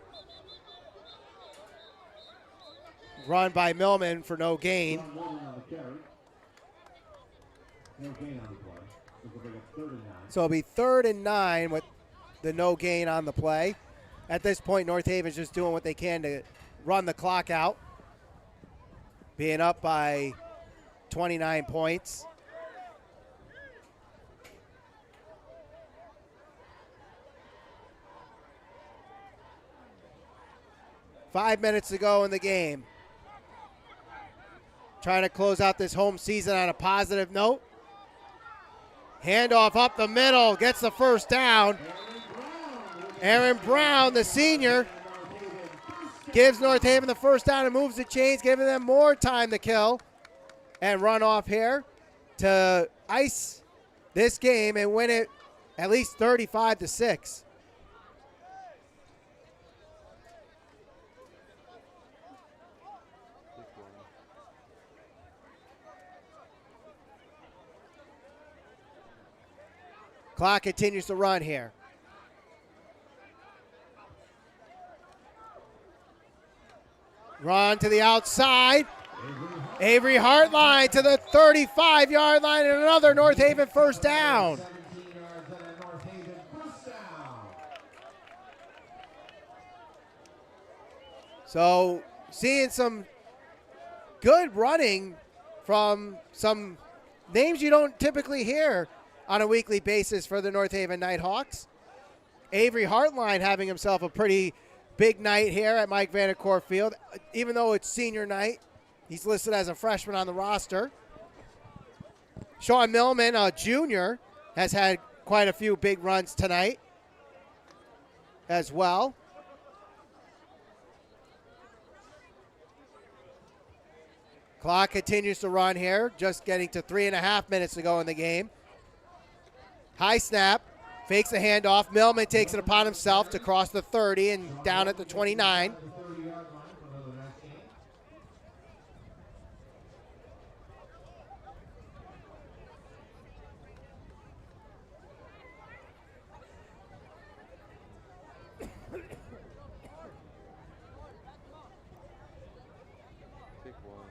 Run by Millman for no gain. So it'll be 3rd and 9 with the no gain on the play. At this point, North Haven's just doing what they can to run the clock out, being up by 29 points. Five minutes to go in the game. Trying to close out this home season on a positive note. Handoff up the middle, gets the first down. Aaron Brown, the senior, gives North Haven the first down and moves the chains, giving them more time to kill and run off here to ice this game and win it at least 35-6. Clock continues to run here. Run to the outside. Avery Hartline to the 35-yard line and another North Haven first down. So seeing some good running from some names you don't typically hear on a weekly basis for the North Haven Nighthawks. Avery Hartline having himself a pretty big night here at Mike Vanacore Field. Even though it's senior night, he's listed as a freshman on the roster. Sean Millman, a junior, has had quite a few big runs tonight as well. Clock continues to run here, just getting to 3.5 minutes to go in the game. High snap, fakes the handoff. Millman takes it upon himself to cross the 30 and down at the 29. Pick one.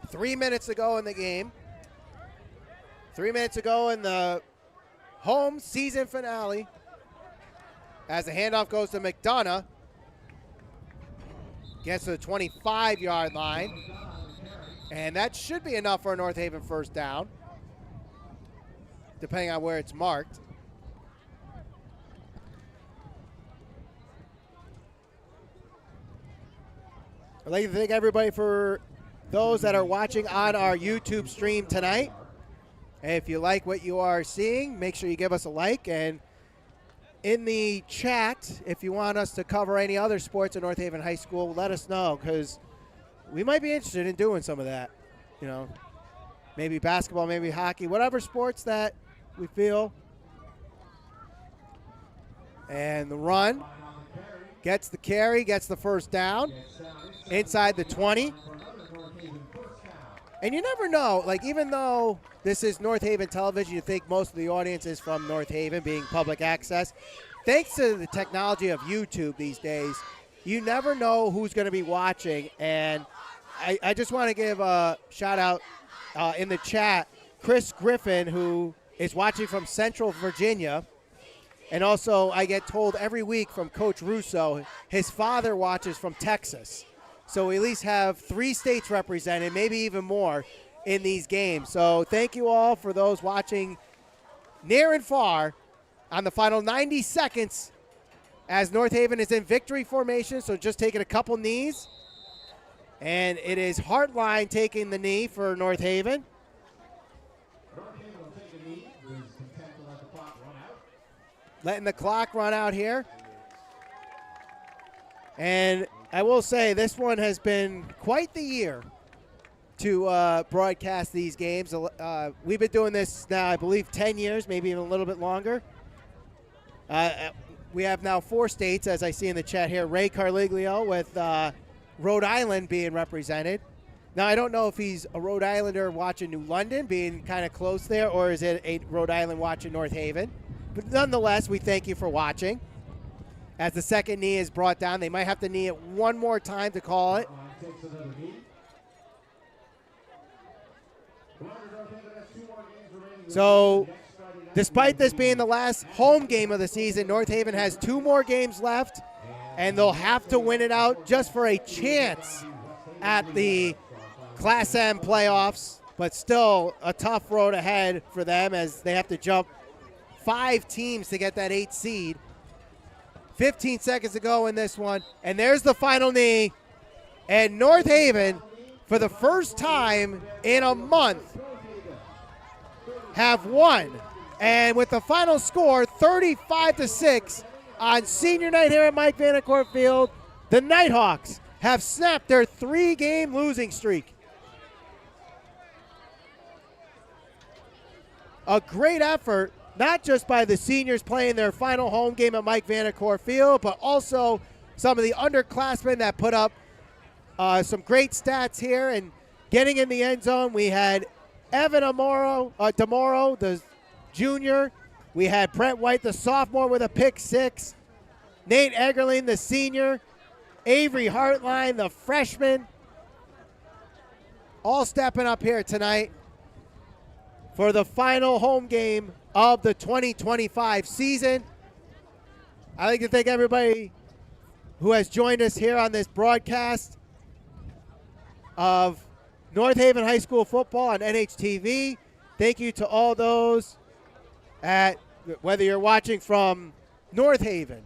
3 minutes to go in the game. 3 minutes to go in the home season finale as the handoff goes to McDonough. Gets to the 25-yard line. And that should be enough for a North Haven first down, depending on where it's marked. I'd like to thank everybody for those that are watching on our YouTube stream tonight. And if you like what you are seeing, make sure you give us a like. And in the chat, if you want us to cover any other sports at North Haven High School, let us know, because we might be interested in doing some of that. You know, maybe basketball, maybe hockey, whatever sports that we feel. And the run gets the carry, gets the first down inside the 20. And you never know, like, even though this is North Haven television, you think most of the audience is from North Haven, being public access. Thanks to the technology of YouTube these days, you never know who's going to be watching. And I just want to give a shout out in the chat, Chris Griffin, who is watching from Central Virginia. And also, I get told every week from Coach Russo, his father watches from Texas. So we at least have 3 states represented, maybe even more, in these games. So thank you all for those watching near and far on the final 90 seconds as North Haven is in victory formation. So just taking a couple knees. And it is Hartline taking the knee for North Haven. Letting the clock run out here. And I will say this one has been quite the year to broadcast these games. We've been doing this now, I believe, 10 years, maybe even a little bit longer. We have now 4 states, as I see in the chat here. Ray Carliglio with Rhode Island being represented. Now, I don't know if he's a Rhode Islander watching New London, being kind of close there, or is it a Rhode Island watching North Haven. But nonetheless, we thank you for watching. As the second knee is brought down, they might have to knee it one more time to call it. So Despite this being the last home game of the season, North Haven has 2 more games left, and they'll have to win it out just for a chance at the Class M playoffs, but still a tough road ahead for them as they have to jump 5 teams to get that 8th seed. 15 seconds to go in this one, and there's the final knee, and North Haven, for the first time in a month, have won. And with the final score, 35-6 on senior night here at Mike Vanacore Field, the Nighthawks have snapped their 3-game losing streak. A great effort, not just by the seniors playing their final home game at Mike Vanacore Field, but also some of the underclassmen that put up some great stats here and getting in the end zone. We had Evan DeMoro, the junior. We had Brent White, the sophomore, with a pick 6. Nate Eggerling, the senior. Avery Hartline, the freshman. All stepping up here tonight for the final home game of the 2025 season. I'd like to thank everybody who has joined us here on this broadcast of North Haven High School football on NHTV. Thank you to all those whether you're watching from North Haven,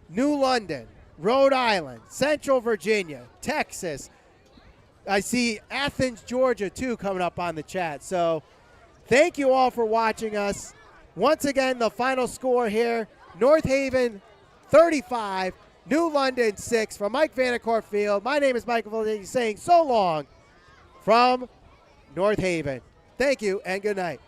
New London, Rhode Island, Central Virginia, Texas. I see Athens, Georgia, too, coming up on the chat. So thank you all for watching us. Once again, the final score here, North Haven 35, New London 6 from Mike Vanacore Field. My name is Michael Valenti saying so long from North Haven. Thank you and good night.